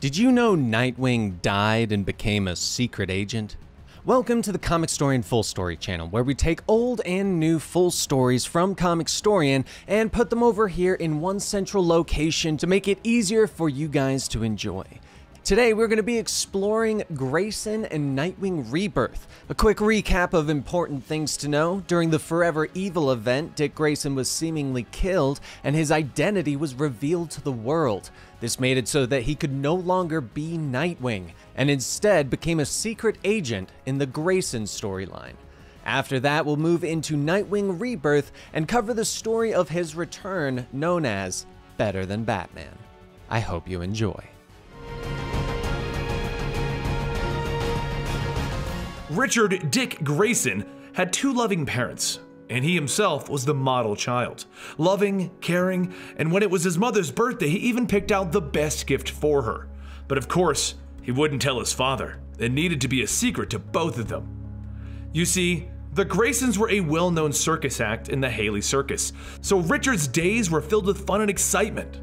Did you know Nightwing died and became a secret agent? Welcome to the Comicstorian Full Story channel, where we take old and new full stories from Comicstorian and put them over here in one central location to make it easier for you guys to enjoy. Today we're going to be exploring Grayson and Nightwing Rebirth. A quick recap of important things to know. During the Forever Evil event, Dick Grayson was seemingly killed and his identity was revealed to the world. This made it so that he could no longer be Nightwing, and instead became a secret agent in the Grayson storyline. After that, we'll move into Nightwing Rebirth and cover the story of his return, known as Better Than Batman. I hope you enjoy. Richard Dick Grayson had two loving parents, and he himself was the model child. Loving, caring, and when it was his mother's birthday, he even picked out the best gift for her. But of course, he wouldn't tell his father. It needed to be a secret to both of them. You see, the Graysons were a well-known circus act in the Haley Circus, so Richard's days were filled with fun and excitement.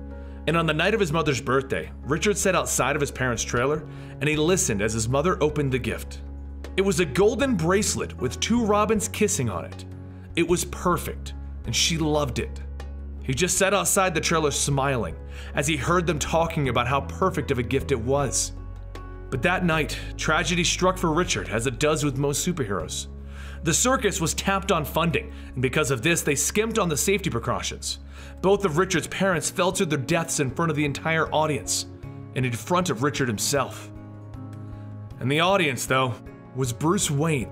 And on the night of his mother's birthday, Richard sat outside of his parents' trailer, and he listened as his mother opened the gift. It was a golden bracelet with two robins kissing on it. It was perfect, and she loved it. He just sat outside the trailer smiling as he heard them talking about how perfect of a gift it was. But that night, tragedy struck for Richard, as it does with most superheroes. The circus was tapped on funding, and because of this, they skimped on the safety precautions. Both of Richard's parents fell to their deaths in front of the entire audience, and in front of Richard himself. And the audience, though, was Bruce Wayne,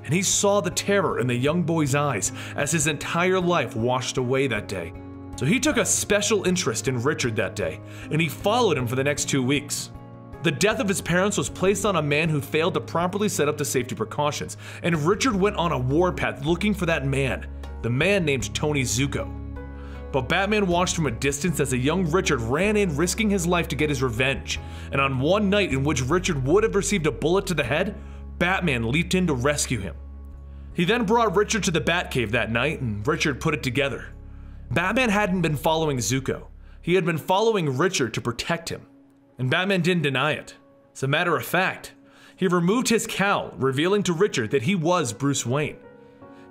and he saw the terror in the young boy's eyes as his entire life washed away that day. So he took a special interest in Richard that day, and he followed him for the next 2 weeks. The death of his parents was placed on a man who failed to properly set up the safety precautions, and Richard went on a warpath looking for that man, the man named Tony Zuko. But Batman watched from a distance as a young Richard ran in, risking his life to get his revenge. And on one night in which Richard would have received a bullet to the head, Batman leaped in to rescue him. He then brought Richard to the Batcave that night, and Richard put it together. Batman hadn't been following Zuko. He had been following Richard to protect him. And Batman didn't deny it. As a matter of fact, he removed his cowl, revealing to Richard that he was Bruce Wayne.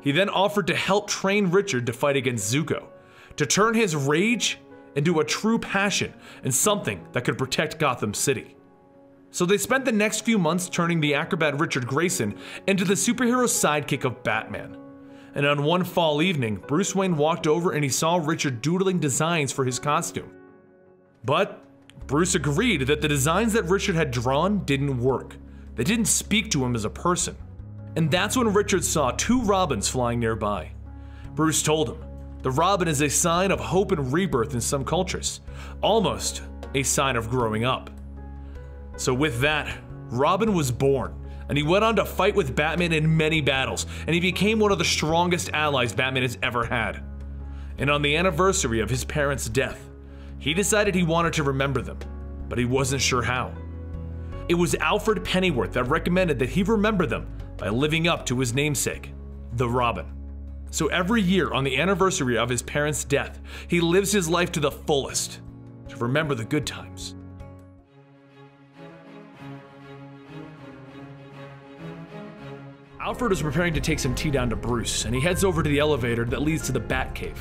He then offered to help train Richard to fight against Zuko, to turn his rage into a true passion and something that could protect Gotham City. So they spent the next few months turning the acrobat Richard Grayson into the superhero sidekick of Batman. And on one fall evening, Bruce Wayne walked over and he saw Richard doodling designs for his costume. But Bruce agreed that the designs that Richard had drawn didn't work. They didn't speak to him as a person. And that's when Richard saw two robins flying nearby. Bruce told him, the robin is a sign of hope and rebirth in some cultures, almost a sign of growing up. So with that, Robin was born, and he went on to fight with Batman in many battles, and he became one of the strongest allies Batman has ever had. And on the anniversary of his parents' death, he decided he wanted to remember them, but he wasn't sure how. It was Alfred Pennyworth that recommended that he remember them by living up to his namesake, the Robin. So every year on the anniversary of his parents' death, he lives his life to the fullest, to remember the good times. Alfred is preparing to take some tea down to Bruce, and he heads over to the elevator that leads to the Batcave.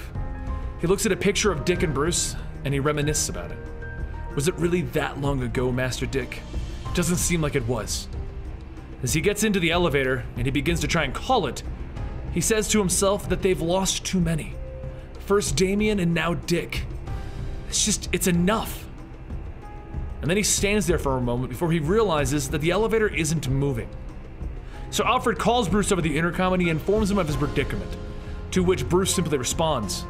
He looks at a picture of Dick and Bruce, and he reminisces about it. Was it really that long ago, Master Dick? Doesn't seem like it was. As he gets into the elevator, and he begins to try and call it, he says to himself that they've lost too many. First Damian and now Dick. It's enough. And then he stands there for a moment before he realizes that the elevator isn't moving. So Alfred calls Bruce over the intercom and he informs him of his predicament, to which Bruce simply responds,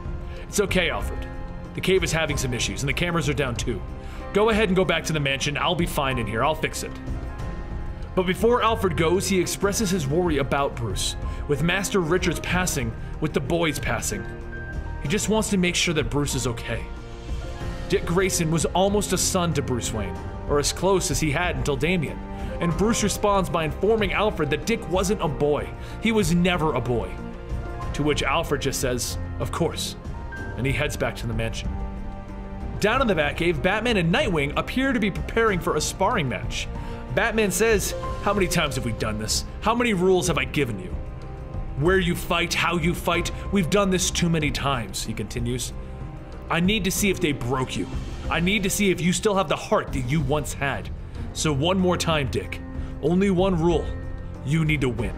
"It's okay, Alfred. The cave is having some issues and the cameras are down too. Go ahead and go back to the mansion. I'll be fine in here. I'll fix it." But before Alfred goes, he expresses his worry about Bruce, with Master Richard's passing, with the boys passing. He just wants to make sure that Bruce is okay. Dick Grayson was almost a son to Bruce Wayne, or as close as he had until Damian. And Bruce responds by informing Alfred that Dick wasn't a boy. He was never a boy. To which Alfred just says, "Of course," and he heads back to the mansion. Down in the Batcave, Batman and Nightwing appear to be preparing for a sparring match. Batman says, "How many times have we done this? How many rules have I given you? Where you fight, how you fight, we've done this too many times," he continues. "I need to see if they broke you. I need to see if you still have the heart that you once had. So one more time, Dick. Only one rule. You need to win."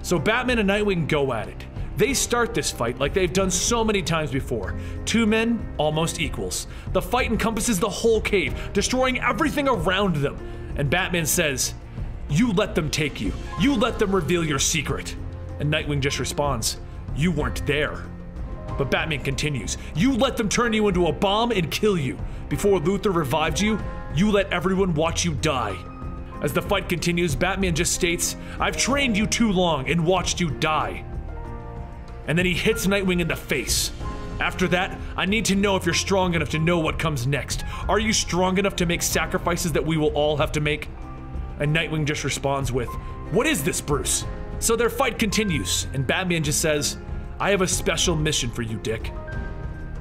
So Batman and Nightwing go at it. They start this fight like they've done so many times before. Two men, almost equals. The fight encompasses the whole cave, destroying everything around them. And Batman says, "You let them take you. You let them reveal your secret." And Nightwing just responds, "You weren't there." But Batman continues, "You let them turn you into a bomb and kill you. Before Luthor revived you, you let everyone watch you die." As the fight continues, Batman just states, "I've trained you too long and watched you die." And then he hits Nightwing in the face. After that, "I need to know if you're strong enough to know what comes next. Are you strong enough to make sacrifices that we will all have to make?" And Nightwing just responds with, "What is this, Bruce?" So their fight continues, and Batman just says, "I have a special mission for you, Dick.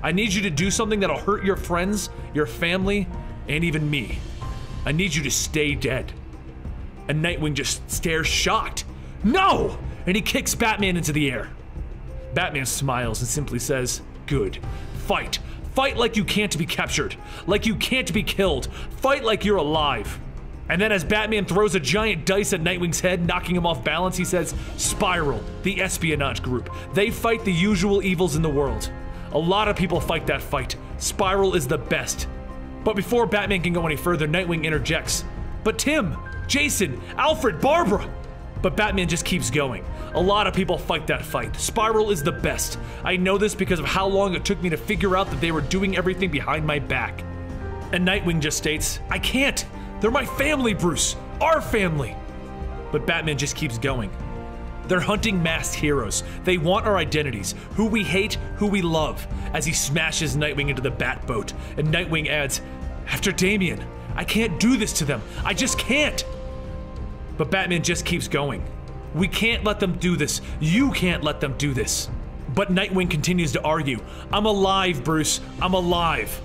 I need you to do something that'll hurt your friends, your family, and even me. I need you to stay dead." And Nightwing just stares shocked. "No!" And he kicks Batman into the air. Batman smiles and simply says, "Good. Fight. Fight like you can't be captured. Like you can't be killed. Fight like you're alive." And then as Batman throws a giant dice at Nightwing's head, knocking him off balance, he says, "Spiral, the espionage group. They fight the usual evils in the world. A lot of people fight that fight. Spiral is the best." But before Batman can go any further, Nightwing interjects, "But Tim, Jason, Alfred, Barbara." But Batman just keeps going. "A lot of people fight that fight. Spiral is the best. I know this because of how long it took me to figure out that they were doing everything behind my back." And Nightwing just states, "I can't. They're my family, Bruce. Our family." But Batman just keeps going. "They're hunting masked heroes. They want our identities, who we hate, who we love," as he smashes Nightwing into the Batboat. And Nightwing adds, "After Damian, I can't do this to them. I just can't." But Batman just keeps going. "We can't let them do this. You can't let them do this." But Nightwing continues to argue, "I'm alive, Bruce. I'm alive."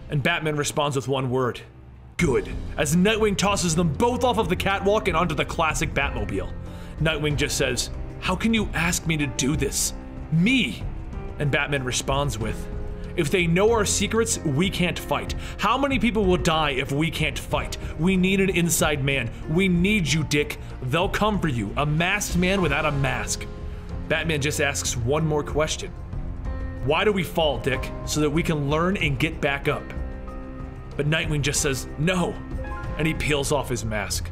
And Batman responds with one word, "Good," as Nightwing tosses them both off of the catwalk and onto the classic Batmobile. Nightwing just says, "How can you ask me to do this? Me?" And Batman responds with, "If they know our secrets, we can't fight. How many people will die if we can't fight? We need an inside man. We need you, Dick. They'll come for you, a masked man without a mask." Batman just asks one more question. "Why do we fall, Dick? So that we can learn and get back up." But Nightwing just says, "No," and he peels off his mask.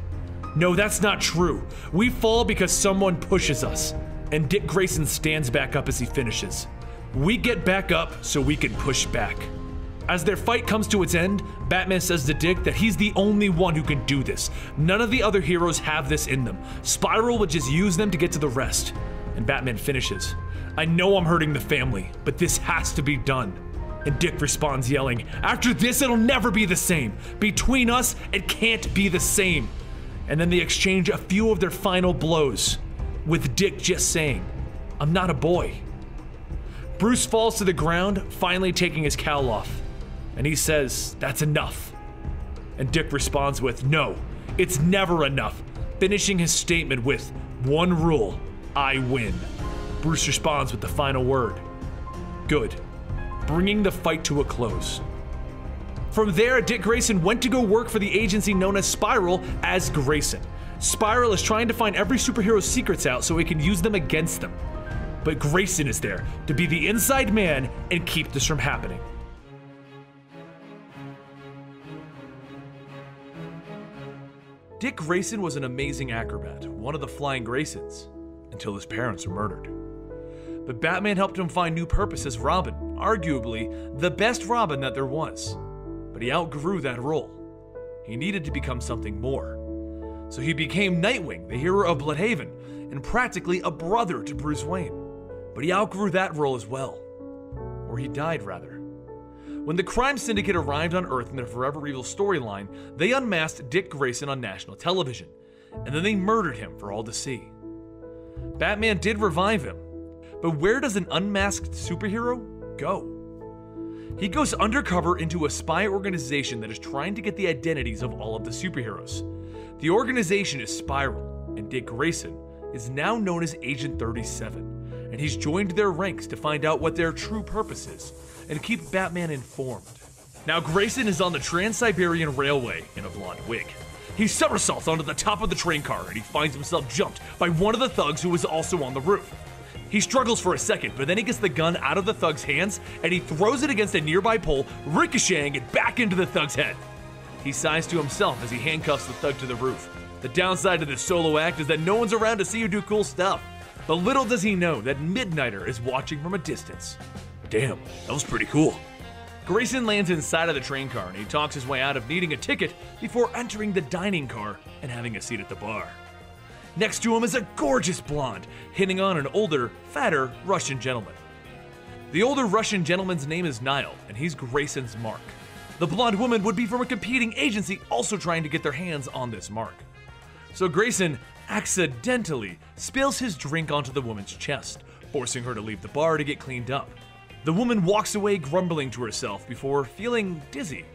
"No, that's not true. We fall because someone pushes us." And Dick Grayson stands back up as he finishes. "We get back up so we can push back." As their fight comes to its end, Batman says to Dick that he's the only one who can do this. None of the other heroes have this in them. Spiral would just use them to get to the rest. And Batman finishes, "I know I'm hurting the family, but this has to be done." And Dick responds yelling, "After this, it'll never be the same. Between us, it can't be the same." And then they exchange a few of their final blows, with Dick just saying, "I'm not a boy." Bruce falls to the ground, finally taking his cowl off. And he says, "That's enough." And Dick responds with, "No, it's never enough," finishing his statement with, "One rule, I win." Bruce responds with the final word, "Good," bringing the fight to a close. From there, Dick Grayson went to go work for the agency known as Spiral as Grayson. Spiral is trying to find every superhero's secrets out so he can use them against them. But Grayson is there to be the inside man and keep this from happening. Dick Grayson was an amazing acrobat, one of the Flying Graysons, until his parents were murdered. But Batman helped him find new purpose as Robin, arguably the best Robin that there was. But he outgrew that role. He needed to become something more. So he became Nightwing, the hero of Bloodhaven, and practically a brother to Bruce Wayne. But he outgrew that role as well. Or he died, rather. When the crime syndicate arrived on Earth in their Forever Evil storyline, they unmasked Dick Grayson on national television, and then they murdered him for all to see. Batman did revive him, but where does an unmasked superhero go? He goes undercover into a spy organization that is trying to get the identities of all of the superheroes. The organization is Spiral, and Dick Grayson is now known as Agent 37, and he's joined their ranks to find out what their true purpose is and keep Batman informed. Now Grayson is on the Trans-Siberian Railway in a blonde wig. He somersaults onto the top of the train car and he finds himself jumped by one of the thugs who is also on the roof. He struggles for a second, but then he gets the gun out of the thug's hands and he throws it against a nearby pole, ricocheting it back into the thug's head. He sighs to himself as he handcuffs the thug to the roof. The downside to this solo act is that no one's around to see you do cool stuff. But little does he know that Midnighter is watching from a distance. Damn, that was pretty cool. Grayson lands inside of the train car and he talks his way out of needing a ticket before entering the dining car and having a seat at the bar. Next to him is a gorgeous blonde, hitting on an older, fatter Russian gentleman. The older Russian gentleman's name is Niall, and he's Grayson's mark. The blonde woman would be from a competing agency also trying to get their hands on this mark. So Grayson accidentally spills his drink onto the woman's chest, forcing her to leave the bar to get cleaned up. The woman walks away grumbling to herself before feeling dizzy,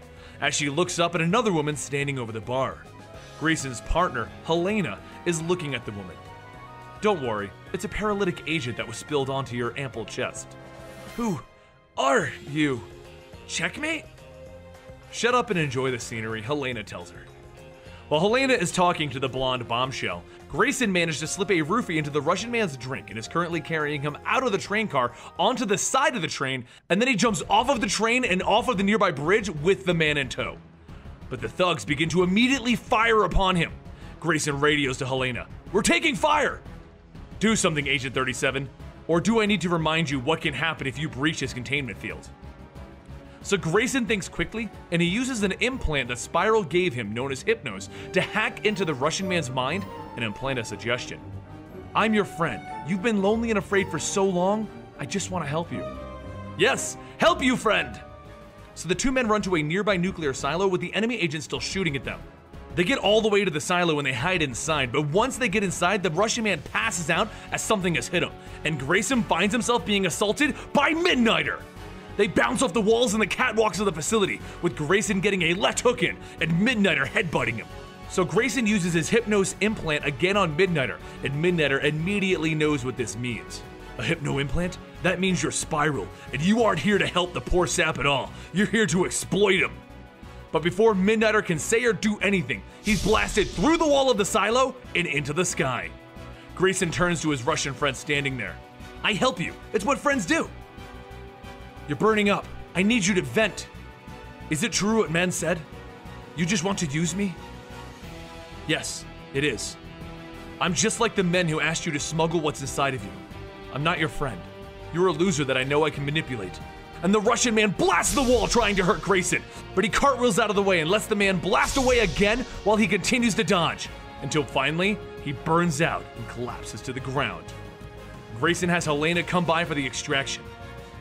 as she looks up at another woman standing over the bar. Grayson's partner, Helena, is looking at the woman. Don't worry, it's a paralytic agent that was spilled onto your ample chest. Who are you? Checkmate? Shut up and enjoy the scenery, Helena tells her. While Helena is talking to the blonde bombshell, Grayson managed to slip a roofie into the Russian man's drink and is currently carrying him out of the train car onto the side of the train, and then he jumps off of the train and off of the nearby bridge with the man in tow. But the thugs begin to immediately fire upon him. Grayson radios to Helena, "We're taking fire!" "Do something, Agent 37, or do I need to remind you what can happen if you breach his containment field?" So Grayson thinks quickly, and he uses an implant that Spiral gave him known as Hypnos to hack into the Russian man's mind and implant a suggestion. "I'm your friend. You've been lonely and afraid for so long, I just want to help you." "Yes, help you, friend!" So the two men run to a nearby nuclear silo with the enemy agent still shooting at them. They get all the way to the silo and they hide inside, but once they get inside, the Russian man passes out as something has hit him, and Grayson finds himself being assaulted by Midnighter. They bounce off the walls and the catwalks of the facility, with Grayson getting a left hook in and Midnighter headbutting him. So Grayson uses his Hypnos implant again on Midnighter, and Midnighter immediately knows what this means. A Hypno implant? That means you're Spiral, and you aren't here to help the poor sap at all. You're here to exploit him. But before Midnighter can say or do anything, he's blasted through the wall of the silo and into the sky. Grayson turns to his Russian friend standing there. "I help you. It's what friends do." "You're burning up. I need you to vent. Is it true what men said? You just want to use me?" "Yes, it is. I'm just like the men who asked you to smuggle what's inside of you. I'm not your friend. You're a loser that I know I can manipulate." And the Russian man blasts the wall trying to hurt Grayson, but he cartwheels out of the way and lets the man blast away again while he continues to dodge, until finally he burns out and collapses to the ground. Grayson has Helena come by for the extraction.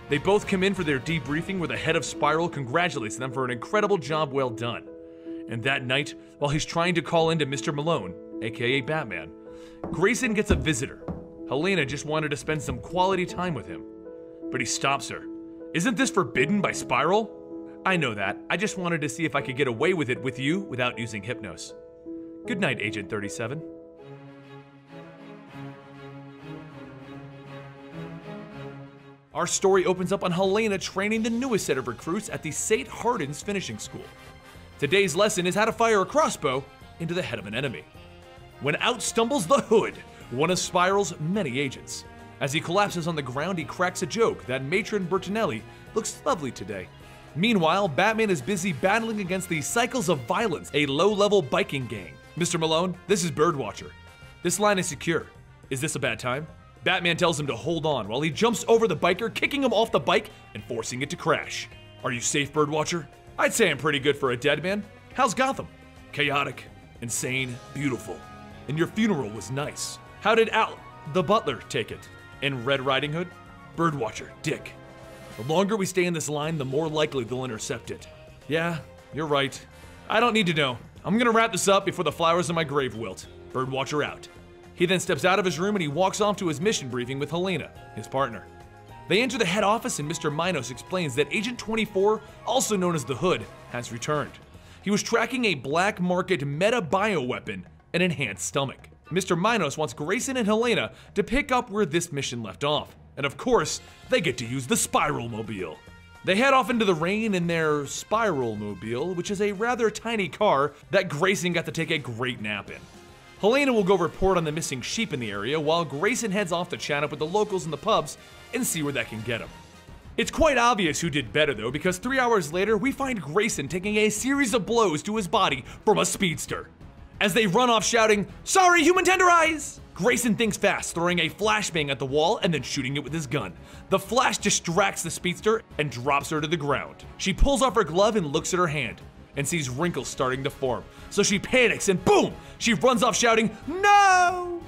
They both come in for their debriefing where the head of Spiral congratulates them for an incredible job well done. And that night, while he's trying to call into Mr. Malone, aka Batman, Grayson gets a visitor. Helena just wanted to spend some quality time with him, but he stops her. "Isn't this forbidden by Spiral?" "I know that. I just wanted to see if I could get away with it with you without using Hypnos. Good night, Agent 37. Our story opens up on Helena training the newest set of recruits at the St. Hardin's finishing school. Today's lesson is how to fire a crossbow into the head of an enemy. When out stumbles the Hood, one of Spiral's many agents. As he collapses on the ground, he cracks a joke that Matron Bertinelli looks lovely today. Meanwhile, Batman is busy battling against the Cycles of Violence, a low-level biking gang. "Mr. Malone, this is Birdwatcher. This line is secure. Is this a bad time?" Batman tells him to hold on while he jumps over the biker, kicking him off the bike and forcing it to crash. "Are you safe, Birdwatcher?" "I'd say I'm pretty good for a dead man. How's Gotham?" "Chaotic, insane, beautiful. And your funeral was nice. How did Al, the butler, take it?" "In Red Riding Hood?" "Birdwatcher, Dick. The longer we stay in this line, the more likely they'll intercept it." "Yeah, you're right. I don't need to know. I'm gonna wrap this up before the flowers on my grave wilt. Birdwatcher out." He then steps out of his room and he walks off to his mission briefing with Helena, his partner. They enter the head office and Mr. Minos explains that Agent 24, also known as the Hood, has returned. He was tracking a black market meta bioweapon, an enhanced stomach. Mr. Minos wants Grayson and Helena to pick up where this mission left off. And of course, they get to use the Spiral Mobile. They head off into the rain in their Spiral Mobile, which is a rather tiny car that Grayson got to take a great nap in. Helena will go report on the missing sheep in the area, while Grayson heads off to chat up with the locals in the pubs and see where that can get him. It's quite obvious who did better though, because 3 hours later we find Grayson taking a series of blows to his body from a speedster. As they run off shouting, "Sorry, human tenderize!" Grayson thinks fast, throwing a flashbang at the wall and then shooting it with his gun. The flash distracts the speedster and drops her to the ground. She pulls off her glove and looks at her hand and sees wrinkles starting to form. So she panics and boom! She runs off shouting, "No!"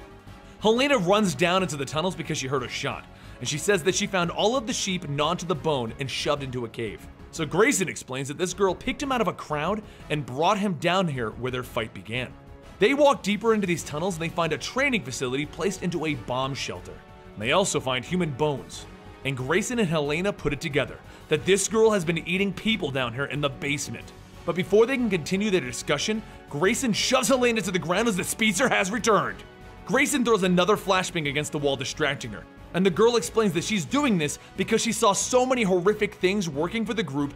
Helena runs down into the tunnels because she heard a shot, and she says that she found all of the sheep gnawed to the bone and shoved into a cave. So Grayson explains that this girl picked him out of a crowd and brought him down here where their fight began. They walk deeper into these tunnels and they find a training facility placed into a bomb shelter. They also find human bones. And Grayson and Helena put it together that this girl has been eating people down here in the basement. But before they can continue their discussion, Grayson shoves Helena to the ground as the speedster has returned. Grayson throws another flashbang against the wall, distracting her. And the girl explains that she's doing this because she saw so many horrific things working for the group,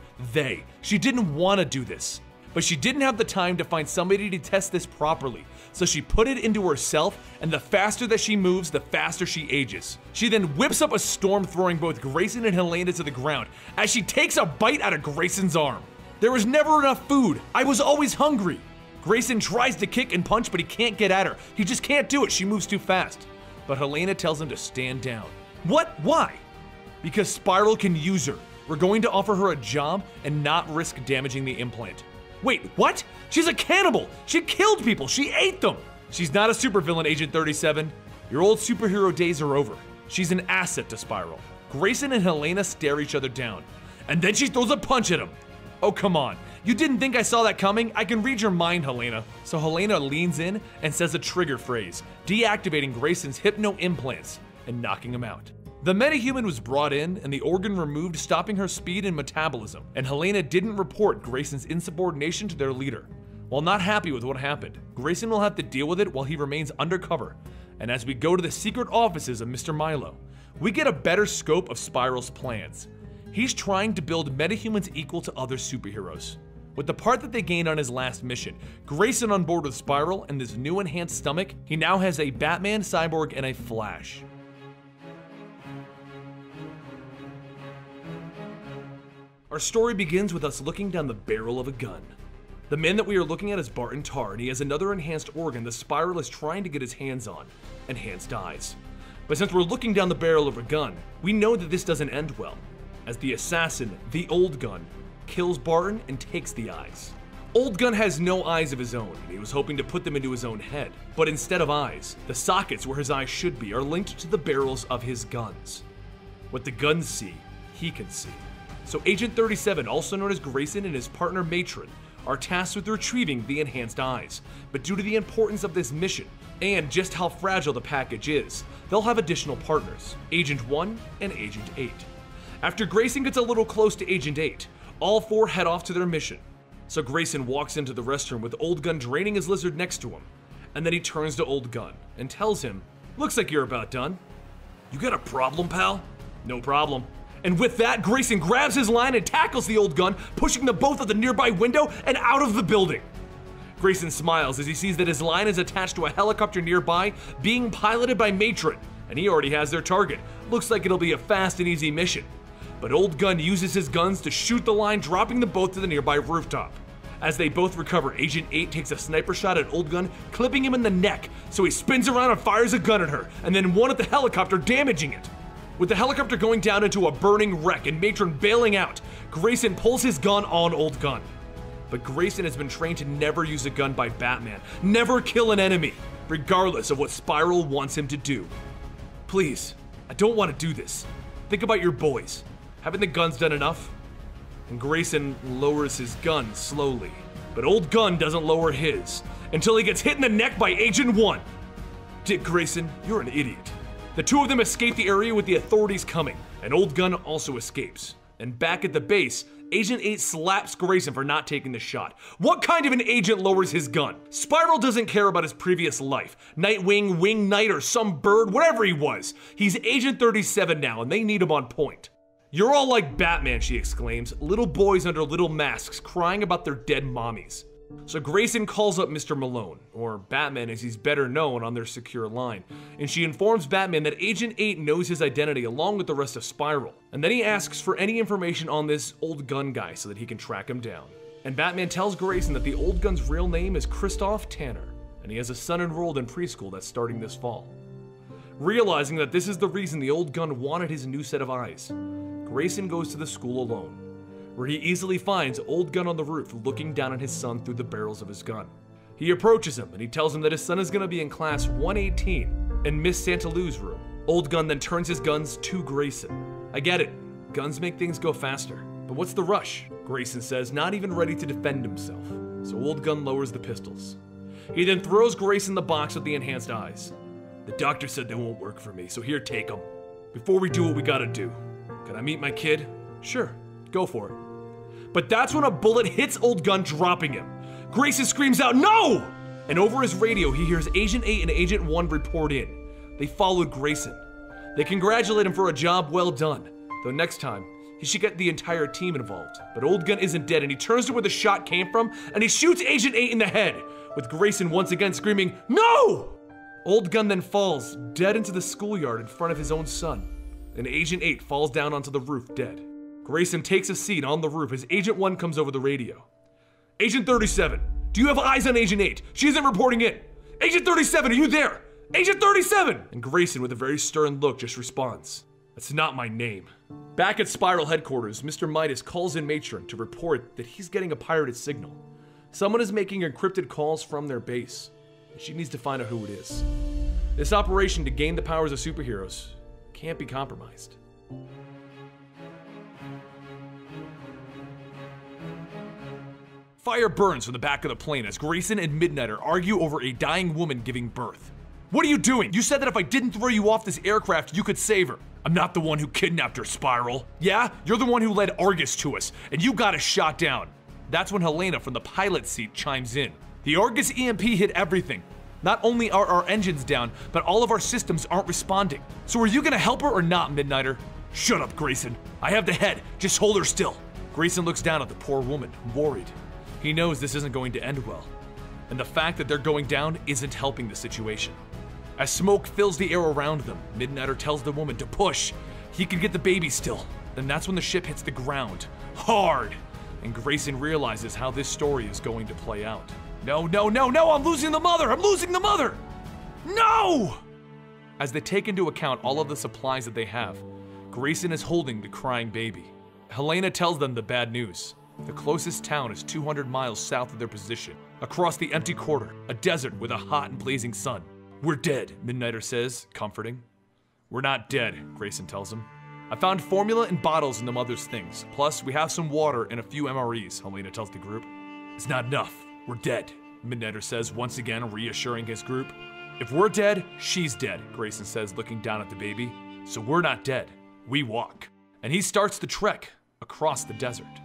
She didn't want to do this. But she didn't have the time to find somebody to test this properly, so she put it into herself, and the faster that she moves, the faster she ages. She then whips up a storm, throwing both Grayson and Helena to the ground as she takes a bite out of Grayson's arm. There was never enough food. I was always hungry. Grayson tries to kick and punch, but he can't get at her. He just can't do it. She moves too fast. But Helena tells him to stand down. What? Why? Because Spiral can use her. We're going to offer her a job and not risk damaging the implant. Wait, what? She's a cannibal! She killed people! She ate them! She's not a supervillain, Agent 37. Your old superhero days are over. She's an asset to Spiral. Grayson and Helena stare each other down. And then she throws a punch at him. Oh, come on. You didn't think I saw that coming? I can read your mind, Helena. So Helena leans in and says a trigger phrase, deactivating Grayson's hypno implants and knocking him out. The metahuman was brought in and the organ removed, stopping her speed and metabolism, and Helena didn't report Grayson's insubordination to their leader. While not happy with what happened, Grayson will have to deal with it while he remains undercover, and as we go to the secret offices of Mr. Milo, we get a better scope of Spiral's plans. He's trying to build metahumans equal to other superheroes. With the part that they gained on his last mission, Grayson on board with Spiral and this new enhanced stomach, he now has a Batman, Cyborg, and a Flash. Our story begins with us looking down the barrel of a gun. The man that we are looking at is Barton Tar, and he has another enhanced organ the Spiral is trying to get his hands on. Enhanced eyes. But since we're looking down the barrel of a gun, we know that this doesn't end well, as the assassin, the Old Gun, kills Barton and takes the eyes. Old Gun has no eyes of his own, and he was hoping to put them into his own head. But instead of eyes, the sockets where his eyes should be are linked to the barrels of his guns. What the guns see, he can see. So Agent 37, also known as Grayson, and his partner Matron are tasked with retrieving the enhanced eyes. But due to the importance of this mission, and just how fragile the package is, they'll have additional partners, Agent 1 and Agent 8. After Grayson gets a little close to Agent 8, all four head off to their mission. So Grayson walks into the restroom with Old Gun draining his lizard next to him, and then he turns to Old Gun and tells him, "Looks like you're about done. You got a problem, pal?" "No problem." And with that, Grayson grabs his line and tackles the Old Gun, pushing them both out the nearby window and out of the building. Grayson smiles as he sees that his line is attached to a helicopter nearby, being piloted by Matron, and he already has their target. Looks like it'll be a fast and easy mission. But Old Gun uses his guns to shoot the line, dropping them both to the nearby rooftop. As they both recover, Agent 8 takes a sniper shot at Old Gun, clipping him in the neck, so he spins around and fires a gun at her, and then one at the helicopter, damaging it. With the helicopter going down into a burning wreck and Matron bailing out, Grayson pulls his gun on Old Gun. But Grayson has been trained to never use a gun by Batman, never kill an enemy, regardless of what Spiral wants him to do. "Please, I don't want to do this. Think about your boys. Haven't the guns done enough?" And Grayson lowers his gun slowly, but Old Gun doesn't lower his until he gets hit in the neck by Agent 1. "Dick Grayson, you're an idiot. The two of them escape the area with the authorities coming, and Old Gun also escapes. And back at the base, Agent 8 slaps Grayson for not taking the shot. What kind of an agent lowers his gun? Spiral doesn't care about his previous life. Nightwing, Wing Knight, or some bird, whatever he was. He's Agent 37 now, and they need him on point. "You're all like Batman," she exclaims, little boys under little masks crying about their dead mommies. So Grayson calls up Mr. Malone, or Batman as he's better known, on their secure line, and she informs Batman that Agent 8 knows his identity along with the rest of Spiral, and then he asks for any information on this Old Gun guy so that he can track him down. And Batman tells Grayson that the Old Gun's real name is Christoph Tanner, and he has a son enrolled in preschool that's starting this fall. Realizing that this is the reason the Old Gun wanted his new set of eyes, Grayson goes to the school alone, where he easily finds Old Gun on the roof looking down at his son through the barrels of his gun. He approaches him and he tells him that his son is going to be in class 118 in Miss Santalou's room. Old Gun then turns his guns to Grayson. "I get it, guns make things go faster, but what's the rush?" Grayson says, not even ready to defend himself, so Old Gun lowers the pistols. He then throws Grayson the box with the enhanced eyes. "The doctor said they won't work for me, so here, take them. Before we do what we gotta do, can I meet my kid?" "Sure, go for it." But that's when a bullet hits Old Gun, dropping him. Grayson screams out, "No!" And over his radio, he hears Agent 8 and Agent 1 report in. They followed Grayson. They congratulate him for a job well done, though next time, he should get the entire team involved. But Old Gun isn't dead, and he turns to where the shot came from, and he shoots Agent 8 in the head, with Grayson once again screaming, "No!" Old Gun then falls, dead into the schoolyard in front of his own son, and Agent 8 falls down onto the roof dead. Grayson takes a seat on the roof as Agent 1 comes over the radio. "Agent 37, do you have eyes on Agent 8? She isn't reporting in. Agent 37, are you there? Agent 37! And Grayson, with a very stern look, just responds, "That's not my name." Back at Spiral headquarters, Mr. Midas calls in Matron to report that he's getting a pirated signal. Someone is making encrypted calls from their base, and she needs to find out who it is. This operation to gain the powers of superheroes can't be compromised. Fire burns from the back of the plane as Grayson and Midnighter argue over a dying woman giving birth. "What are you doing? You said that if I didn't throw you off this aircraft, you could save her." "I'm not the one who kidnapped her, Spiral." "Yeah, you're the one who led Argus to us, and you got us shot down." That's when Helena from the pilot seat chimes in. "The Argus EMP hit everything. Not only are our engines down, but all of our systems aren't responding. So are you gonna help her or not, Midnighter?" "Shut up, Grayson. I have the head. Just hold her still." Grayson looks down at the poor woman, worried. He knows this isn't going to end well, and the fact that they're going down isn't helping the situation. As smoke fills the air around them, Midnighter tells the woman to push. He can get the baby still. Then that's when the ship hits the ground, hard, and Grayson realizes how this story is going to play out. "No, no, no, no, I'm losing the mother! I'm losing the mother! No!" As they take into account all of the supplies that they have, Grayson is holding the crying baby. Helena tells them the bad news. The closest town is 200 miles south of their position, across the empty quarter, a desert with a hot and blazing sun. "We're dead," Midnighter says, comforting. "We're not dead," Grayson tells him. "I found formula and bottles in the mother's things. Plus, we have some water and a few MREs, Helena tells the group. "It's not enough. We're dead," Midnighter says, once again reassuring his group. "If we're dead, she's dead," Grayson says, looking down at the baby. "So we're not dead. We walk." And he starts the trek across the desert.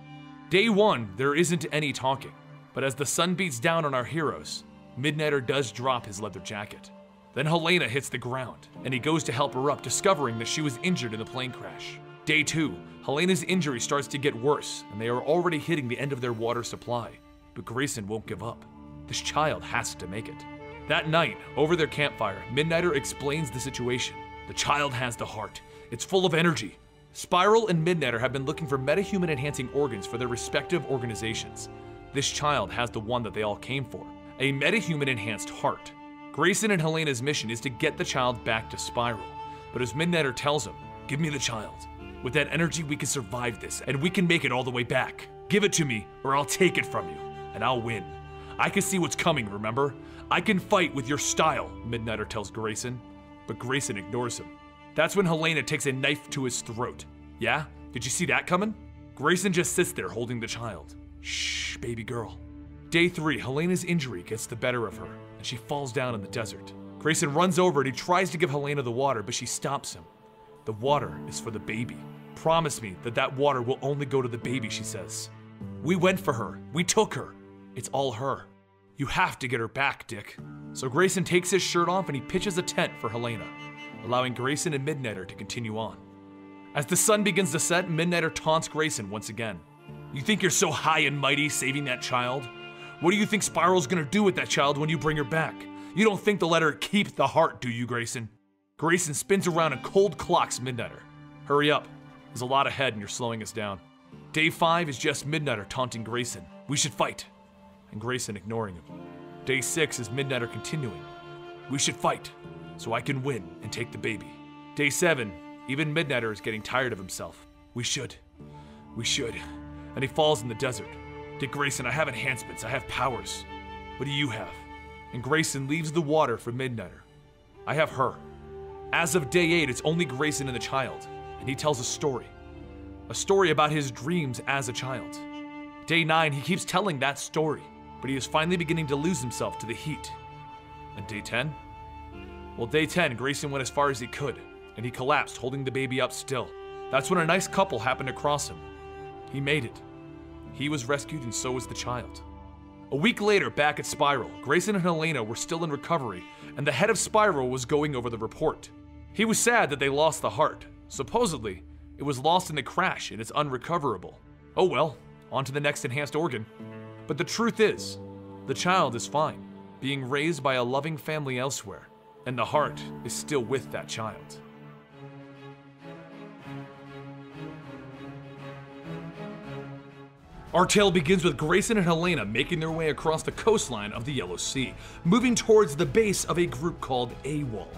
Day 1, there isn't any talking, but as the sun beats down on our heroes, Midnighter does drop his leather jacket. Then Helena hits the ground, and he goes to help her up, discovering that she was injured in the plane crash. Day 2, Helena's injury starts to get worse, and they are already hitting the end of their water supply. But Grayson won't give up. This child has to make it. That night, over their campfire, Midnighter explains the situation. The child has the heart. It's full of energy. Spiral and Midnighter have been looking for metahuman enhancing organs for their respective organizations. This child has the one that they all came for, a metahuman enhanced heart. Grayson and Helena's mission is to get the child back to Spiral, but as Midnighter tells him, "Give me the child. With that energy we can survive this, and we can make it all the way back. Give it to me, or I'll take it from you, and I'll win. I can see what's coming, remember? I can fight with your style," Midnighter tells Grayson, but Grayson ignores him. That's when Helena takes a knife to his throat. "Yeah? Did you see that coming?" Grayson just sits there holding the child. "Shh, baby girl." Day 3, Helena's injury gets the better of her, and she falls down in the desert. Grayson runs over and he tries to give Helena the water, but she stops him. The water is for the baby. Promise me that that water will only go to the baby, she says. We went for her. We took her. It's all her. You have to get her back, Dick. So Grayson takes his shirt off and he pitches a tent for Helena, allowing Grayson and Midnighter to continue on. As the sun begins to set, Midnighter taunts Grayson once again. You think you're so high and mighty saving that child? What do you think Spiral's gonna do with that child when you bring her back? You don't think they'll let her keep the heart, do you, Grayson? Grayson spins around and cold clocks Midnighter. Hurry up. There's a lot ahead and you're slowing us down. Day 5 is just Midnighter taunting Grayson. We should fight. And Grayson ignoring him. Day 6 is Midnighter continuing. We should fight, so I can win and take the baby. Day 7, even Midnighter is getting tired of himself. We should. And he falls in the desert. Dick Grayson, I have enhancements, I have powers. What do you have? And Grayson leaves the water for Midnighter. I have her. As of day 8, it's only Grayson and the child, and he tells a story. A story about his dreams as a child. Day 9, he keeps telling that story, but he is finally beginning to lose himself to the heat. And day 10? Well, day 10, Grayson went as far as he could, and he collapsed, holding the baby up still. That's when a nice couple happened to cross him. He made it. He was rescued, and so was the child. A week later, back at Spiral, Grayson and Helena were still in recovery, and the head of Spiral was going over the report. He was sad that they lost the heart. Supposedly, it was lost in the crash and it's unrecoverable. Oh well, on to the next enhanced organ. But the truth is, the child is fine, being raised by a loving family elsewhere, and the heart is still with that child. Our tale begins with Grayson and Helena making their way across the coastline of the Yellow Sea, moving towards the base of a group called AWOL.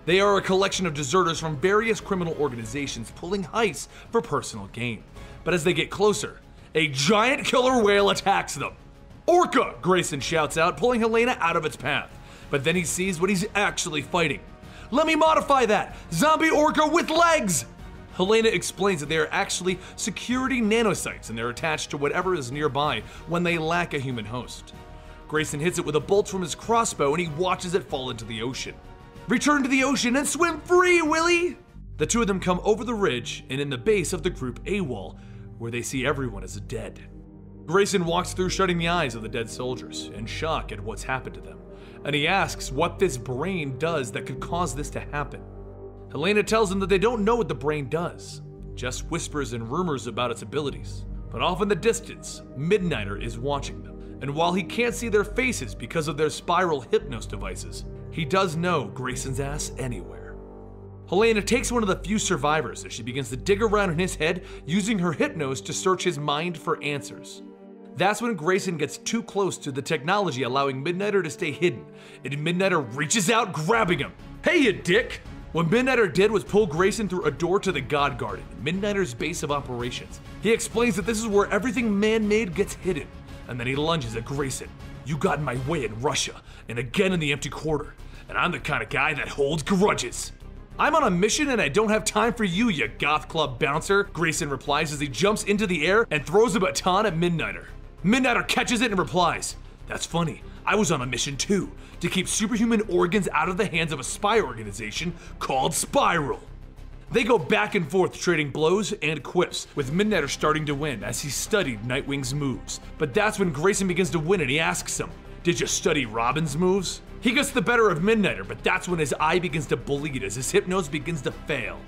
They are a collection of deserters from various criminal organizations pulling heists for personal gain. But as they get closer, a giant killer whale attacks them. Orca! Grayson shouts out, pulling Helena out of its path. But then he sees what he's actually fighting. Let me modify that! Zombie orca with legs! Helena explains that they are actually security nanocytes and they're attached to whatever is nearby when they lack a human host. Grayson hits it with a bolt from his crossbow and he watches it fall into the ocean. Return to the ocean and swim free, Willie! The two of them come over the ridge and in the base of the group AWOL, where they see everyone as dead. Grayson walks through shutting the eyes of the dead soldiers in shock at what's happened to them, and he asks what this brain does that could cause this to happen. Helena tells him that they don't know what the brain does, just whispers and rumors about its abilities. But off in the distance, Midnighter is watching them, and while he can't see their faces because of their spiral hypnos devices, he does know Grayson's ass anywhere. Helena takes one of the few survivors as she begins to dig around in his head using her hypnos to search his mind for answers. That's when Grayson gets too close to the technology allowing Midnighter to stay hidden, and Midnighter reaches out, grabbing him. Hey, you dick! What Midnighter did was pull Grayson through a door to the God Garden, Midnighter's base of operations. He explains that this is where everything man-made gets hidden, and then he lunges at Grayson. You got in my way in Russia, and again in the empty quarter, and I'm the kind of guy that holds grudges. I'm on a mission and I don't have time for you, you goth club bouncer, Grayson replies as he jumps into the air and throws a baton at Midnighter. Midnighter catches it and replies, that's funny, I was on a mission too, to keep superhuman organs out of the hands of a spy organization called Spiral. They go back and forth trading blows and quips, with Midnighter starting to win as he studied Nightwing's moves. But that's when Grayson begins to win and he asks him, did you study Robin's moves? He gets the better of Midnighter, but that's when his eye begins to bleed as his hypnos begins to fail.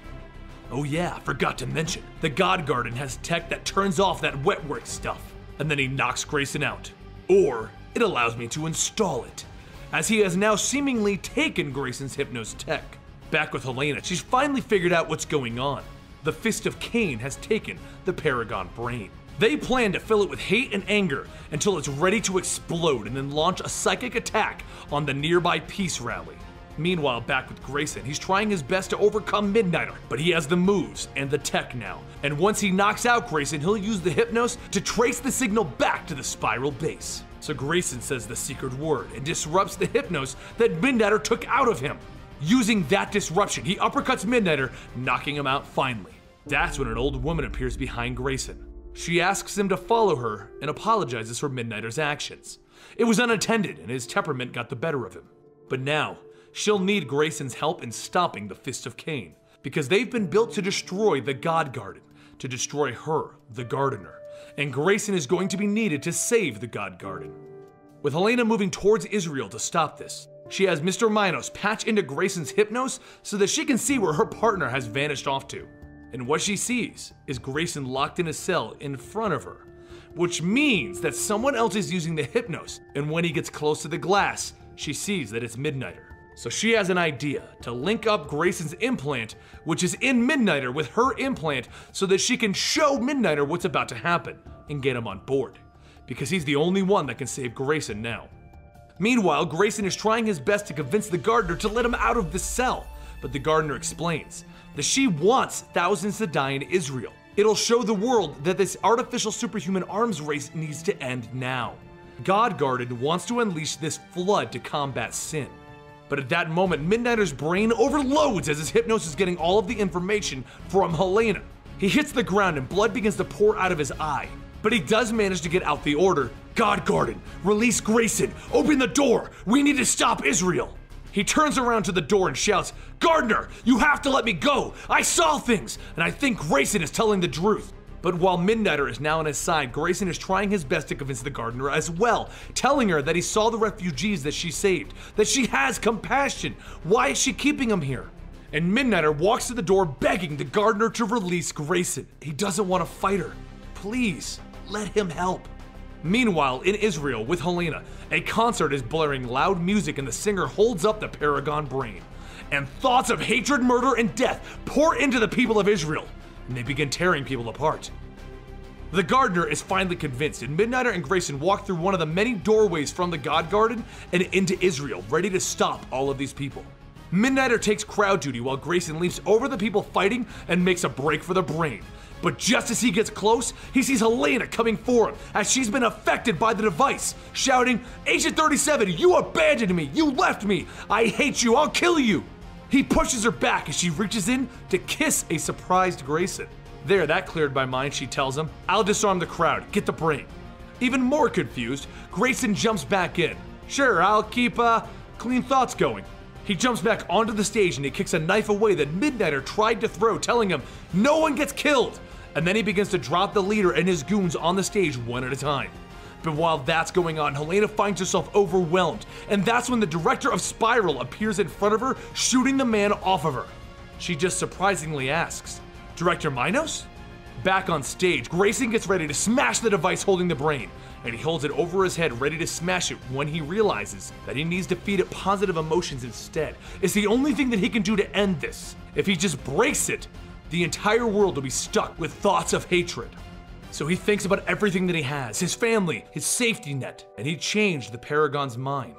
Oh yeah, forgot to mention, the God Garden has tech that turns off that wetwork stuff. And then he knocks Grayson out. Or it allows me to install it, as he has now seemingly taken Grayson's hypnos tech. Back with Helena, she's finally figured out what's going on. The Fist of Cain has taken the Paragon brain. They plan to fill it with hate and anger until it's ready to explode and then launch a psychic attack on the nearby peace rally. Meanwhile, back with Grayson, he's trying his best to overcome Midnighter, but he has the moves and the tech now. And once he knocks out Grayson, he'll use the hypnos to trace the signal back to the Spiral base. So Grayson says the secret word and disrupts the hypnos that Midnighter took out of him. Using that disruption, he uppercuts Midnighter, knocking him out finally. That's when an old woman appears behind Grayson. She asks him to follow her and apologizes for Midnighter's actions. It was unintended and his temperament got the better of him. But now, she'll need Grayson's help in stopping the Fist of Cain, because they've been built to destroy the God Garden, to destroy her, the Gardener, and Grayson is going to be needed to save the God Garden. With Helena moving towards Israel to stop this, she has Mr. Minos patch into Grayson's hypnos so that she can see where her partner has vanished off to. And what she sees is Grayson locked in a cell in front of her, which means that someone else is using the hypnos, and when he gets close to the glass, she sees that it's Midnighter. So she has an idea to link up Grayson's implant, which is in Midnighter, with her implant so that she can show Midnighter what's about to happen and get him on board, because he's the only one that can save Grayson now. Meanwhile, Grayson is trying his best to convince the Gardener to let him out of the cell, but the Gardener explains that she wants thousands to die in Israel. It'll show the world that this artificial superhuman arms race needs to end now. God Garden wants to unleash this flood to combat sin. But at that moment, Midnighter's brain overloads as his hypnos is getting all of the information from Helena. He hits the ground and blood begins to pour out of his eye. But he does manage to get out the order. God Garden, release Grayson, open the door, we need to stop Israel. He turns around to the door and shouts, Gardener, you have to let me go. I saw things, and I think Grayson is telling the truth. But while Midnighter is now on his side, Grayson is trying his best to convince the Gardener as well, telling her that he saw the refugees that she saved, that she has compassion. Why is she keeping him here? And Midnighter walks to the door begging the Gardener to release Grayson. He doesn't want to fight her. Please, let him help. Meanwhile, in Israel with Helena, a concert is blaring loud music and the singer holds up the Paragon Brain. And thoughts of hatred, murder, and death pour into the people of Israel, and they begin tearing people apart. The Gardener is finally convinced, and Midnighter and Grayson walk through one of the many doorways from the God Garden and into Israel, ready to stop all of these people. Midnighter takes crowd duty while Grayson leaps over the people fighting and makes a break for the brain. But just as he gets close, he sees Helena coming for him as she's been affected by the device, shouting, Agent 37, you abandoned me, you left me, I hate you, I'll kill you. He pushes her back as she reaches in to kiss a surprised Grayson. There, that cleared my mind, she tells him. I'll disarm the crowd, get the brain. Even more confused, Grayson jumps back in. Sure, I'll keep clean thoughts going. He jumps back onto the stage and he kicks a knife away that Midnighter tried to throw, telling him, no one gets killed. And then he begins to drop the leader and his goons on the stage one at a time. But while that's going on, Helena finds herself overwhelmed, and that's when the director of Spiral appears in front of her, shooting the man off of her. She just surprisingly asks, Director Minos? Back on stage, Grayson gets ready to smash the device holding the brain, and he holds it over his head ready to smash it when he realizes that he needs to feed it positive emotions instead. It's the only thing that he can do to end this. If he just breaks it, the entire world will be stuck with thoughts of hatred. So he thinks about everything that he has, his family, his safety net, and he changed the Paragon's mind.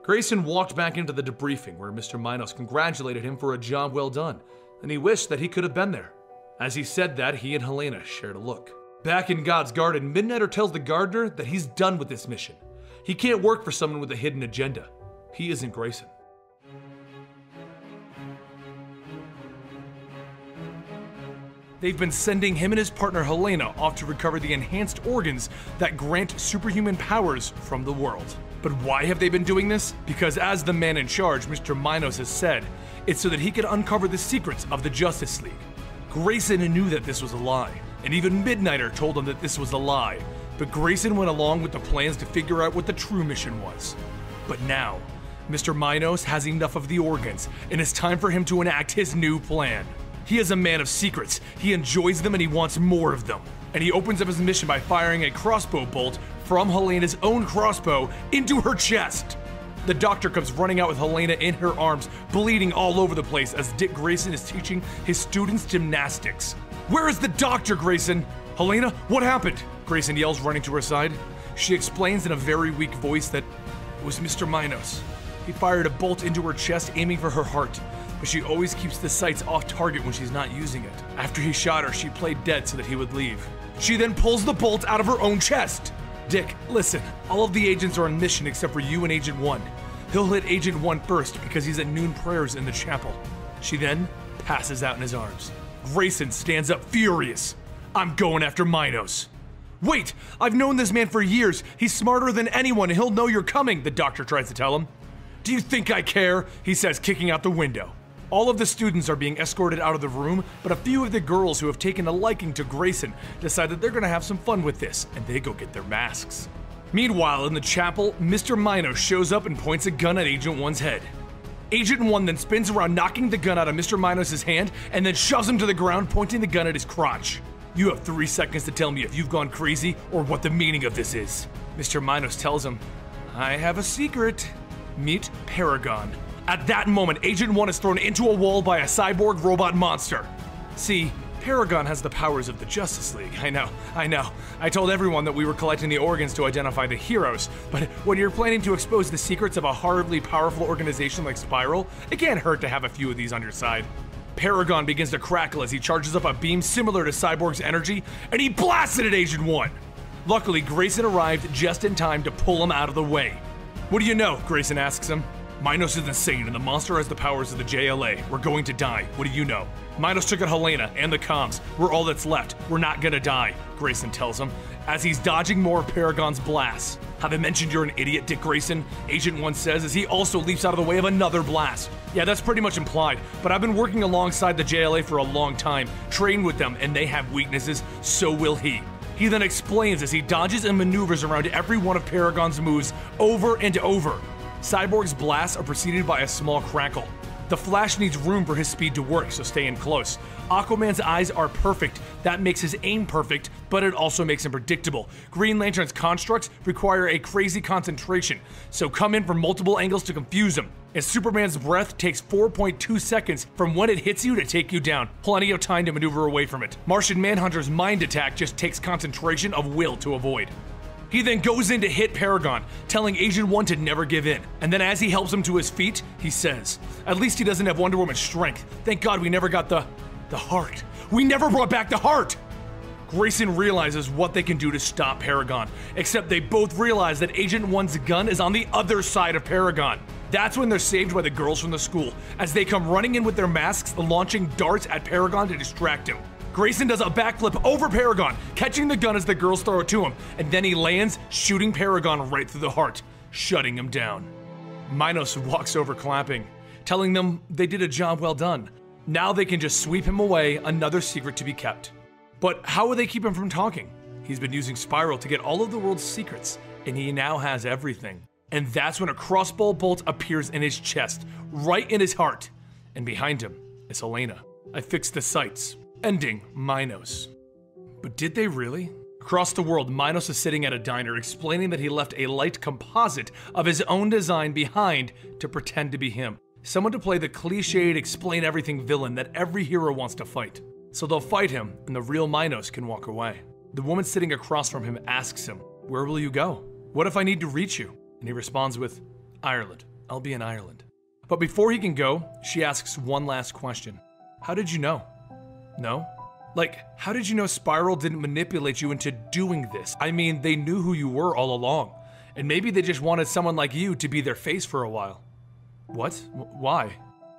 Grayson walked back into the debriefing where Mr. Minos congratulated him for a job well done, and he wished that he could have been there. As he said that, he and Helena shared a look. Back in God's Garden, Midnighter tells the Gardener that he's done with this mission. He can't work for someone with a hidden agenda. He isn't Grayson. They've been sending him and his partner Helena off to recover the enhanced organs that grant superhuman powers from the world. But why have they been doing this? Because as the man in charge, Mr. Minos, has said, it's so that he could uncover the secrets of the Justice League. Grayson knew that this was a lie, and even Midnighter told him that this was a lie, but Grayson went along with the plans to figure out what the true mission was. But now, Mr. Minos has enough of the organs, and it's time for him to enact his new plan. He is a man of secrets, he enjoys them and he wants more of them. And he opens up his mission by firing a crossbow bolt from Helena's own crossbow into her chest. The doctor comes running out with Helena in her arms, bleeding all over the place as Dick Grayson is teaching his students gymnastics. Where is the doctor, Grayson? Helena, what happened? Grayson yells, running to her side. She explains in a very weak voice that it was Mr. Minos. He fired a bolt into her chest, aiming for her heart, but she always keeps the sights off target when she's not using it. After he shot her, she played dead so that he would leave. She then pulls the bolt out of her own chest. Dick, listen, all of the agents are on mission except for you and Agent 1. He'll hit Agent 1 first because he's at noon prayers in the chapel. She then passes out in his arms. Grayson stands up furious. I'm going after Minos. Wait, I've known this man for years. He's smarter than anyone and he'll know you're coming, the doctor tries to tell him. Do you think I care? He says, kicking out the window. All of the students are being escorted out of the room, but a few of the girls who have taken a liking to Grayson decide that they're gonna have some fun with this, and they go get their masks. Meanwhile, in the chapel, Mr. Minos shows up and points a gun at Agent 1's head. Agent 1 then spins around, knocking the gun out of Mr. Minos' hand, and then shoves him to the ground, pointing the gun at his crotch. You have 3 seconds to tell me if you've gone crazy or what the meaning of this is. Mr. Minos tells him, I have a secret. Meet Paragon. At that moment, Agent 1 is thrown into a wall by a cyborg robot monster. See, Paragon has the powers of the Justice League. I know. I told everyone that we were collecting the organs to identify the heroes, but when you're planning to expose the secrets of a horribly powerful organization like Spiral, it can't hurt to have a few of these on your side. Paragon begins to crackle as he charges up a beam similar to Cyborg's energy, and he blasts it at Agent 1. Luckily, Grayson arrived just in time to pull him out of the way. What do you know? Grayson asks him. Minos is insane and the monster has the powers of the JLA. We're going to die. What do you know? Minos took out Helena and the comms. We're all that's left. We're not gonna die, Grayson tells him, as he's dodging more of Paragon's blasts. Have I mentioned you're an idiot, Dick Grayson? Agent 1 says as he also leaps out of the way of another blast. Yeah, that's pretty much implied, but I've been working alongside the JLA for a long time, trained with them, and they have weaknesses, so will he. He then explains as he dodges and maneuvers around every one of Paragon's moves over and over. Cyborg's blasts are preceded by a small crackle. The Flash needs room for his speed to work, so stay in close. Aquaman's eyes are perfect. That makes his aim perfect, but it also makes him predictable. Green Lantern's constructs require a crazy concentration, so come in from multiple angles to confuse him. And Superman's breath takes 4.2 seconds from when it hits you to take you down. Plenty of time to maneuver away from it. Martian Manhunter's mind attack just takes concentration of will to avoid. He then goes in to hit Paragon, telling Agent 1 to never give in. And then as he helps him to his feet, he says, at least he doesn't have Wonder Woman's strength. Thank God we never got the heart. We never brought back the heart! Grayson realizes what they can do to stop Paragon, except they both realize that Agent 1's gun is on the other side of Paragon. That's when they're saved by the girls from the school, as they come running in with their masks, launching darts at Paragon to distract him. Grayson does a backflip over Paragon, catching the gun as the girls throw it to him, and then he lands, shooting Paragon right through the heart, shutting him down. Minos walks over clapping, telling them they did a job well done. Now they can just sweep him away, another secret to be kept. But how will they keep him from talking? He's been using Spiral to get all of the world's secrets, and he now has everything. And that's when a crossbow bolt appears in his chest, right in his heart. And behind him is Helena. I fixed the sights, ending Minos. But did they really? Across the world, Minos is sitting at a diner explaining that he left a light composite of his own design behind to pretend to be him. Someone to play the cliched explain everything villain that every hero wants to fight. So they'll fight him and the real Minos can walk away. The woman sitting across from him asks him, where will you go? What if I need to reach you? And he responds with, Ireland. I'll be in Ireland. But before he can go, she asks one last question. How did you know? No? Like, how did you know Spiral didn't manipulate you into doing this? I mean, they knew who you were all along. And maybe they just wanted someone like you to be their face for a while. What? Why?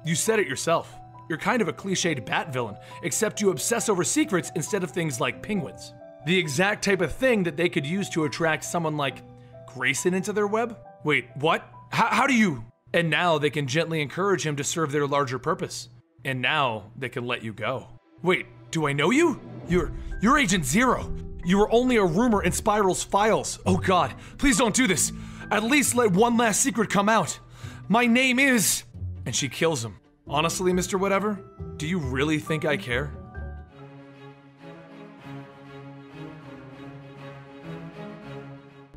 You said it yourself. You're kind of a cliched bat villain, except you obsess over secrets instead of things like penguins. The exact type of thing that they could use to attract someone like Grayson into their web? Wait, what? How do you? And now they can gently encourage him to serve their larger purpose. And now they can let you go. Wait, do I know you? You're Agent Zero. You were only a rumor in Spiral's files. Oh God, please don't do this. At least let one last secret come out. My name is... And she kills him. Honestly, Mr. Whatever, do you really think I care?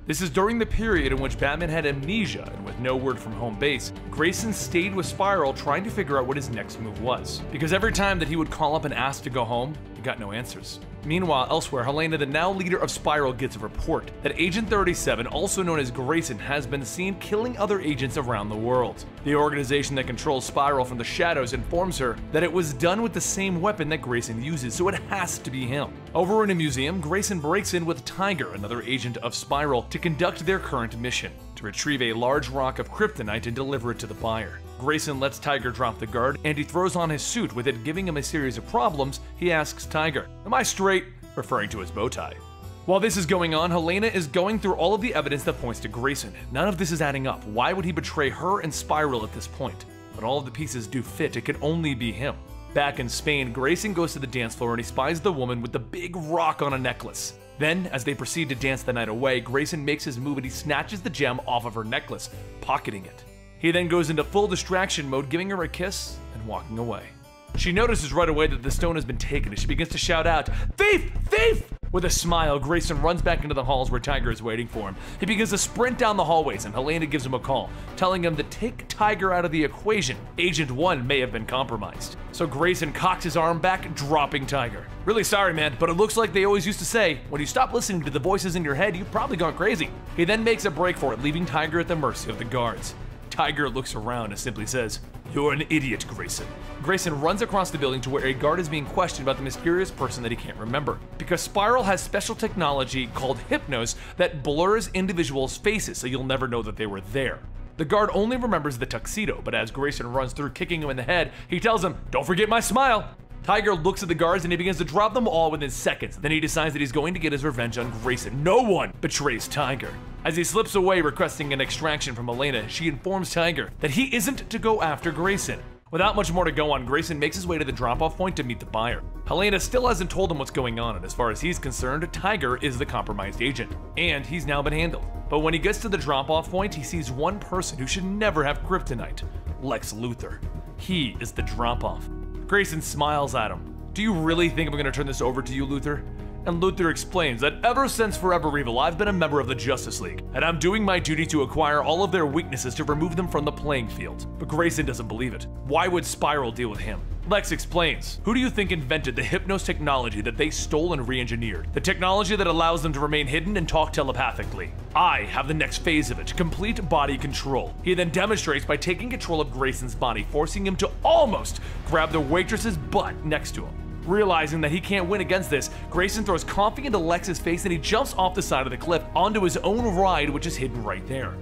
This is during the period in which Batman had amnesia, and with no word from home base, Grayson stayed with Spiral trying to figure out what his next move was. Because every time that he would call up and ask to go home, he got no answers. Meanwhile, elsewhere, Helena, the now leader of Spiral, gets a report that Agent 37, also known as Grayson, has been seen killing other agents around the world. The organization that controls Spiral from the shadows informs her that it was done with the same weapon that Grayson uses, so it has to be him. Over in a museum, Grayson breaks in with Tiger, another agent of Spiral, to conduct their current mission, to retrieve a large rock of kryptonite and deliver it to the buyer. Grayson lets Tiger drop the guard, and he throws on his suit. With it giving him a series of problems, he asks Tiger, "Am I straight?" referring to his bow tie. While this is going on, Helena is going through all of the evidence that points to Grayson. None of this is adding up. Why would he betray her and Spiral at this point? But all of the pieces do fit. It could only be him. Back in Spain, Grayson goes to the dance floor and he spies the woman with the big rock on a necklace. Then, as they proceed to dance the night away, Grayson makes his move and he snatches the gem off of her necklace, pocketing it. He then goes into full distraction mode, giving her a kiss and walking away. She notices right away that the stone has been taken and she begins to shout out, "Thief! Thief!" With a smile, Grayson runs back into the halls where Tiger is waiting for him. He begins to sprint down the hallways and Helena gives him a call, telling him to take Tiger out of the equation. Agent 1 may have been compromised. So Grayson cocks his arm back, dropping Tiger. "Really sorry, man, but it looks like they always used to say, when you stop listening to the voices in your head, you've probably gone crazy." He then makes a break for it, leaving Tiger at the mercy of the guards. Tiger looks around and simply says, "You're an idiot, Grayson." Grayson runs across the building to where a guard is being questioned about the mysterious person that he can't remember. Because Spiral has special technology called Hypnos that blurs individuals' faces so you'll never know that they were there. The guard only remembers the tuxedo, but as Grayson runs through kicking him in the head, he tells him, "Don't forget my smile." Tiger looks at the guards and he begins to drop them all within seconds. Then he decides that he's going to get his revenge on Grayson. No one betrays Tiger. As he slips away requesting an extraction from Helena, she informs Tiger that he isn't to go after Grayson. Without much more to go on, Grayson makes his way to the drop-off point to meet the buyer. Helena still hasn't told him what's going on, and as far as he's concerned, Tiger is the compromised agent, and he's now been handled. But when he gets to the drop-off point, he sees one person who should never have kryptonite, Lex Luthor. He is the drop-off. Grayson smiles at him. "Do you really think I'm going to turn this over to you, Luthor?" And Luthor explains that ever since Forever Evil, I've been a member of the Justice League, and I'm doing my duty to acquire all of their weaknesses to remove them from the playing field. But Grayson doesn't believe it. Why would Spiral deal with him? Lex explains, "Who do you think invented the Hypnos technology that they stole and re-engineered? The technology that allows them to remain hidden and talk telepathically. I have the next phase of it, complete body control." He then demonstrates by taking control of Grayson's body, forcing him to almost grab the waitress's butt next to him. Realizing that he can't win against this, Grayson throws coffee into Lex's face and he jumps off the side of the cliff onto his own ride, which is hidden right there.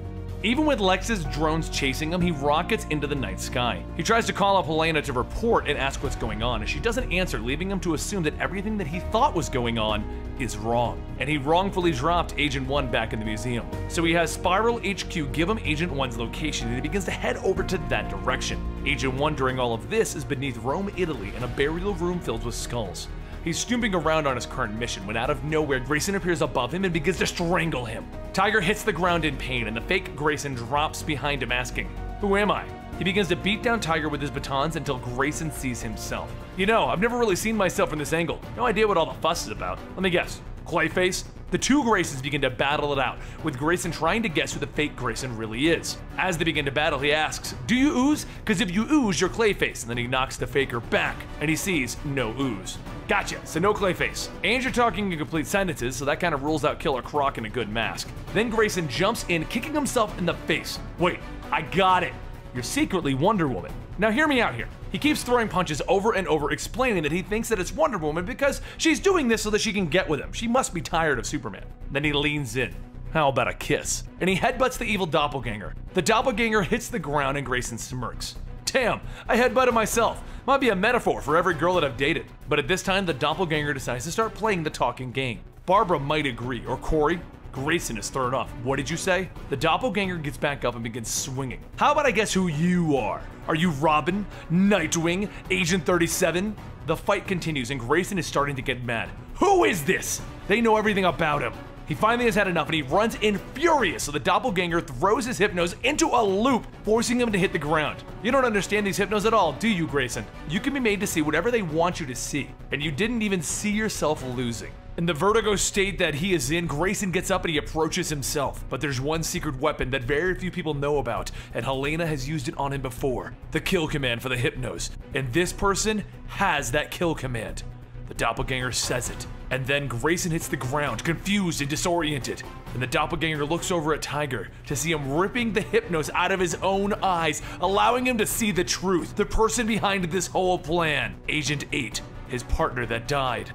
Even with Lex's drones chasing him, he rockets into the night sky. He tries to call up Helena to report and ask what's going on, and she doesn't answer, leaving him to assume that everything that he thought was going on is wrong. And he wrongfully dropped Agent 1 back in the museum. So he has Spiral HQ give him Agent 1's location, and he begins to head over to that direction. Agent 1 during all of this is beneath Rome, Italy, in a burial room filled with skulls. He's snooping around on his current mission when out of nowhere Grayson appears above him and begins to strangle him. Tiger hits the ground in pain and the fake Grayson drops behind him asking, "Who am I?" He begins to beat down Tiger with his batons until Grayson sees himself. "You know, I've never really seen myself from this angle. No idea what all the fuss is about. Let me guess. Clayface?" The two Graysons begin to battle it out, with Grayson trying to guess who the fake Grayson really is. As they begin to battle, he asks, "Do you ooze? Because if you ooze, you're Clayface." And then he knocks the faker back, and he sees no ooze. "Gotcha, so no Clayface. And you're talking in complete sentences, so that kind of rules out Killer Croc in a good mask." Then Grayson jumps in, kicking himself in the face. "Wait, I got it. You're secretly Wonder Woman. Now hear me out here." He keeps throwing punches over and over, explaining that he thinks that it's Wonder Woman because she's doing this so that she can get with him. She must be tired of Superman. Then he leans in. How about a kiss? And he headbutts the evil doppelganger. The doppelganger hits the ground and Grayson smirks. "Damn, I headbutted myself. Might be a metaphor for every girl that I've dated." But at this time, the doppelganger decides to start playing the talking game. Barbara might agree, or Corey. Grayson is thrown off. "What did you say?" The doppelganger gets back up and begins swinging. "How about I guess who you are? Are you Robin? Nightwing? Agent 37? The fight continues and Grayson is starting to get mad. "Who is this?" They know everything about him. He finally has had enough and he runs in furious, so the doppelganger throws his Hypnos into a loop, forcing him to hit the ground. You don't understand these Hypnos at all, do you, Grayson? You can be made to see whatever they want you to see, and you didn't even see yourself losing. In the vertigo state that he is in, Grayson gets up and he approaches himself. But there's one secret weapon that very few people know about, and Helena has used it on him before. The kill command for the Hypnos. And this person has that kill command. The doppelganger says it. And then Grayson hits the ground, confused and disoriented. And the doppelganger looks over at Tiger to see him ripping the Hypnos out of his own eyes, allowing him to see the truth, the person behind this whole plan. Agent 8, his partner that died.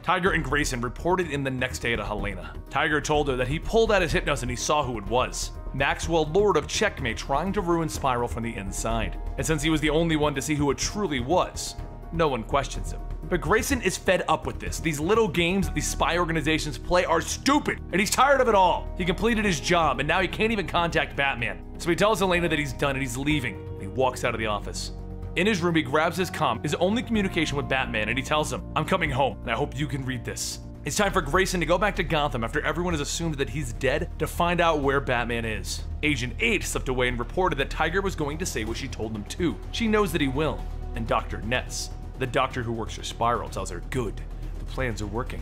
Tiger and Grayson reported in the next day to Helena. Tiger told her that he pulled out his Hypnos and he saw who it was. Maxwell, Lord of Checkmate, trying to ruin Spiral from the inside. And since he was the only one to see who it truly was, no one questions him. But Grayson is fed up with this. These little games that these spy organizations play are stupid, and he's tired of it all. He completed his job, and now he can't even contact Batman. So he tells Elena that he's done and he's leaving, and he walks out of the office. In his room, he grabs his comm, his only communication with Batman, and he tells him, "I'm coming home, and I hope you can read this." It's time for Grayson to go back to Gotham after everyone has assumed that he's dead to find out where Batman is. Agent 8 slipped away and reported that Tiger was going to say what she told him to. She knows that he will. And Dr. Netz, the doctor who works for Spiral, tells her, "Good, the plans are working."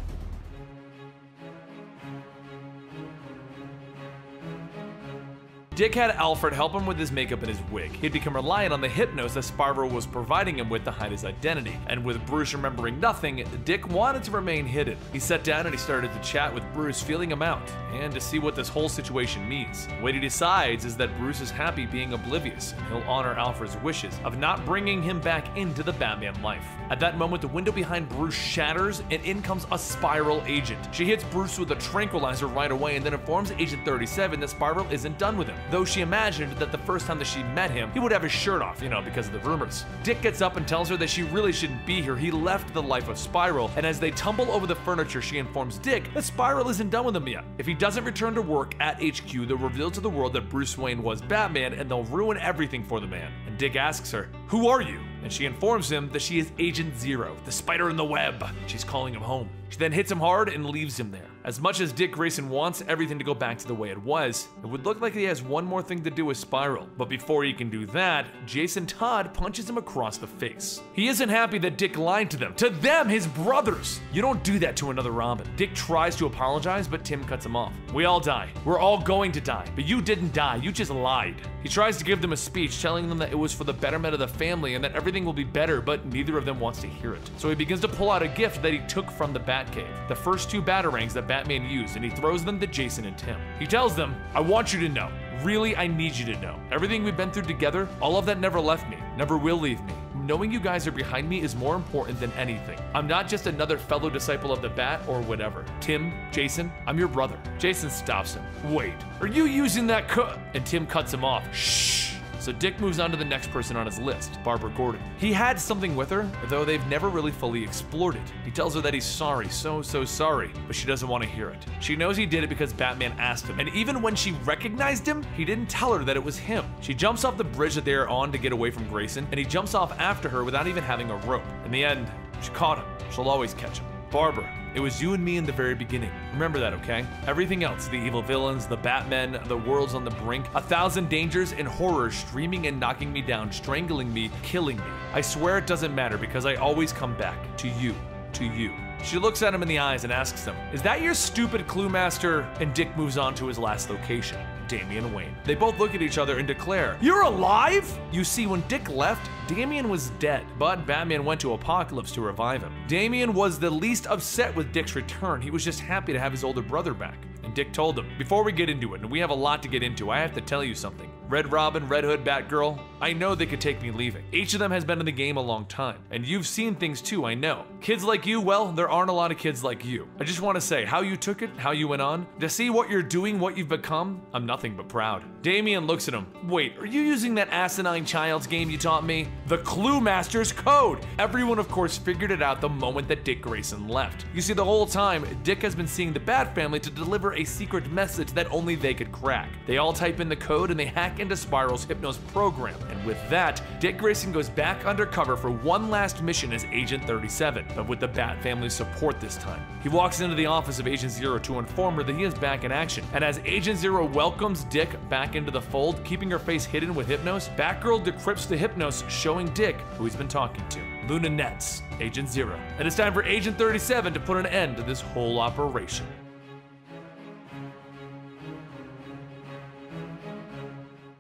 Dick had Alfred help him with his makeup and his wig. He'd become reliant on the hypnos that Spiral was providing him with to hide his identity. And with Bruce remembering nothing, Dick wanted to remain hidden. He sat down and he started to chat with Bruce, feeling him out, and to see what this whole situation means. What he decides is that Bruce is happy being oblivious, and he'll honor Alfred's wishes of not bringing him back into the Batman life. At that moment, the window behind Bruce shatters, and in comes a Spiral agent. She hits Bruce with a tranquilizer right away and then informs Agent 37 that Spiral isn't done with him, though she imagined that the first time that she met him, he would have his shirt off, because of the rumors. Dick gets up and tells her that she really shouldn't be here. He left the life of Spiral, and as they tumble over the furniture, she informs Dick that Spiral isn't done with him yet. If he doesn't return to work at HQ, they'll reveal to the world that Bruce Wayne was Batman, and they'll ruin everything for the man. And Dick asks her, "Who are you?" And she informs him that she is Agent Zero, the spider in the web. She's calling him home. She then hits him hard and leaves him there. As much as Dick Grayson wants everything to go back to the way it was, it would look like he has one more thing to do with Spiral. But before he can do that, Jason Todd punches him across the face. He isn't happy that Dick lied to them, his brothers. You don't do that to another Robin. Dick tries to apologize, but Tim cuts him off. "We all die. We're all going to die. But you didn't die. You just lied." He tries to give them a speech telling them that it was for the betterment of the family and that everything will be better, but neither of them wants to hear it. So he begins to pull out a gift that he took from the Batcave, the first 2 batarangs that Batman used, and he throws them to Jason and Tim. He tells them, "I want you to know. Really, I need you to know. Everything we've been through together, all of that never left me, never will leave me. Knowing you guys are behind me is more important than anything. I'm not just another fellow disciple of the Bat or whatever. Tim, Jason, I'm your brother." Jason stops him. "Wait, are you using that And Tim cuts him off. "Shh." So Dick moves on to the next person on his list, Barbara Gordon. He had something with her, though they've never really fully explored it. He tells her that he's sorry, so sorry, but she doesn't want to hear it. She knows he did it because Batman asked him, and even when she recognized him, he didn't tell her that it was him. She jumps off the bridge that they are on to get away from Grayson, and he jumps off after her without even having a rope. In the end, she caught him. She'll always catch him. "Barbara, it was you and me in the very beginning. Remember that, okay? Everything else, the evil villains, the Batmen, the world's on the brink, 1,000 dangers and horrors streaming and knocking me down, strangling me, killing me. I swear it doesn't matter because I always come back to you, to you." She looks at him in the eyes and asks him, "Is that your stupid clue master?" And Dick moves on to his last location, Damian Wayne. They both look at each other and declare, "You're alive?" You see, when Dick left, Damian was dead, but Batman went to Apocalypse to revive him. Damian was the least upset with Dick's return. He was just happy to have his older brother back. And Dick told him, "Before we get into it, and we have a lot to get into, I have to tell you something. Red Robin, Red Hood, Batgirl, I know they could take me leaving. Each of them has been in the game a long time, and you've seen things too, I know. Kids like you, well, there aren't a lot of kids like you. I just want to say, how you took it, how you went on, to see what you're doing, what you've become, I'm nothing but proud." Damian looks at him. "Wait, are you using that asinine child's game you taught me? The Clue Master's Code!" Everyone, of course, figured it out the moment that Dick Grayson left. You see, the whole time, Dick has been seeing the Bat Family to deliver a secret message that only they could crack. They all type in the code and they hack into Spiral's Hypnos program. And with that, Dick Grayson goes back undercover for one last mission as Agent 37, but with the Bat Family's support this time. He walks into the office of Agent Zero to inform her that he is back in action. And as Agent Zero welcomes Dick back into the fold, keeping her face hidden with Hypnos, Batgirl decrypts the Hypnos, showing Dick who he's been talking to. Luna Netz, Agent Zero. And it's time for Agent 37 to put an end to this whole operation.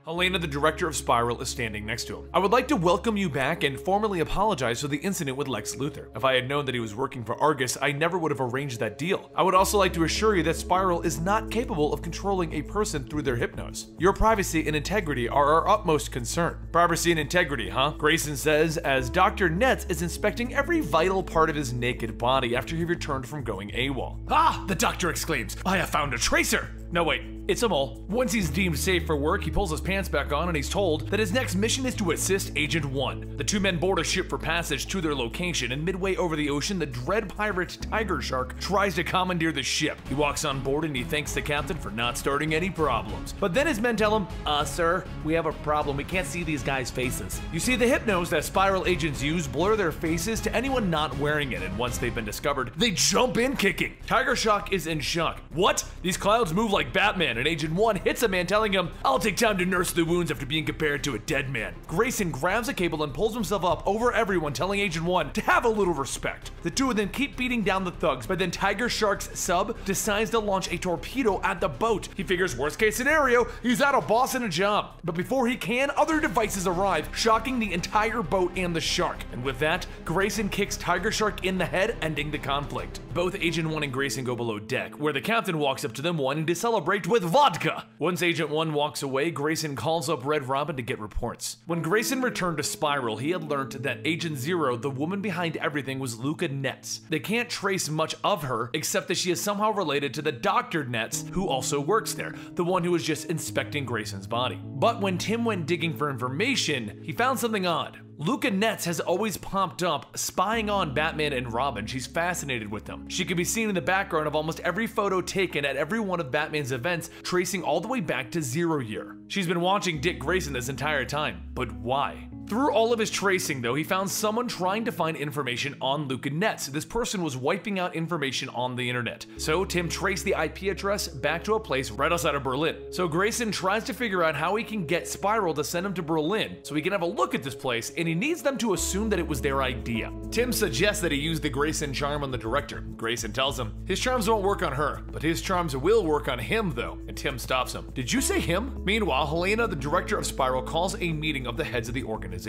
Helena, the director of Spiral, is standing next to him. "I would like to welcome you back and formally apologize for the incident with Lex Luthor. If I had known that he was working for Argus, I never would have arranged that deal. I would also like to assure you that Spiral is not capable of controlling a person through their hypnos. Your privacy and integrity are our utmost concern." "Privacy and integrity, huh?" Grayson says as Dr. Netz is inspecting every vital part of his naked body after he returned from going AWOL. "Ah!" the doctor exclaims. "I have found a tracer!" No, wait. It's a mole. Once he's deemed safe for work, he pulls his pants back on and he's told that his next mission is to assist Agent 1. The two men board a ship for passage to their location, and midway over the ocean, the dread pirate Tiger Shark tries to commandeer the ship. He walks on board and he thanks the captain for not starting any problems. But then his men tell him, sir, we have a problem. We can't see these guys' faces. You see, the hypnos that Spiral agents use blur their faces to anyone not wearing it, and once they've been discovered, they jump in kicking. Tiger Shark is in shock. What? These clouds move like Batman, and Agent 1 hits a man telling him, I'll take time to nurse the wounds after being compared to a dead man. Grayson grabs a cable and pulls himself up over everyone, telling Agent 1 to have a little respect. The two of them keep beating down the thugs, but then Tiger Shark's sub decides to launch a torpedo at the boat. He figures worst case scenario, he's out a boss and a job. But before he can, other devices arrive, shocking the entire boat and the shark. And with that, Grayson kicks Tiger Shark in the head, ending the conflict. Both Agent 1 and Grayson go below deck, where the captain walks up to them wanting to celebrate with vodka. Once Agent 1 walks away, Grayson calls up Red Robin to get reports. When Grayson returned to Spiral, he had learned that Agent 0, the woman behind everything, was Luca Netz. They can't trace much of her, except that she is somehow related to the Dr. Netz, who also works there, the one who was just inspecting Grayson's body. But when Tim went digging for information, he found something odd. Luca Netz has always popped up spying on Batman and Robin. She's fascinated with them. She can be seen in the background of almost every photo taken at every one of Batman's events, tracing all the way back to 0 year. She's been watching Dick Grayson this entire time, but why? Through all of his tracing, though, he found someone trying to find information on Luca Netz. This person was wiping out information on the internet. So Tim traced the IP address back to a place right outside of Berlin. So Grayson tries to figure out how he can get Spiral to send him to Berlin so he can have a look at this place, and he needs them to assume that it was their idea. Tim suggests that he use the Grayson charm on the director. Grayson tells him his charms won't work on her, but his charms will work on him though, and Tim stops him. Did you say him? Meanwhile, Helena, the director of Spiral, calls a meeting of the heads of the organization.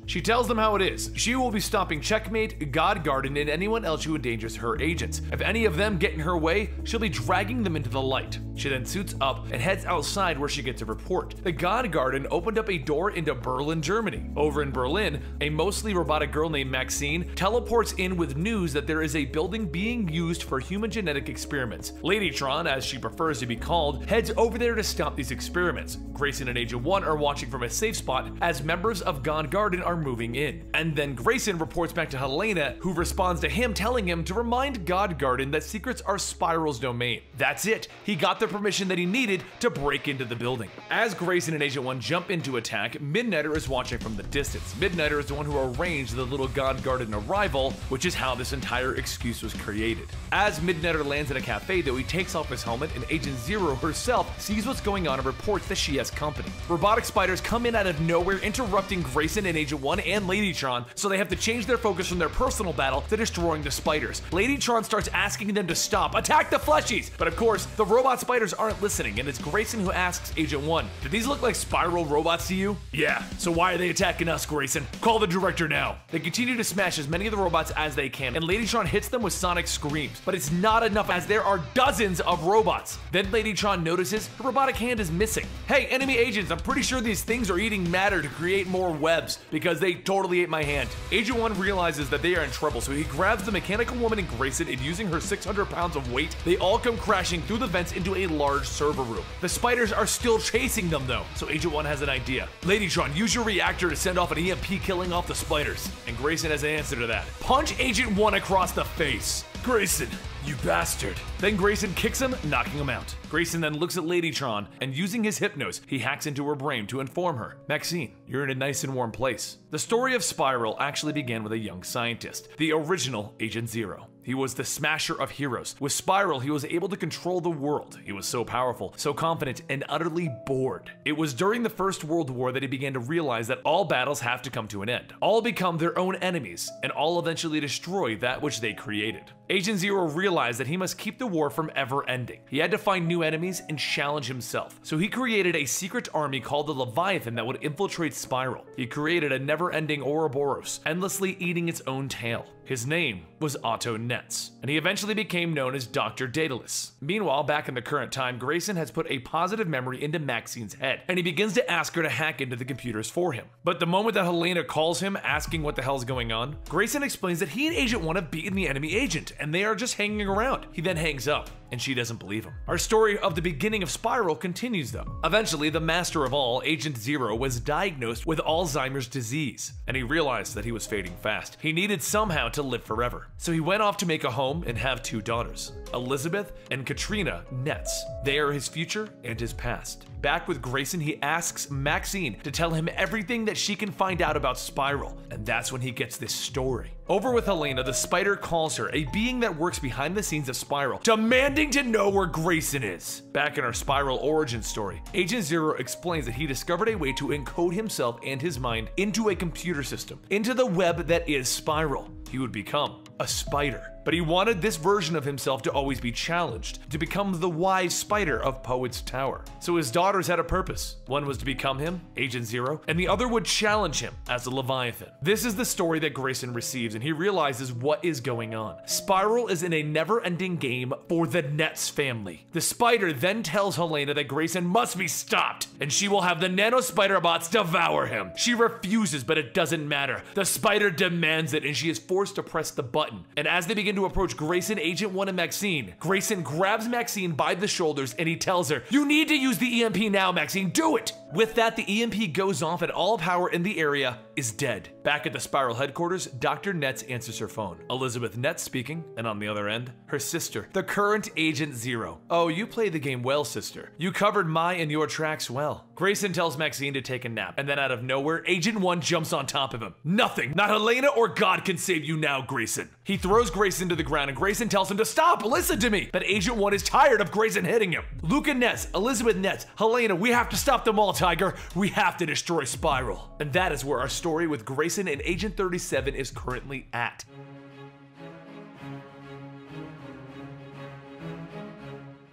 She tells them how it is. She will be stopping Checkmate, God Garden, and anyone else who endangers her agents. If any of them get in her way, she'll be dragging them into the light. She then suits up and heads outside where she gets a report. The God Garden opened up a door into Berlin, Germany. Over in Berlin, a mostly robotic girl named Maxine teleports in with news that there is a building being used for human genetic experiments. Ladytron, as she prefers to be called, heads over there to stop these experiments. Grayson and Agent 1 are watching from a safe spot as members of God Garden are moving in. And then Grayson reports back to Helena, who responds to him telling him to remind God Garden that secrets are Spiral's domain. That's it. He got the permission that he needed to break into the building. As Grayson and Agent 1 jump into attack, Midnighter is watching from the distance. Midnighter is the one who arranged the little God Garden arrival, which is how this entire excuse was created. As Midnighter lands in a cafe, though, he takes off his helmet, and Agent 0 herself sees what's going on and reports that she has company. Robotic spiders come in out of nowhere, interrupting Grayson and Agent 1 and Ladytron, so they have to change their focus from their personal battle to destroying the spiders. Ladytron starts asking them to stop, attack the fleshies! But of course, the robot spiders aren't listening, and it's Grayson who asks Agent 1, do these look like Spiral robots to you? Yeah, so why are they attacking us, Grayson? Call the director now. They continue to smash as many of the robots as they can, and Ladytron hits them with sonic screams, but it's not enough as there are dozens of robots. Then Ladytron notices her robotic hand is missing. Hey, enemy agents, I'm pretty sure these things are eating matter to create more webs, because they totally ate my hand. Agent 1 realizes that they are in trouble, so he grabs the mechanical woman and Grayson, and using her 600 pounds of weight, they all come crashing through the vents into a large server room. The spiders are still chasing them though, so Agent 1 has an idea. Ladytron, use your reactor to send off an EMP killing off the spiders. And Grayson has an answer to that. Punch Agent 1 across the face. Grayson, you bastard. Then Grayson kicks him, knocking him out. Grayson then looks at Ladytron, and using his hypnos, he hacks into her brain to inform her, Maxine, you're in a nice and warm place. The story of Spiral actually began with a young scientist, the original Agent 0. He was the smasher of heroes. With Spiral, he was able to control the world. He was so powerful, so confident, and utterly bored. It was during the First World War that he began to realize that all battles have to come to an end. All become their own enemies, and all eventually destroy that which they created. Agent 0 realized that he must keep the war from ever ending. He had to find new enemies and challenge himself. So he created a secret army called the Leviathan that would infiltrate Spiral. He created a never-ending Ouroboros, endlessly eating its own tail. His name was Otto Netz, and he eventually became known as Dr. Daedalus. Meanwhile, back in the current time, Grayson has put a positive memory into Maxine's head, and he begins to ask her to hack into the computers for him. But the moment that Helena calls him, asking what the hell's going on, Grayson explains that he and Agent 1 have beaten the enemy agent, and they are just hanging around. He then hangs up, and she doesn't believe him. Our story of the beginning of Spiral continues though. Eventually, the master of all, Agent Zero, was diagnosed with Alzheimer's disease, and he realized that he was fading fast. He needed somehow to live forever. So he went off to make a home and have 2 daughters, Elizabeth and Katrina Netz. They are his future and his past. Back with Grayson, he asks Maxine to tell him everything that she can find out about Spiral, and that's when he gets this story. Over with Helena, the spider calls her, a being that works behind the scenes of Spiral, demanding to know where Grayson is. Back in our Spiral origin story, Agent Zero explains that he discovered a way to encode himself and his mind into a computer system, into the web that is Spiral. He would become a spider. But he wanted this version of himself to always be challenged, to become the wise spider of Poet's Tower. So his daughters had a purpose. One was to become him, Agent Zero, and the other would challenge him as a Leviathan. This is the story that Grayson receives, and he realizes what is going on. Spiral is in a never-ending game for the Netz family. The spider then tells Helena that Grayson must be stopped, and she will have the nano spider bots devour him. She refuses, but it doesn't matter. The spider demands it, and she is forced to press the button. And as they begin to approach Grayson, Agent 1, and Maxine, Grayson grabs Maxine by the shoulders and he tells her, "You need to use the EMP now, Maxine, do it!" With that, the EMP goes off and all power in the area is dead. Back at the Spiral headquarters, Dr. Netz answers her phone. Elizabeth Netz speaking, and on the other end, her sister, the current Agent Zero. "Oh, you played the game well, sister. You covered my and your tracks well." Grayson tells Maxine to take a nap, and then out of nowhere, Agent 1 jumps on top of him. "Nothing, not Helena or God can save you now, Grayson." He throws Grayson to the ground, and Grayson tells him to stop, listen to me. But Agent 1 is tired of Grayson hitting him. Luca Netz, Elizabeth Netz, Helena, we have to stop them all, Tiger. We have to destroy Spiral. And that is where our story with Grayson and Agent 37 is currently at.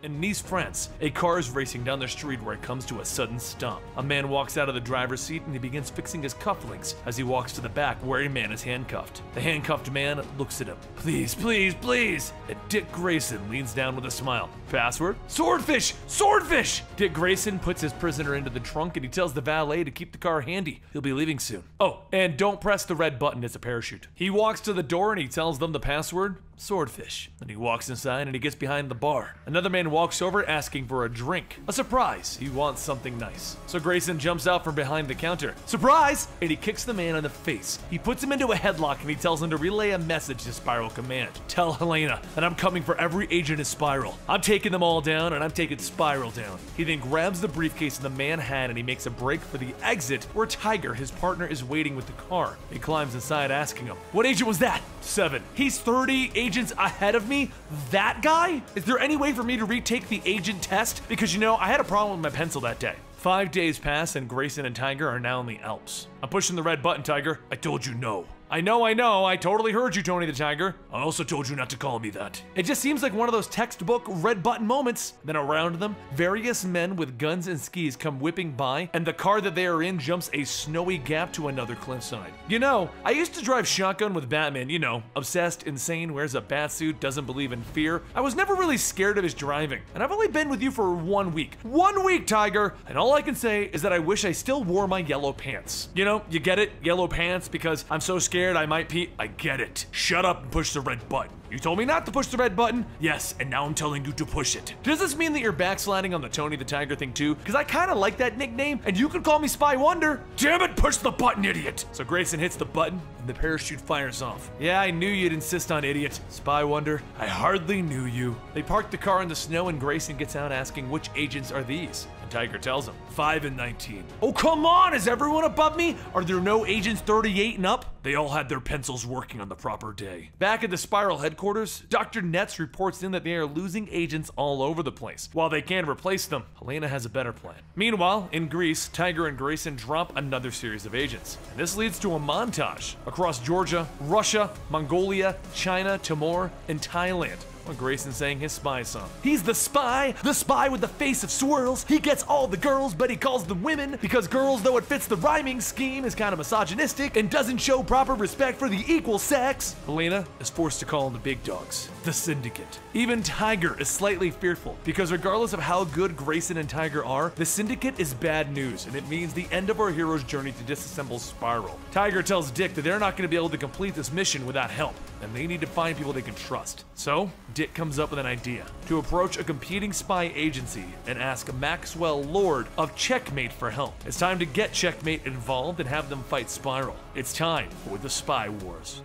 In Nice, France, a car is racing down the street where it comes to a sudden stop. A man walks out of the driver's seat and he begins fixing his cufflinks as he walks to the back where a man is handcuffed. The handcuffed man looks at him. "Please, please, please." And Dick Grayson leans down with a smile. "Password? Swordfish! Swordfish!" Dick Grayson puts his prisoner into the trunk and he tells the valet to keep the car handy. He'll be leaving soon. Oh, and don't press the red button, it's a parachute. He walks to the door and he tells them the password. Swordfish. Then he walks inside and he gets behind the bar. Another man walks over asking for a drink. A surprise. He wants something nice. So Grayson jumps out from behind the counter. "Surprise!" And he kicks the man in the face. He puts him into a headlock and he tells him to relay a message to Spiral Command. "Tell Helena that I'm coming for every agent in Spiral. I'm taking them all down and I'm taking Spiral down." He then grabs the briefcase the man had and he makes a break for the exit where Tiger, his partner, is waiting with the car. He climbs inside asking him, "What agent was that?" 7. "He's 30 agents ahead of me? That guy? Is there any way for me to retake the agent test? Because, you know, I had a problem with my pencil that day." 5 days pass and Grayson and Tiger are now in the Alps. "I'm pushing the red button, Tiger. I told you no." I know. I totally heard you, Tony the Tiger. I also told you not to call me that." It just seems like one of those textbook red button moments. Then around them, various men with guns and skis come whipping by, and the car that they are in jumps a snowy gap to another cliffside. You know, I used to drive shotgun with Batman, you know, obsessed, insane, wears a batsuit, doesn't believe in fear. I was never really scared of his driving, and I've only been with you for 1 week. 1 week, Tiger! And all I can say is that I wish I still wore my yellow pants. You know, you get it? Yellow pants because I'm so scared I might pee. I get it. Shut up and push the red button. You told me not to push the red button? Yes, and now I'm telling you to push it. Does this mean that you're backsliding on the Tony the Tiger thing too? Because I kind of like that nickname, and you could call me Spy Wonder. Damn it, push the button, idiot! So Grayson hits the button, and the parachute fires off. Yeah, I knew you'd insist on idiot. Spy Wonder, I hardly knew you. They park the car in the snow, and Grayson gets out asking which agents are these. Tiger tells him, 5 and 19. Oh, come on, is everyone above me? Are there no agents 38 and up? They all had their pencils working on the proper day. Back at the Spiral headquarters, Dr. Netz reports in that they are losing agents all over the place. While they can replace them, Helena has a better plan. Meanwhile, in Greece, Tiger and Grayson drop another series of agents. And this leads to a montage across Georgia, Russia, Mongolia, China, Timor, and Thailand. When Grayson sang his spy song. He's the spy with the face of swirls. He gets all the girls, but he calls them women because girls, though it fits the rhyming scheme, is kind of misogynistic and doesn't show proper respect for the equal sex. Helena is forced to call in the big dogs. the Syndicate. Even Tiger is slightly fearful, because regardless of how good Grayson and Tiger are, the Syndicate is bad news, and it means the end of our hero's journey to disassemble Spiral. Tiger tells Dick that they're not going to be able to complete this mission without help, and they need to find people they can trust. So, Dick comes up with an idea to approach a competing spy agency and ask Maxwell Lord of Checkmate for help. It's time to get Checkmate involved and have them fight Spiral. It's time for the Spy Wars.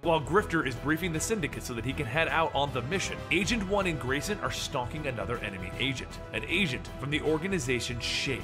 While Grifter is briefing the Syndicate so that he can head out on the mission, Agent 1 and Grayson are stalking another enemy agent, an agent from the organization Shade,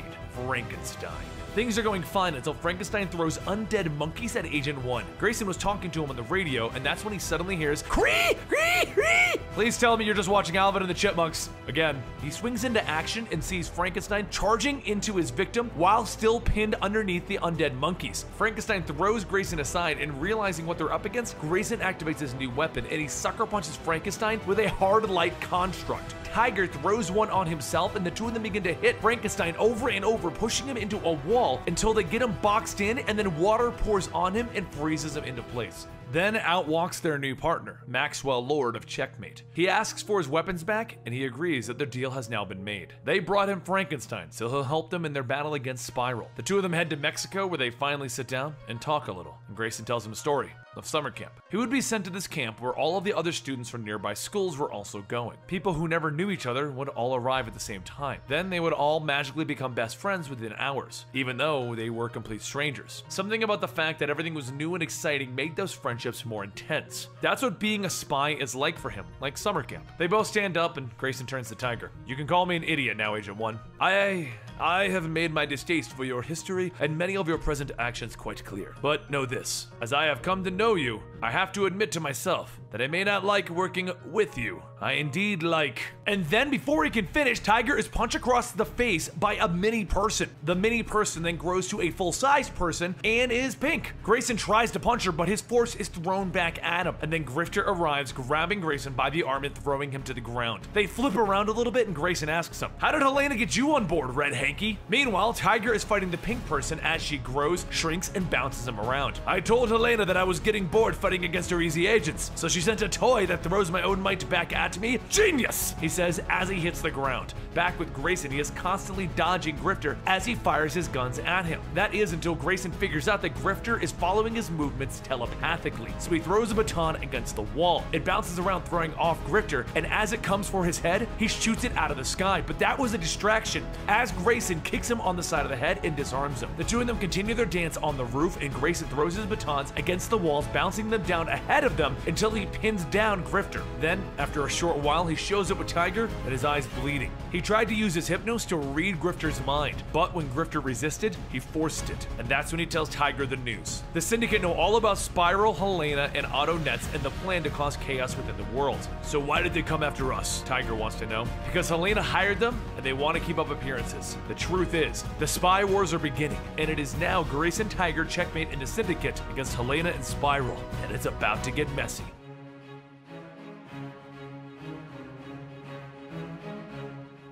Frankenstein. Things are going fine until Frankenstein throws undead monkeys at Agent 1. Grayson was talking to him on the radio, and that's when he suddenly hears, "Cree! Cree! Cree!" Please tell me you're just watching Alvin and the Chipmunks. Again, he swings into action and sees Frankenstein charging into his victim while still pinned underneath the undead monkeys. Frankenstein throws Grayson aside, and realizing what they're up against, Grayson activates his new weapon, and he sucker punches Frankenstein with a hard light construct. Tiger throws one on himself, and the two of them begin to hit Frankenstein over and over, pushing him into a wall until they get him boxed in, and then water pours on him and freezes him into place. Then out walks their new partner, Maxwell Lord of Checkmate. He asks for his weapons back, and he agrees that their deal has now been made. They brought him Frankenstein, so he'll help them in their battle against Spiral. The two of them head to Mexico, where they finally sit down and talk a little, and Grayson tells him a story of summer camp. He would be sent to this camp where all of the other students from nearby schools were also going. People who never knew each other would all arrive at the same time. Then they would all magically become best friends within hours, even though they were complete strangers. Something about the fact that everything was new and exciting made those friendships more intense. That's what being a spy is like for him, like summer camp. They both stand up, and Grayson turns to Tiger. "You can call me an idiot now, Agent 1. I have made my distaste for your history and many of your present actions quite clear. But know this, as I have come to know you, I have to admit to myself that I may not like working with you. I indeed like..." And then before he can finish, Tiger is punched across the face by a mini person. The mini person then grows to a full-size person and is pink. Grayson tries to punch her, but his force is thrown back at him. And then Grifter arrives, grabbing Grayson by the arm and throwing him to the ground. They flip around a little bit, and Grayson asks him, "How did Helena get you on board, Red Hanky?" Meanwhile, Tiger is fighting the pink person as she grows, shrinks, and bounces him around. "I told Helena that I was getting bored fighting against her easy agents, so she sent a toy that throws my own might back at me. Genius!" he says as he hits the ground. Back with Grayson, he is constantly dodging Grifter as he fires his guns at him. That is until Grayson figures out that Grifter is following his movements telepathically, so he throws a baton against the wall. It bounces around, throwing off Grifter, and as it comes for his head, he shoots it out of the sky, but that was a distraction, as Grayson kicks him on the side of the head and disarms him. The two of them continue their dance on the roof, and Grayson throws his batons against the walls, bouncing them down ahead of them until he pins down Grifter. Then, after a short while, he shows up with Tiger and his eyes bleeding. He tried to use his Hypnos to read Grifter's mind, but when Grifter resisted, he forced it, and that's when he tells Tiger the news. The Syndicate know all about Spiral, Helena, and Otto Nets and the plan to cause chaos within the world. So why did they come after us? Tiger wants to know. Because Helena hired them, and they want to keep up appearances. The truth is, the Spy Wars are beginning, and it is now Grayson, Tiger, Checkmate, and the Syndicate against Helena and Spiral, and it's about to get messy.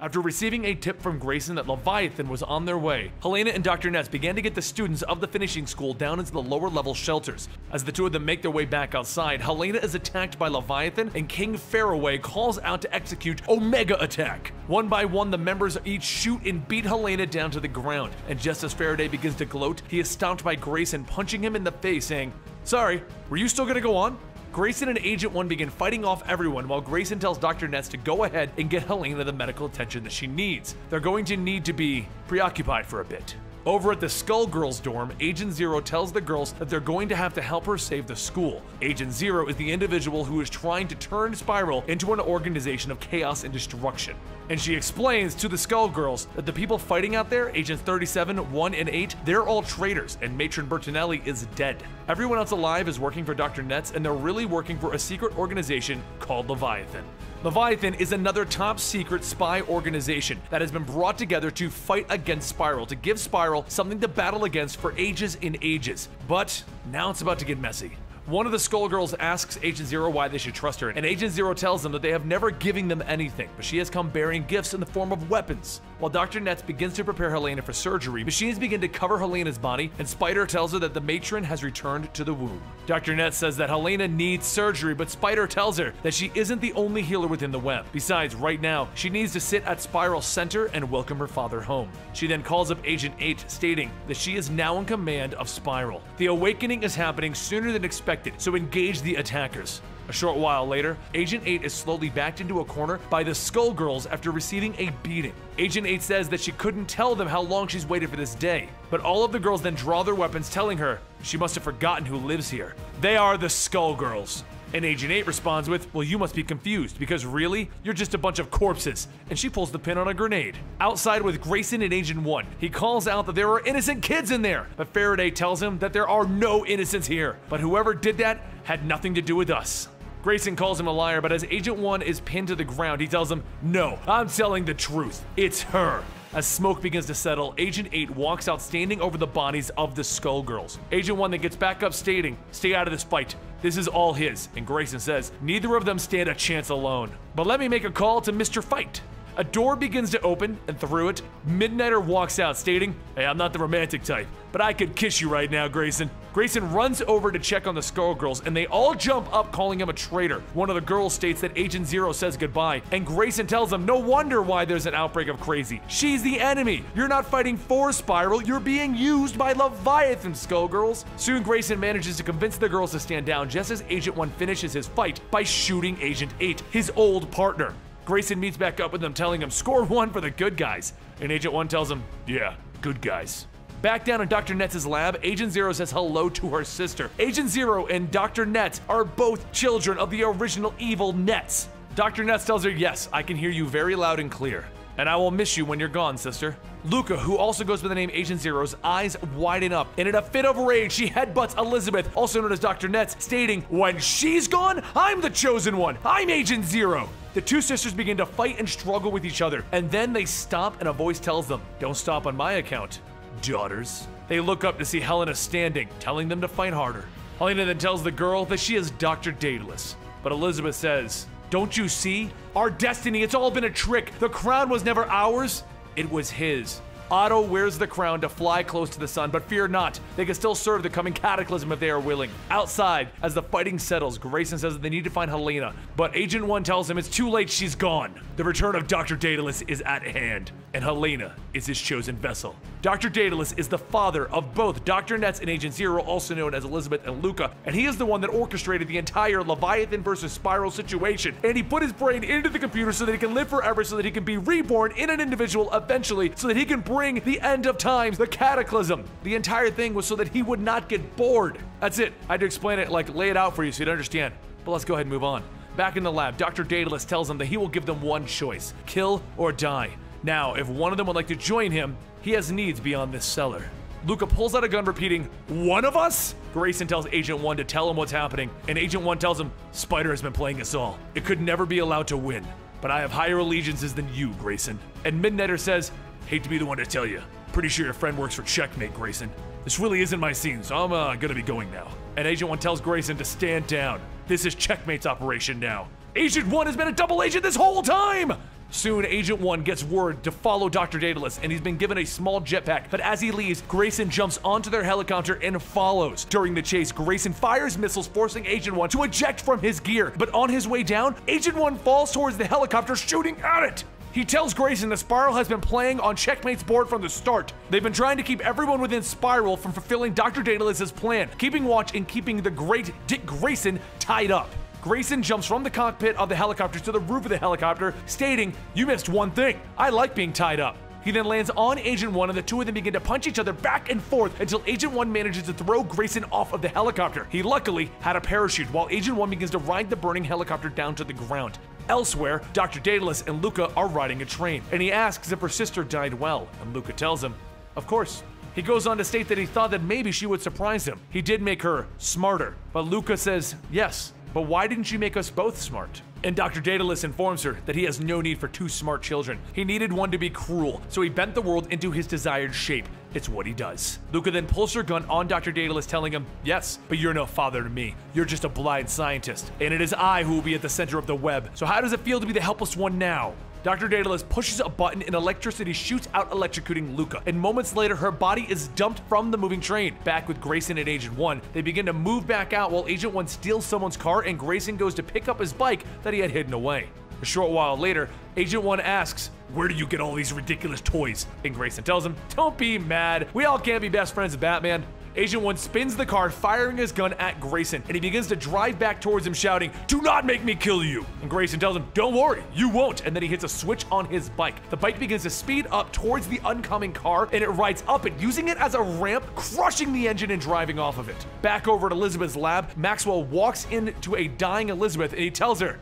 After receiving a tip from Grayson that Leviathan was on their way, Helena and Dr. Nets began to get the students of the finishing school down into the lower level shelters. As the two of them make their way back outside, Helena is attacked by Leviathan, and King Faraway calls out to execute Omega Attack. One by one, the members each shoot and beat Helena down to the ground, and just as Faraday begins to gloat, he is stopped by Grayson, punching him in the face, saying, "Sorry, were you still gonna go on?" Grayson and Agent 1 begin fighting off everyone, while Grayson tells Dr. Nets to go ahead and get Helena the medical attention that she needs. They're going to need to be preoccupied for a bit. Over at the Skull Girls dorm, Agent Zero tells the girls that they're going to have to help her save the school. Agent Zero is the individual who is trying to turn Spiral into an organization of chaos and destruction. And she explains to the Skull Girls that the people fighting out there, Agents 37, 1, and 8, they're all traitors, and Matron Bertinelli is dead. Everyone else alive is working for Dr. Nets, and they're really working for a secret organization called Leviathan. Leviathan is another top-secret spy organization that has been brought together to fight against Spiral, to give Spiral something to battle against for ages and ages. But now it's about to get messy. One of the Skullgirls asks Agent Zero why they should trust her, and Agent Zero tells them that they have never given them anything, but she has come bearing gifts in the form of weapons. While Dr. Nets begins to prepare Helena for surgery, machines begin to cover Helena's body, and Spider tells her that the matron has returned to the womb. Dr. Nets says that Helena needs surgery, but Spider tells her that she isn't the only healer within the web. Besides, right now, she needs to sit at Spiral's center and welcome her father home. She then calls up Agent 8, stating that she is now in command of Spiral. The awakening is happening sooner than expected, so engage the attackers. A short while later, Agent 8 is slowly backed into a corner by the Skull Girls after receiving a beating. Agent 8 says that she couldn't tell them how long she's waited for this day, but all of the girls then draw their weapons, telling her she must have forgotten who lives here. They are the Skull Girls. And Agent 8 responds with, well, you must be confused, because really, you're just a bunch of corpses. And she pulls the pin on a grenade. Outside with Grayson and Agent 1, he calls out that there are innocent kids in there, but Faraday tells him that there are no innocents here. But whoever did that had nothing to do with us. Grayson calls him a liar, but as Agent 1 is pinned to the ground, he tells him, no, I'm telling the truth. It's her. As smoke begins to settle, Agent 8 walks out standing over the bodies of the Skull Girls. Agent 1 then gets back up stating, stay out of this fight. This is all his. And Grayson says, neither of them stand a chance alone. But let me make a call to Mr. Fight. A door begins to open, and through it, Midnighter walks out stating, hey, I'm not the romantic type, but I could kiss you right now, Grayson. Grayson runs over to check on the Skull Girls, and they all jump up calling him a traitor. One of the girls states that Agent Zero says goodbye, and Grayson tells them no wonder why there's an outbreak of crazy. She's the enemy. You're not fighting for Spiral, you're being used by Leviathan, Skull Girls. Soon Grayson manages to convince the girls to stand down just as Agent 1 finishes his fight by shooting Agent 8, his old partner. Grayson meets back up with them, telling him, score 1 for the good guys. And Agent 1 tells him, yeah, good guys. Back down in Dr. Nets' lab, Agent Zero says hello to her sister. Agent Zero and Dr. Nets are both children of the original evil Nets. Dr. Nets tells her, yes, I can hear you very loud and clear. And I will miss you when you're gone, sister. Luca, who also goes by the name Agent Zero's eyes widen up, and in a fit of rage, she headbutts Elizabeth, also known as Dr. Nets, stating, when she's gone, I'm the chosen one. I'm Agent Zero. The two sisters begin to fight and struggle with each other, and then they stop and a voice tells them, don't stop on my account, daughters. They look up to see Helena standing, telling them to fight harder. Helena then tells the girl that she is Dr. Daedalus, but Elizabeth says, don't you see? Our destiny, it's all been a trick. The crown was never ours, it was his. Otto wears the crown to fly close to the sun, but fear not, they can still serve the coming cataclysm if they are willing. Outside, as the fighting settles, Grayson says that they need to find Helena, but Agent 1 tells him it's too late, she's gone. The return of Dr. Daedalus is at hand, and Helena is his chosen vessel. Dr. Daedalus is the father of both Dr. Nets and Agent Zero, also known as Elizabeth and Luca, and he is the one that orchestrated the entire Leviathan versus Spiral situation, and he put his brain into the computer so that he can live forever, so that he can be reborn in an individual eventually, so that he can bring the end of times, the cataclysm. The entire thing was so that he would not get bored. That's it. I had to explain it, like lay it out for you so you'd understand. But let's go ahead and move on. Back in the lab, Dr. Daedalus tells them that he will give them one choice, kill or die. Now, if one of them would like to join him, he has needs beyond this cellar. Luca pulls out a gun repeating, one of us? Grayson tells Agent 1 to tell him what's happening, and Agent 1 tells him, Spider has been playing us all. It could never be allowed to win. But I have higher allegiances than you, Grayson. And Midnighter says, hate to be the one to tell you. Pretty sure your friend works for Checkmate, Grayson. This really isn't my scene, so I'm gonna be going now. And Agent 1 tells Grayson to stand down. This is Checkmate's operation now. Agent 1 has been a double agent this whole time! Soon, Agent 1 gets word to follow Dr. Daedalus, and he's been given a small jetpack, but as he leaves, Grayson jumps onto their helicopter and follows. During the chase, Grayson fires missiles, forcing Agent 1 to eject from his gear, but on his way down, Agent 1 falls towards the helicopter, shooting at it! He tells Grayson that Spiral has been playing on Checkmate's board from the start. They've been trying to keep everyone within Spiral from fulfilling Dr. Daedalus' plan, keeping watch and keeping the great Dick Grayson tied up. Grayson jumps from the cockpit of the helicopter to the roof of the helicopter, stating, you missed one thing. I like being tied up. He then lands on Agent 1 and the two of them begin to punch each other back and forth until Agent 1 manages to throw Grayson off of the helicopter. He luckily had a parachute while Agent 1 begins to ride the burning helicopter down to the ground. Elsewhere, Dr. Daedalus and Luca are riding a train, and he asks if her sister died well, and Luca tells him, of course. He goes on to state that he thought that maybe she would surprise him. He did make her smarter, but Luca says, yes, but why didn't you make us both smart? And Dr. Daedalus informs her that he has no need for two smart children. He needed one to be cruel, so he bent the world into his desired shape. It's what he does. Luca then pulls her gun on Dr. Daedalus, telling him, yes, but you're no father to me. You're just a blind scientist, and it is I who will be at the center of the web. So how does it feel to be the helpless one now? Dr. Daedalus pushes a button and electricity shoots out, electrocuting Luca. And moments later, her body is dumped from the moving train. Back with Grayson and Agent 1, they begin to move back out while Agent 1 steals someone's car and Grayson goes to pick up his bike that he had hidden away. A short while later, Agent 1 asks, "Where do you get all these ridiculous toys?" And Grayson tells him, "Don't be mad. We all can't be best friends with Batman." Agent 1 spins the car, firing his gun at Grayson, and he begins to drive back towards him, shouting, "Do not make me kill you!" And Grayson tells him, "Don't worry, you won't." And then he hits a switch on his bike. The bike begins to speed up towards the oncoming car, and it rides up it, using it as a ramp, crushing the engine and driving off of it. Back over at Elizabeth's lab, Maxwell walks into a dying Elizabeth, and he tells her,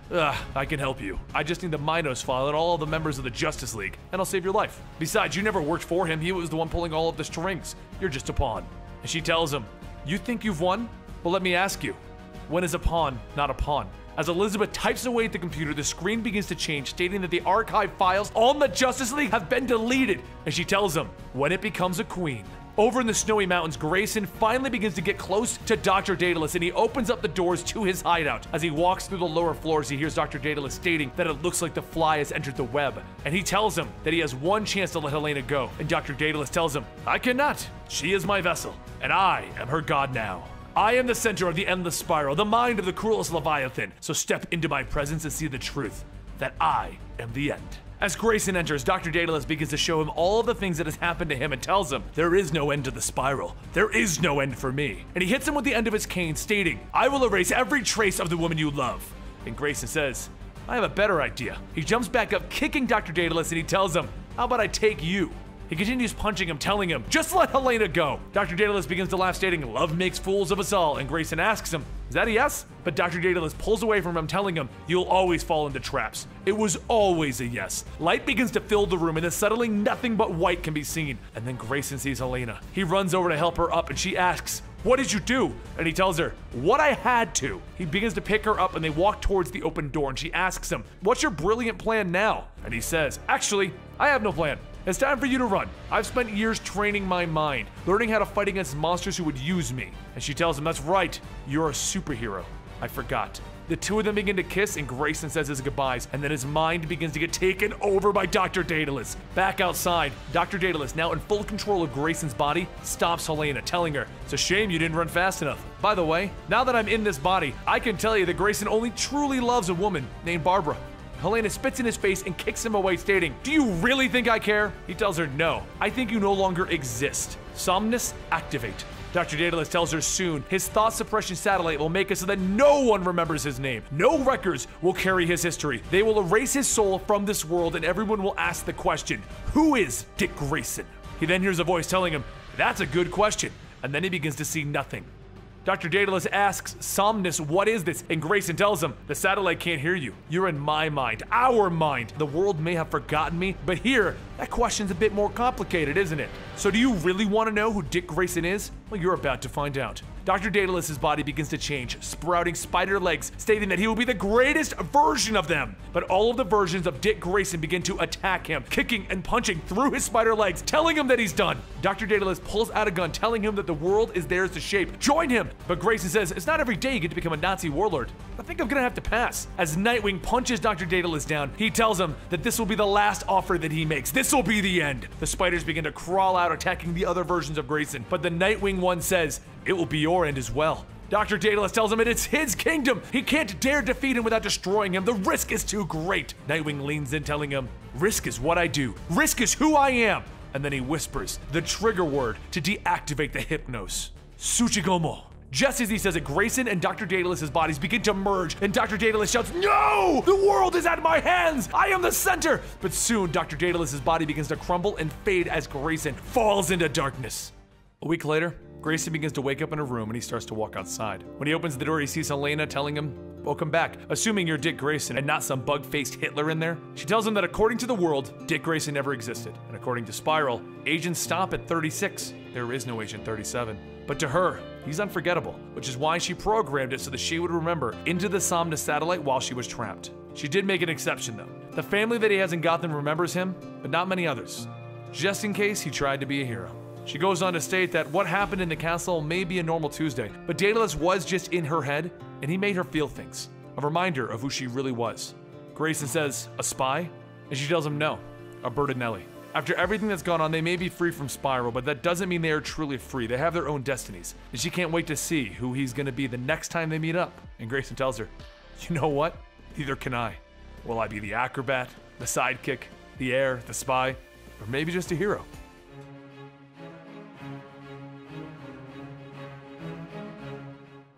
"I can help you. I just need the Minos file and all of the members of the Justice League, and I'll save your life. Besides, you never worked for him. He was the one pulling all of the strings. You're just a pawn." And she tells him, "You think you've won? Well, let me ask you, when is a pawn not a pawn?" As Elizabeth types away at the computer, the screen begins to change, stating that the archive files on the Justice League have been deleted. And she tells him, "When it becomes a queen." Over in the snowy mountains, Grayson finally begins to get close to Dr. Daedalus, and he opens up the doors to his hideout. As he walks through the lower floors, he hears Dr. Daedalus stating that it looks like the fly has entered the web. And he tells him that he has one chance to let Helena go. And Dr. Daedalus tells him, "I cannot. She is my vessel, and I am her god now. I am the center of the endless spiral, the mind of the cruelest Leviathan. So step into my presence and see the truth, that I am the end." As Grayson enters, Dr. Daedalus begins to show him all of the things that has happened to him and tells him, "There is no end to the spiral. There is no end for me." And he hits him with the end of his cane, stating, "I will erase every trace of the woman you love." And Grayson says, "I have a better idea." He jumps back up, kicking Dr. Daedalus, and he tells him, "How about I take you?" He continues punching him, telling him, "Just let Helena go." Dr. Daedalus begins to laugh, stating, "Love makes fools of us all." And Grayson asks him, "Is that a yes?" But Dr. Daedalus pulls away from him, telling him, "You'll always fall into traps. It was always a yes." Light begins to fill the room, and then suddenly nothing but white can be seen. And then Grayson sees Helena. He runs over to help her up, and she asks, "What did you do?" And he tells her, "What I had to." He begins to pick her up, and they walk towards the open door, and she asks him, "What's your brilliant plan now?" And he says, "Actually, I have no plan. It's time for you to run. I've spent years training my mind, learning how to fight against monsters who would use me." And she tells him, "That's right, you're a superhero. I forgot." The two of them begin to kiss, and Grayson says his goodbyes, and then his mind begins to get taken over by Dr. Daedalus. Back outside, Dr. Daedalus, now in full control of Grayson's body, stops Helena, telling her, "It's a shame you didn't run fast enough. By the way, now that I'm in this body, I can tell you that Grayson only truly loves a woman named Barbara." Helena spits in his face and kicks him away, stating, "Do you really think I care?" He tells her, "No, I think you no longer exist. Somnus, activate." Dr. Daedalus tells her soon his thought suppression satellite will make it so that no one remembers his name. No records will carry his history. They will erase his soul from this world, and everyone will ask the question, "Who is Dick Grayson?" He then hears a voice telling him, "That's a good question." And then he begins to see nothing. Dr. Daedalus asks Somnus, "What is this?" And Grayson tells him, "The satellite can't hear you. You're in my mind, our mind. The world may have forgotten me, but here, that question's a bit more complicated, isn't it? So do you really want to know who Dick Grayson is? Well, you're about to find out." Dr. Daedalus' body begins to change, sprouting spider legs, stating that he will be the greatest version of them. But all of the versions of Dick Grayson begin to attack him, kicking and punching through his spider legs, telling him that he's done. Dr. Daedalus pulls out a gun, telling him that the world is theirs to shape. Join him! But Grayson says, "It's not every day you get to become a Nazi warlord. I think I'm gonna have to pass." As Nightwing punches Dr. Daedalus down, he tells him that this will be the last offer that he makes. This will be the end. The spiders begin to crawl out, attacking the other versions of Grayson. But the Nightwing one says, "It will be your end as well." Dr. Daedalus tells him it's his kingdom. He can't dare defeat him without destroying him. The risk is too great. Nightwing leans in, telling him, "Risk is what I do. Risk is who I am." And then he whispers the trigger word to deactivate the Hypnos. Tsuchigomo. Just as he says it, Grayson and Dr. Daedalus' bodies begin to merge, and Dr. Daedalus shouts, "No! The world is at my hands! I am the center!" But soon, Dr. Daedalus' body begins to crumble and fade as Grayson falls into darkness. A week later, Grayson begins to wake up in a room and he starts to walk outside. When he opens the door, he sees Helena telling him, "Welcome back, assuming you're Dick Grayson and not some bug-faced Hitler in there." She tells him that according to the world, Dick Grayson never existed. And according to Spiral, agents stop at 36. There is no Agent 37. But to her, he's unforgettable, which is why she programmed it so that she would remember into the Somnus satellite while she was trapped. She did make an exception though. The family that he has in Gotham remembers him, but not many others. Just in case he tried to be a hero. She goes on to state that what happened in the castle may be a normal Tuesday, but Daedalus was just in her head, and he made her feel things. A reminder of who she really was. Grayson says, "A spy? And she tells him no, a Bertinelli. After everything that's gone on, they may be free from Spiral, but that doesn't mean they are truly free. They have their own destinies, and she can't wait to see who he's gonna be the next time they meet up. And Grayson tells her, you know what? Neither can I. Will I be the acrobat, the sidekick, the heir, the spy, or maybe just a hero?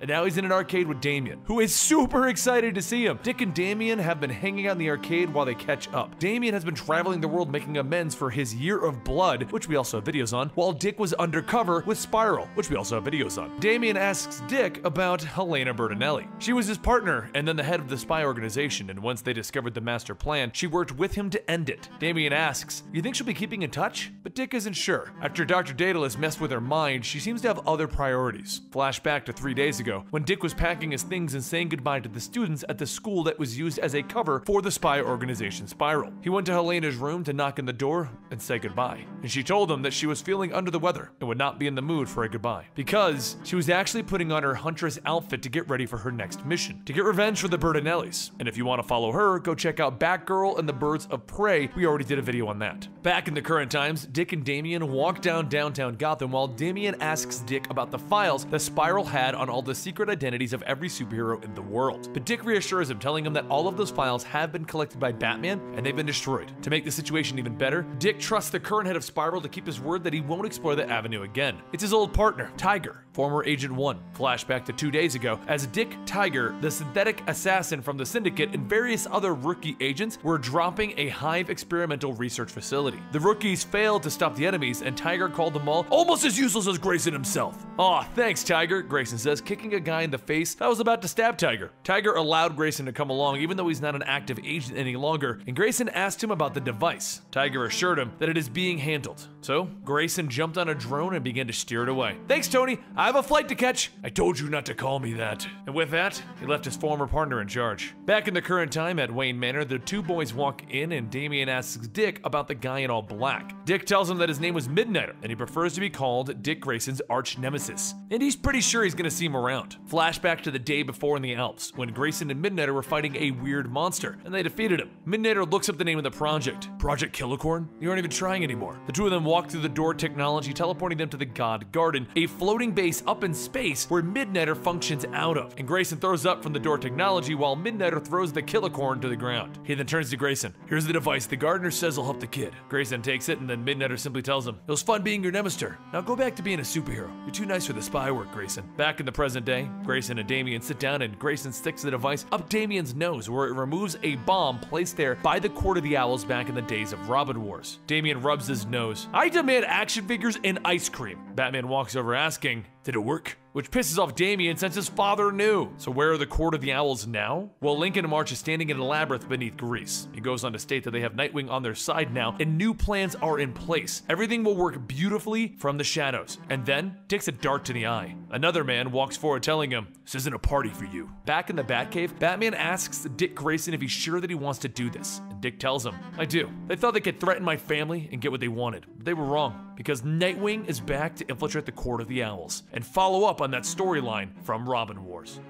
And now he's in an arcade with Damian, who is super excited to see him. Dick and Damian have been hanging out in the arcade while they catch up. Damian has been traveling the world making amends for his Year of Blood, which we also have videos on, while Dick was undercover with Spiral, which we also have videos on. Damian asks Dick about Helena Bertinelli. She was his partner and then the head of the spy organization, and once they discovered the master plan, she worked with him to end it. Damian asks, you think she'll be keeping in touch? But Dick isn't sure. After Dr. Daedalus messed with her mind, she seems to have other priorities. Flashback to 3 days ago, when Dick was packing his things and saying goodbye to the students at the school that was used as a cover for the spy organization Spiral. He went to Helena's room to knock on the door and say goodbye. And she told him that she was feeling under the weather and would not be in the mood for a goodbye, because she was actually putting on her huntress outfit to get ready for her next mission, to get revenge for the Bertinellis. And if you want to follow her, go check out Batgirl and the Birds of Prey. We already did a video on that. Back in the current times, Dick and Damian walk down downtown Gotham while Damian asks Dick about the files that Spiral had on all the secret identities of every superhero in the world. But Dick reassures him, telling him that all of those files have been collected by Batman and they've been destroyed. To make the situation even better, Dick trusts the current head of Spiral to keep his word that he won't explore that avenue again. It's his old partner, Tiger, former Agent 1. Flashback to 2 days ago, as Dick, Tiger, the synthetic assassin from the Syndicate, and various other rookie agents were dropping a Hive experimental research facility. The rookies failed to stop the enemies, and Tiger called them all almost as useless as Grayson himself. Aw, thanks, Tiger, Grayson says, kicking a guy in the face that was about to stab Tiger. Tiger allowed Grayson to come along even though he's not an active agent any longer, and Grayson asked him about the device. Tiger assured him that it is being handled. So, Grayson jumped on a drone and began to steer it away. Thanks, Tony, I have a flight to catch. I told you not to call me that. And with that, he left his former partner in charge. Back in the current time at Wayne Manor, the two boys walk in and Damian asks Dick about the guy in all black. Dick tells him that his name was Midnighter and he prefers to be called Dick Grayson's arch nemesis. And he's pretty sure he's gonna see him around. Flashback to the day before in the Alps, when Grayson and Midnighter were fighting a weird monster, and they defeated him. Midnighter looks up the name of the project. Project Killicorn? You aren't even trying anymore. The two of them walk through the door technology, teleporting them to the God Garden, a floating base up in space where Midnighter functions out of. And Grayson throws up from the door technology while Midnighter throws the Killicorn to the ground. He then turns to Grayson. Here's the device the gardener says will help the kid. Grayson takes it, and then Midnighter simply tells him, it was fun being your nemesis. Now go back to being a superhero. You're too nice for the spy work, Grayson. Back in the present day, Grayson and Damian sit down and Grayson sticks the device up Damian's nose where it removes a bomb placed there by the Court of the Owls back in the days of Robin Wars. Damian rubs his nose. I demand action figures and ice cream. Batman walks over asking, did it work? Which pisses off Damian since his father knew. So where are the Court of the Owls now? Well, Lincoln March is standing in a labyrinth beneath Greece. He goes on to state that they have Nightwing on their side now and new plans are in place. Everything will work beautifully from the shadows. And then takes a dart to the eye. Another man walks forward telling him, this isn't a party for you. Back in the Batcave, Batman asks Dick Grayson if he's sure that he wants to do this. And Dick tells him, I do. They thought they could threaten my family and get what they wanted. But they were wrong, because Nightwing is back to infiltrate the Court of the Owls and follow up on that storyline from Robin Wars.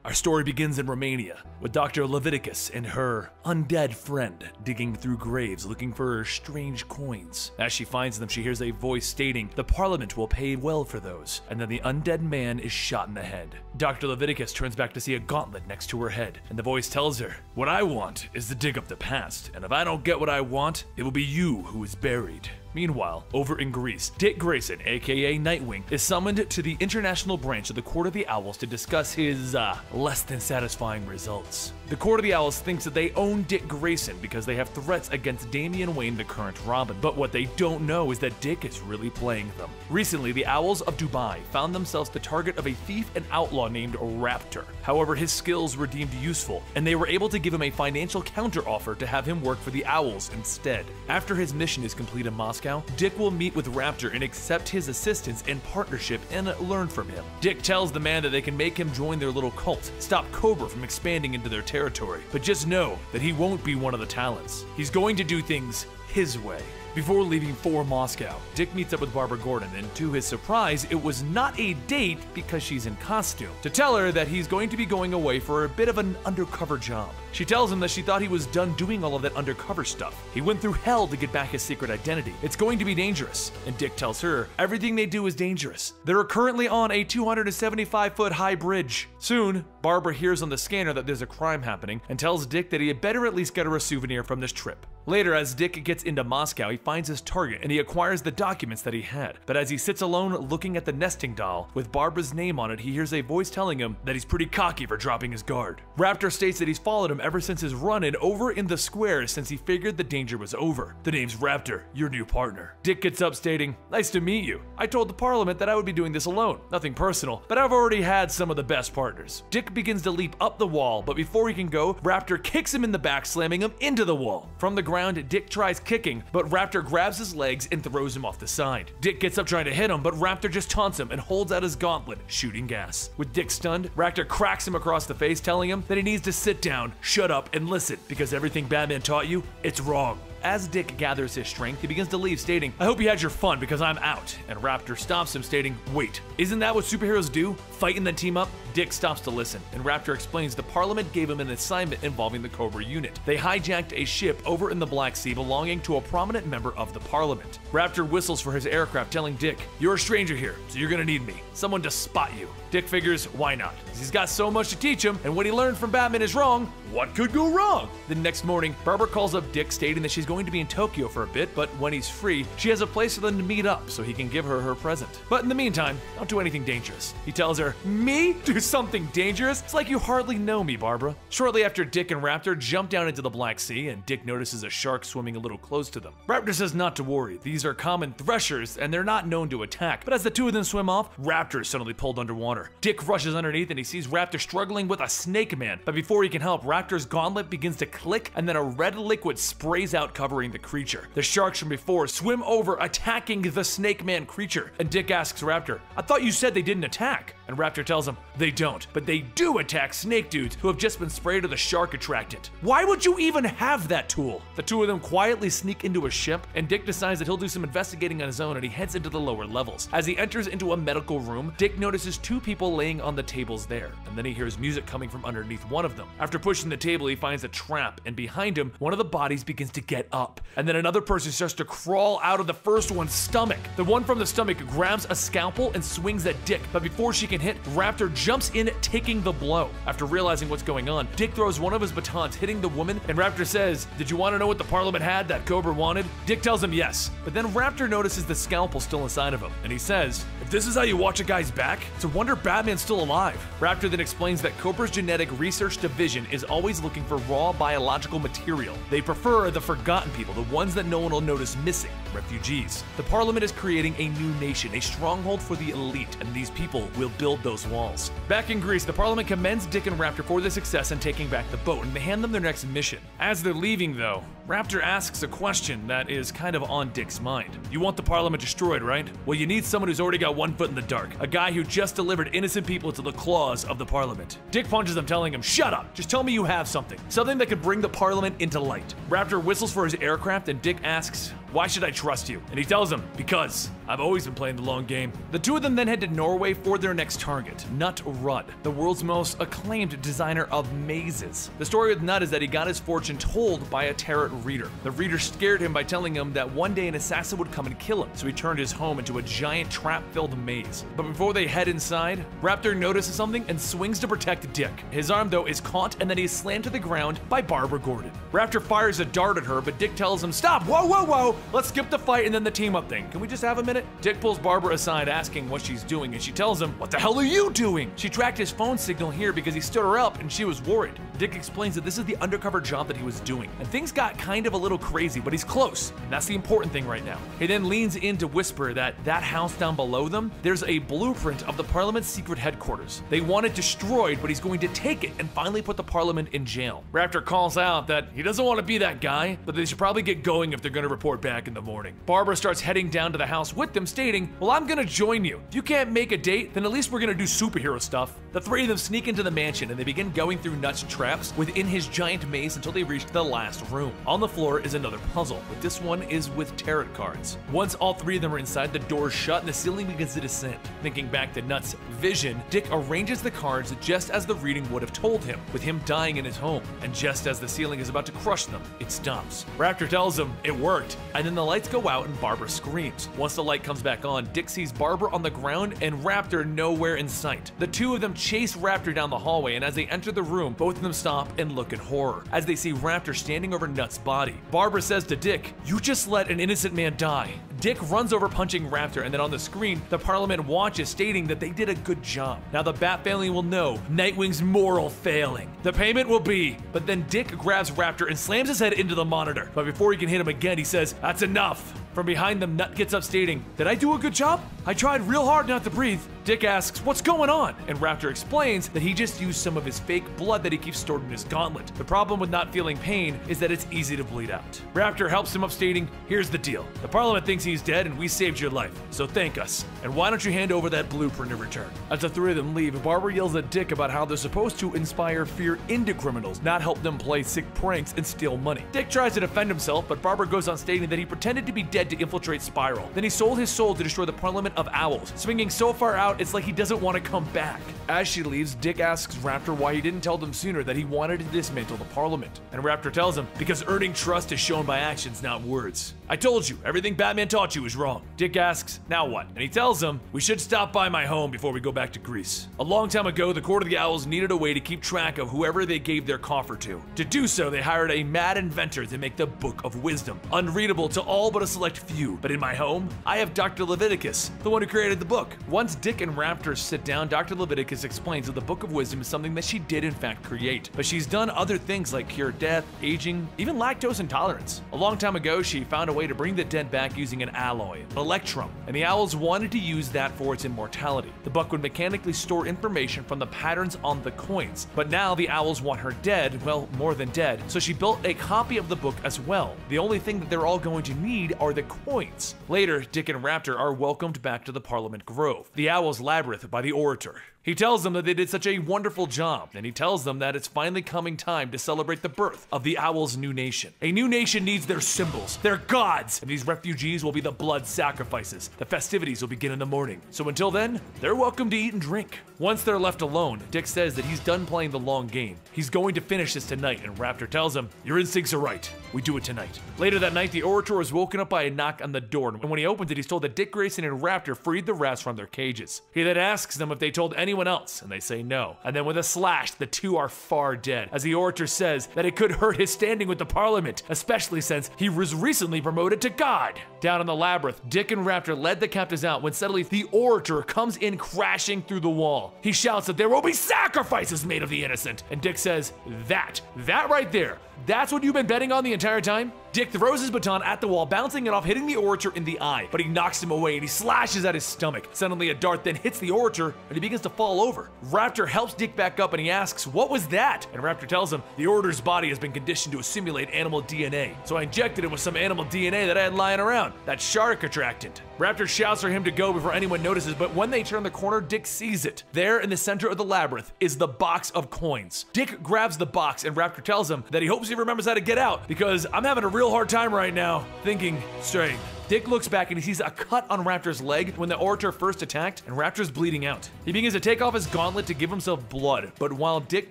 Our story begins in Romania, with Dr. Leviticus and her undead friend digging through graves looking for strange coins. As she finds them, she hears a voice stating, the Parliament will pay well for those, and then the undead man is shot in the head. Dr. Leviticus turns back to see a gauntlet next to her head, and the voice tells her, what I want is to dig up the past, and if I don't get what I want, it will be you who is buried. Meanwhile, over in Greece, Dick Grayson, aka Nightwing, is summoned to the international branch of the Court of the Owls to discuss his, less than satisfying results. The Court of the Owls thinks that they own Dick Grayson because they have threats against Damian Wayne, the current Robin, but what they don't know is that Dick is really playing them. Recently, the Owls of Dubai found themselves the target of a thief and outlaw named Raptor. However, his skills were deemed useful, and they were able to give him a financial counteroffer to have him work for the Owls instead. After his mission is complete in Moscow, Dick will meet with Raptor and accept his assistance and partnership and learn from him. Dick tells the man that they can make him join their little cult, stop Cobra from expanding into their territory, but just know that he won't be one of the talents. He's going to do things his way. Before leaving for Moscow, Dick meets up with Barbara Gordon, and to his surprise, it was not a date because she's in costume, to tell her that he's going to be going away for a bit of an undercover job. She tells him that she thought he was done doing all of that undercover stuff. He went through hell to get back his secret identity. It's going to be dangerous. And Dick tells her everything they do is dangerous. They're currently on a 275-foot high bridge. Soon, Barbara hears on the scanner that there's a crime happening and tells Dick that he had better at least get her a souvenir from this trip. Later, as Dick gets into Moscow, he finds his target and he acquires the documents that he had. But as he sits alone looking at the nesting doll with Barbara's name on it, he hears a voice telling him that he's pretty cocky for dropping his guard. Raptor states that he's followed him ever since his run-in over in the square since he figured the danger was over. The name's Raptor, your new partner. Dick gets up stating, "Nice to meet you. I told the Parliament that I would be doing this alone. Nothing personal, but I've already had some of the best partners." Dick begins to leap up the wall, but before he can go, Raptor kicks him in the back, slamming him into the wall. From the ground, Dick tries kicking, but Raptor grabs his legs and throws him off the side. Dick gets up trying to hit him, but Raptor just taunts him and holds out his gauntlet, shooting gas. With Dick stunned, Raptor cracks him across the face, telling him that he needs to sit down, shut up, and listen, because everything Batman taught you, it's wrong. As Dick gathers his strength, he begins to leave, stating, "I hope you had your fun because I'm out." And Raptor stops him, stating, "Wait, isn't that what superheroes do? Fight and then team up?" Dick stops to listen, and Raptor explains the Parliament gave him an assignment involving the Cobra unit. They hijacked a ship over in the Black Sea belonging to a prominent member of the Parliament. Raptor whistles for his aircraft, telling Dick, "You're a stranger here, so you're gonna need me. Someone to spot you." Dick figures, why not? He's got so much to teach him, and what he learned from Batman is wrong. What could go wrong? The next morning, Barbara calls up Dick, stating that she's going to be in Tokyo for a bit, but when he's free, she has a place for them to meet up so he can give her her present. But in the meantime, don't do anything dangerous. He tells her, "Me? Do something dangerous? It's like you hardly know me, Barbara." Shortly after, Dick and Raptor jump down into the Black Sea, and Dick notices a shark swimming a little close to them. Raptor says not to worry. These are common threshers, and they're not known to attack. But as the two of them swim off, Raptor is suddenly pulled underwater. Dick rushes underneath, and he sees Raptor struggling with a snake man. But before he can help, Raptor's gauntlet begins to click, and then a red liquid sprays out, covering the creature. The sharks from before swim over, attacking the snake man creature. And Dick asks Raptor, "I thought you said they didn't attack." And Raptor tells him, "They don't, but they do attack snake dudes who have just been sprayed with a shark attractant. Why would you even have that tool?" The two of them quietly sneak into a ship, and Dick decides that he'll do some investigating on his own, and he heads into the lower levels. As he enters into a medical room, Dick notices two people laying on the tables there, and then he hears music coming from underneath one of them. After pushing the table, he finds a trap, and behind him, one of the bodies begins to get up, and then another person starts to crawl out of the first one's stomach. The one from the stomach grabs a scalpel and swings at Dick, but before she can hit, Raptor jumps in, taking the blow. After realizing what's going on, Dick throws one of his batons, hitting the woman, and Raptor says, "Did you want to know what the Parliament had that Cobra wanted?" Dick tells him yes, but then Raptor notices the scalpel still inside of him, and he says, "If this is how you watch a guy's back, it's a wonder Batman's still alive." Raptor then explains that Cobra's genetic research division is always looking for raw biological material. They prefer the forgotten people, the ones that no one will notice missing, refugees. The Parliament is creating a new nation, a stronghold for the elite, and these people will build those walls. Back in Greece, the Parliament commends Dick and Raptor for their success in taking back the boat, and they hand them their next mission. As they're leaving, though, Raptor asks a question that is kind of on Dick's mind. "You want the Parliament destroyed, right? Well, you need someone who's already got one foot in the dark, a guy who just delivered innocent people to the claws of the Parliament." Dick punches him, telling him, "Shut up! Just tell me you have something that could bring the Parliament into light." Raptor whistles for his aircraft, and Dick asks, "Why should I trust you?" And he tells him, "Because I've always been playing the long game." The two of them then head to Norway for their next target, Nut Rudd, the world's most acclaimed designer of mazes. The story with Nut is that he got his fortune told by a tarot reader. The reader scared him by telling him that one day an assassin would come and kill him, so he turned his home into a giant trap-filled maze. But before they head inside, Raptor notices something and swings to protect Dick. His arm, though, is caught, and then he's slammed to the ground by Barbara Gordon. Raptor fires a dart at her, but Dick tells him, "Stop! Whoa, whoa, whoa! Let's skip the fight and then the team-up thing. Can we just have a minute?" Dick pulls Barbara aside, asking what she's doing, and she tells him, "What the hell are you doing?" She tracked his phone signal here because he stood her up, and she was worried. Dick explains that this is the undercover job that he was doing, and things got kind of a little crazy, but he's close, and that's the important thing right now. He then leans in to whisper that house down below them, there's a blueprint of the Parliament's secret headquarters. They want it destroyed, but he's going to take it and finally put the Parliament in jail. Raptor calls out that he doesn't want to be that guy, but they should probably get going if they're going to report back in the morning. Barbara starts heading down to the house with them, stating, "Well, I'm gonna join you. If you can't make a date, then at least we're gonna do superhero stuff." The three of them sneak into the mansion, and they begin going through Nut's trap traps within his giant maze until they reach the last room. On the floor is another puzzle, but this one is with tarot cards. Once all three of them are inside, the door is shut and the ceiling begins to descend. Thinking back to Nut's vision, Dick arranges the cards just as the reading would have told him, with him dying in his home. And just as the ceiling is about to crush them, it stops. Raptor tells him it worked, and then the lights go out and Barbara screams. Once the light comes back on, Dick sees Barbara on the ground and Raptor nowhere in sight. The two of them chase Raptor down the hallway, and as they enter the room, both of them stop and look in horror as they see Raptor standing over Nut's body. Barbara says to Dick, "You just let an innocent man die." Dick runs over punching Raptor, and then on the screen, the Parliament watches, stating that they did a good job. Now the Bat family will know Nightwing's moral failing. The payment will be, but then Dick grabs Raptor and slams his head into the monitor. But before he can hit him again, he says, "That's enough." From behind them, Nut gets up stating, "Did I do a good job? I tried real hard not to breathe." Dick asks, "What's going on?" And Raptor explains that he just used some of his fake blood that he keeps stored in his gauntlet. The problem with not feeling pain is that it's easy to bleed out. Raptor helps him up stating, "Here's the deal. The Parliament thinks he's dead and we saved your life, so thank us. And why don't you hand over that blueprint in return?" As the three of them leave, Barbara yells at Dick about how they're supposed to inspire fear into criminals, not help them play sick pranks and steal money. Dick tries to defend himself, but Barbara goes on stating that he pretended to be dead to infiltrate Spiral. Then he sold his soul to destroy the Parliament of Owls, swinging so far out it's like he doesn't want to come back. As she leaves, Dick asks Raptor why he didn't tell them sooner that he wanted to dismantle the Parliament. And Raptor tells him, "Because earning trust is shown by actions, not words. I told you, everything Batman taught you is wrong." Dick asks, "Now what?" And he tells him, "We should stop by my home before we go back to Greece. A long time ago, the Court of the Owls needed a way to keep track of whoever they gave their coffer to. To do so, they hired a mad inventor to make the Book of Wisdom, unreadable to all but a select few. But in my home, I have Dr. Leviticus, the one who created the book." Once Dick and Raptor sit down, Dr. Leviticus explains that the Book of Wisdom is something that she did in fact create, but she's done other things like cure death, aging, even lactose intolerance. A long time ago, she found a way to bring the dead back using an alloy, an electrum, and the Owls wanted to use that for its immortality. The book would mechanically store information from the patterns on the coins, but now the Owls want her dead, well, more than dead, so she built a copy of the book as well. The only thing that they're all going to need are the coins. Later, Dick and Raptor are welcomed back to the Parliament Grove, the Owl's labyrinth, by the Orator. He tells them that they did such a wonderful job, and he tells them that it's finally coming time to celebrate the birth of the Owls' new nation. A new nation needs their symbols, their gods, and these refugees will be the blood sacrifices. The festivities will begin in the morning, so until then, they're welcome to eat and drink. Once they're left alone, Dick says that he's done playing the long game. He's going to finish this tonight, and Raptor tells him, "Your instincts are right. We do it tonight." Later that night, the Orator is woken up by a knock on the door, and when he opens it, he's told that Dick Grayson and Raptor freed the rats from their cages. He then asks them if they told anyone else, and they say no. And then with a slash, the two are far dead, as the Orator says that it could hurt his standing with the Parliament, especially since he was recently promoted to God. Down in the labyrinth, Dick and Raptor led the captives out when suddenly the Orator comes in crashing through the wall. He shouts that there will be sacrifices made of the innocent, and Dick says, that right there, that's what you've been betting on the entire time? Dick throws his baton at the wall, bouncing it off, hitting the Orator in the eye, but he knocks him away and he slashes at his stomach. Suddenly a dart then hits the Orator and he begins to fall over. Raptor helps Dick back up and he asks, "What was that?" And Raptor tells him, "The Orator's body has been conditioned to assimilate animal DNA, so I injected it with some animal DNA that I had lying around, that shark attractant." Raptor shouts for him to go before anyone notices, but when they turn the corner, Dick sees it. There in the center of the labyrinth is the box of coins. Dick grabs the box and Raptor tells him that he hopes he remembers how to get out, because I'm having a real hard time right now thinking straight. Dick looks back and he sees a cut on Raptor's leg when the Orator first attacked, and Raptor's bleeding out. He begins to take off his gauntlet to give himself blood, but while Dick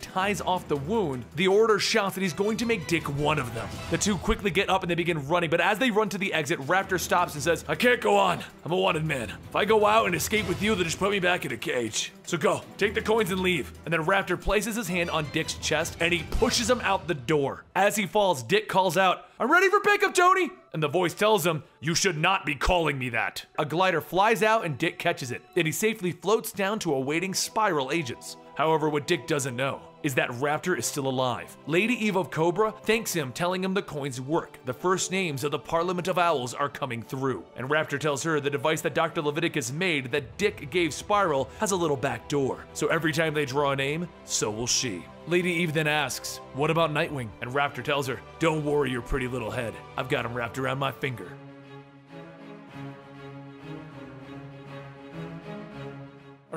ties off the wound, the Orator shouts that he's going to make Dick one of them. The two quickly get up and they begin running, but as they run to the exit, Raptor stops and says, "I can't go on. I'm a wanted man. If I go out and escape with you, they'll just put me back in a cage. So go, take the coins and leave." And then Raptor places his hand on Dick's chest and he pushes him out the door. As he falls, Dick calls out, "I'm ready for pickup, Tony!" And the voice tells him, "You should not be calling me that." A glider flies out and Dick catches it. Then he safely floats down to awaiting Spiral agents. However, what Dick doesn't know is that Raptor is still alive. Lady Eve of Cobra thanks him, telling him the coins work. The first names of the Parliament of Owls are coming through. And Raptor tells her the device that Dr. Leviticus made that Dick gave Spiral has a little back door. So every time they draw a name, so will she. Lady Eve then asks, "What about Nightwing?" And Raptor tells her, "Don't worry your pretty little head. I've got him wrapped around my finger."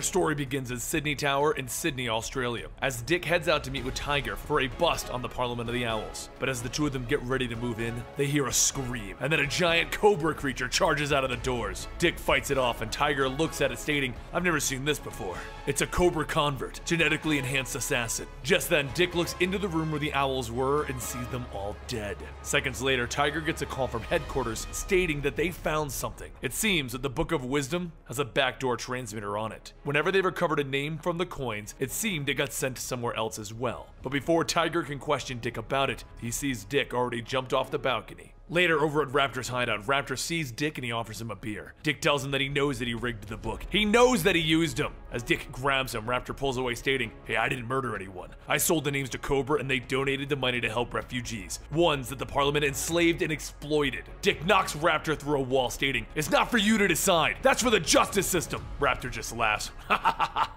Our story begins in Sydney Tower in Sydney, Australia, as Dick heads out to meet with Tiger for a bust on the Parliament of the Owls. But as the two of them get ready to move in, they hear a scream, and then a giant cobra creature charges out of the doors. Dick fights it off, and Tiger looks at it stating, "I've never seen this before. It's a cobra convert, genetically enhanced assassin." Just then, Dick looks into the room where the owls were and sees them all dead. Seconds later, Tiger gets a call from headquarters stating that they found something. It seems that the Book of Wisdom has a backdoor transmitter on it. Whenever they recovered a name from the coins, it seemed it got sent somewhere else as well. But before Tiger can question Dick about it, he sees Dick already jumped off the balcony. Later, over at Raptor's hideout, Raptor sees Dick and he offers him a beer. Dick tells him that he knows that he rigged the book. He knows that he used him. As Dick grabs him, Raptor pulls away stating, "Hey, I didn't murder anyone. I sold the names to Cobra and they donated the money to help refugees, ones that the Parliament enslaved and exploited." Dick knocks Raptor through a wall stating, "It's not for you to decide. That's for the justice system." Raptor just laughs,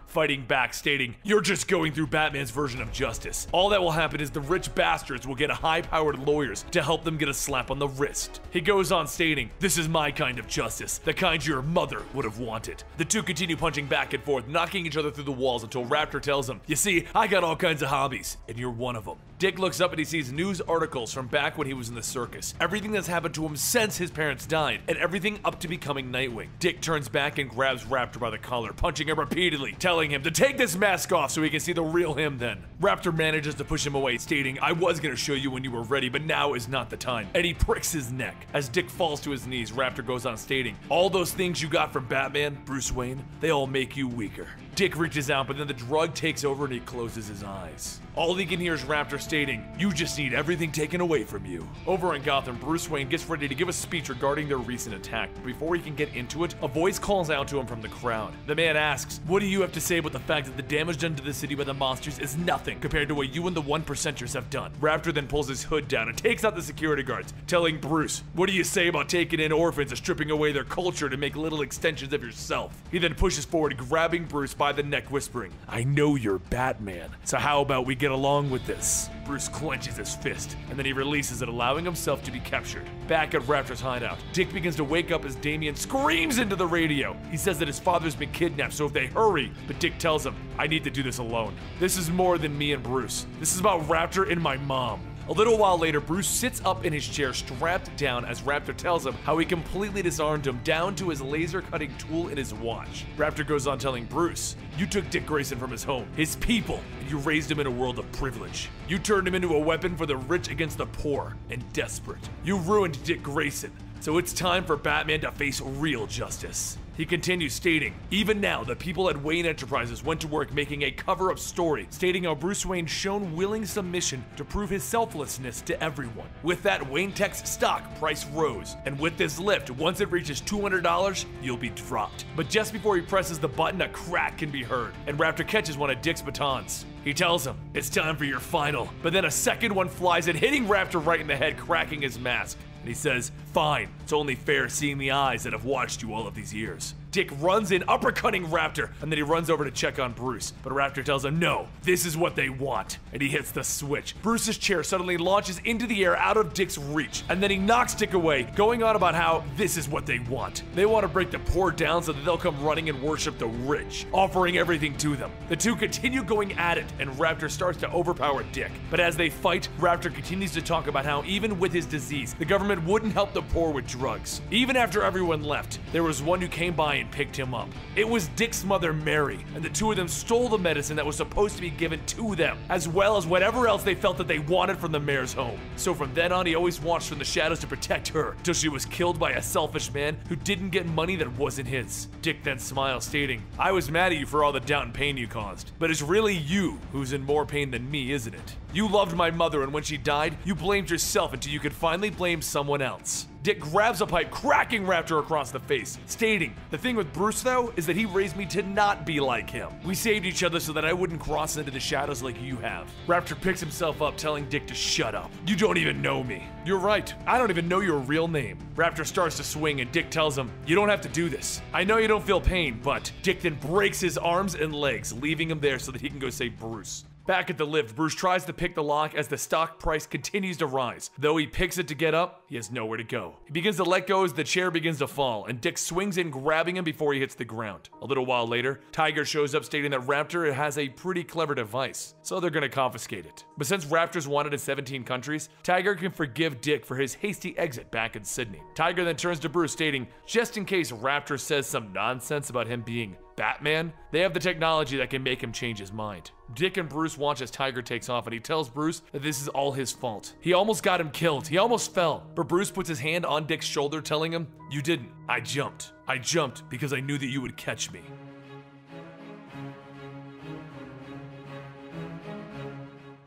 fighting back stating, "You're just going through Batman's version of justice. All that will happen is the rich bastards will get high-powered lawyers to help them get a slap on the wrist." He goes on stating, "This is my kind of justice, the kind your mother would have wanted." The two continue punching back and forth, knocking each other through the walls until Raptor tells him, "You see, I got all kinds of hobbies, and you're one of them." Dick looks up and he sees news articles from back when he was in the circus. Everything that's happened to him since his parents died, and everything up to becoming Nightwing. Dick turns back and grabs Raptor by the collar, punching him repeatedly, telling him to take this mask off so he can see the real him then. Raptor manages to push him away, stating, "I was gonna show you when you were ready, but now is not the time." And he pricks his neck. As Dick falls to his knees, Raptor goes on stating, "All those things you got from Batman, Bruce Wayne, they all make you weaker." Dick reaches out, but then the drug takes over and he closes his eyes. All he can hear is Raptor stating, "You just need everything taken away from you." Over in Gotham, Bruce Wayne gets ready to give a speech regarding their recent attack. But before he can get into it, a voice calls out to him from the crowd. The man asks, "What do you have to say about the fact that the damage done to the city by the monsters is nothing compared to what you and the 1%ers have done?" Raptor then pulls his hood down and takes out the security guards, telling Bruce, "What do you say about taking in orphans and stripping away their culture to make little extensions of yourself?" He then pushes forward, grabbing Bruce by the neck, whispering, "I know you're Batman, so how about we get along with this?" Bruce clenches his fist, and then he releases it, allowing himself to be captured. Back at Raptor's hideout, Dick begins to wake up as Damian screams into the radio. He says that his father's been kidnapped, so if they hurry, but Dick tells him, "I need to do this alone. This is more than me and Bruce. This is about Raptor and my mom." A little while later, Bruce sits up in his chair, strapped down, as Raptor tells him how he completely disarmed him down to his laser-cutting tool in his watch. Raptor goes on telling Bruce, "You took Dick Grayson from his home, his people, and you raised him in a world of privilege. You turned him into a weapon for the rich against the poor and desperate. You ruined Dick Grayson. So it's time for Batman to face real justice." He continues stating, "Even now, the people at Wayne Enterprises went to work making a cover-up story stating how Bruce Wayne shown willing submission to prove his selflessness to everyone. With that, Wayne Tech's stock price rose, and with this lift, once it reaches $200, you'll be dropped." But just before he presses the button, a crack can be heard, and Raptor catches one of Dick's batons. He tells him, "It's time for your final," but then a second one flies in, hitting Raptor right in the head, cracking his mask. And he says, "Fine, it's only fair seeing the eyes that have watched you all of these years." Dick runs in, uppercutting Raptor, and then he runs over to check on Bruce. But Raptor tells him, "No, this is what they want." And he hits the switch. Bruce's chair suddenly launches into the air out of Dick's reach, and then he knocks Dick away, going on about how this is what they want. They want to break the poor down so that they'll come running and worship the rich, offering everything to them. The two continue going at it, and Raptor starts to overpower Dick. But as they fight, Raptor continues to talk about how even with his disease, the government wouldn't help the poor with drugs. Even after everyone left, there was one who came by and picked him up. It was Dick's mother, Mary, and the two of them stole the medicine that was supposed to be given to them, as well as whatever else they felt that they wanted from the mayor's home. So from then on, he always watched from the shadows to protect her, till she was killed by a selfish man who didn't get money that wasn't his. Dick then smiles, stating, "I was mad at you for all the doubt and pain you caused, but it's really you who's in more pain than me, isn't it? You loved my mother, and when she died, you blamed yourself until you could finally blame someone else." Dick grabs a pipe, cracking Raptor across the face, stating, "The thing with Bruce, though, is that he raised me to not be like him. We saved each other so that I wouldn't cross into the shadows like you have." Raptor picks himself up, telling Dick to shut up. "You don't even know me." "You're right. I don't even know your real name." Raptor starts to swing, and Dick tells him, "You don't have to do this. I know you don't feel pain, but..." Dick then breaks his arms and legs, leaving him there so that he can go save Bruce. Back at the lift, Bruce tries to pick the lock as the stock price continues to rise. Though he picks it to get up, he has nowhere to go. He begins to let go as the chair begins to fall, and Dick swings in, grabbing him before he hits the ground. A little while later, Tiger shows up stating that Raptor has a pretty clever device, so they're gonna confiscate it. But since Raptor's wanted in 17 countries, Tiger can forgive Dick for his hasty exit back in Sydney. Tiger then turns to Bruce stating, just in case Raptor says some nonsense about him being Batman, they have the technology that can make him change his mind. Dick and Bruce watch as Tiger takes off, and he tells Bruce that this is all his fault. He almost got him killed. He almost fell. But Bruce puts his hand on Dick's shoulder, telling him, "You didn't. I jumped. I jumped because I knew that you would catch me."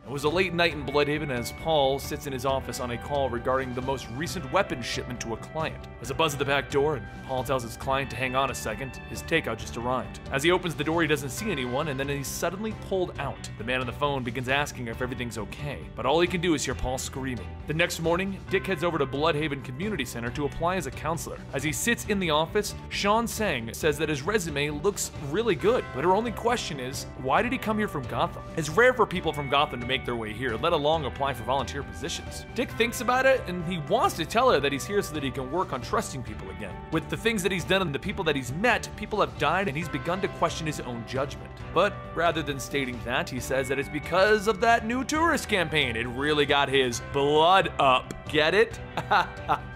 It was a late night in Bloodhaven as Paul sits in his office on a call regarding the most recent weapons shipment to a client. There's a buzz at the back door, and Paul tells his client to hang on a second. His takeout just arrived. As he opens the door, he doesn't see anyone, and then he's suddenly pulled out. The man on the phone begins asking if everything's okay, but all he can do is hear Paul screaming. The next morning, Dick heads over to Bloodhaven Community Center to apply as a counselor. As he sits in the office, Sean Sang says that his resume looks really good, but her only question is, why did he come here from Gotham? It's rare for people from Gotham to make their way here, let alone apply for volunteer positions. Dick thinks about it, and he wants to tell her that he's here so that he can work on trusting people again. With the things that he's done and the people that he's met, people have died and he's begun to question his own judgment. But rather than stating that, he says that it's because of that new tourist campaign. It really got his blood up. Get it?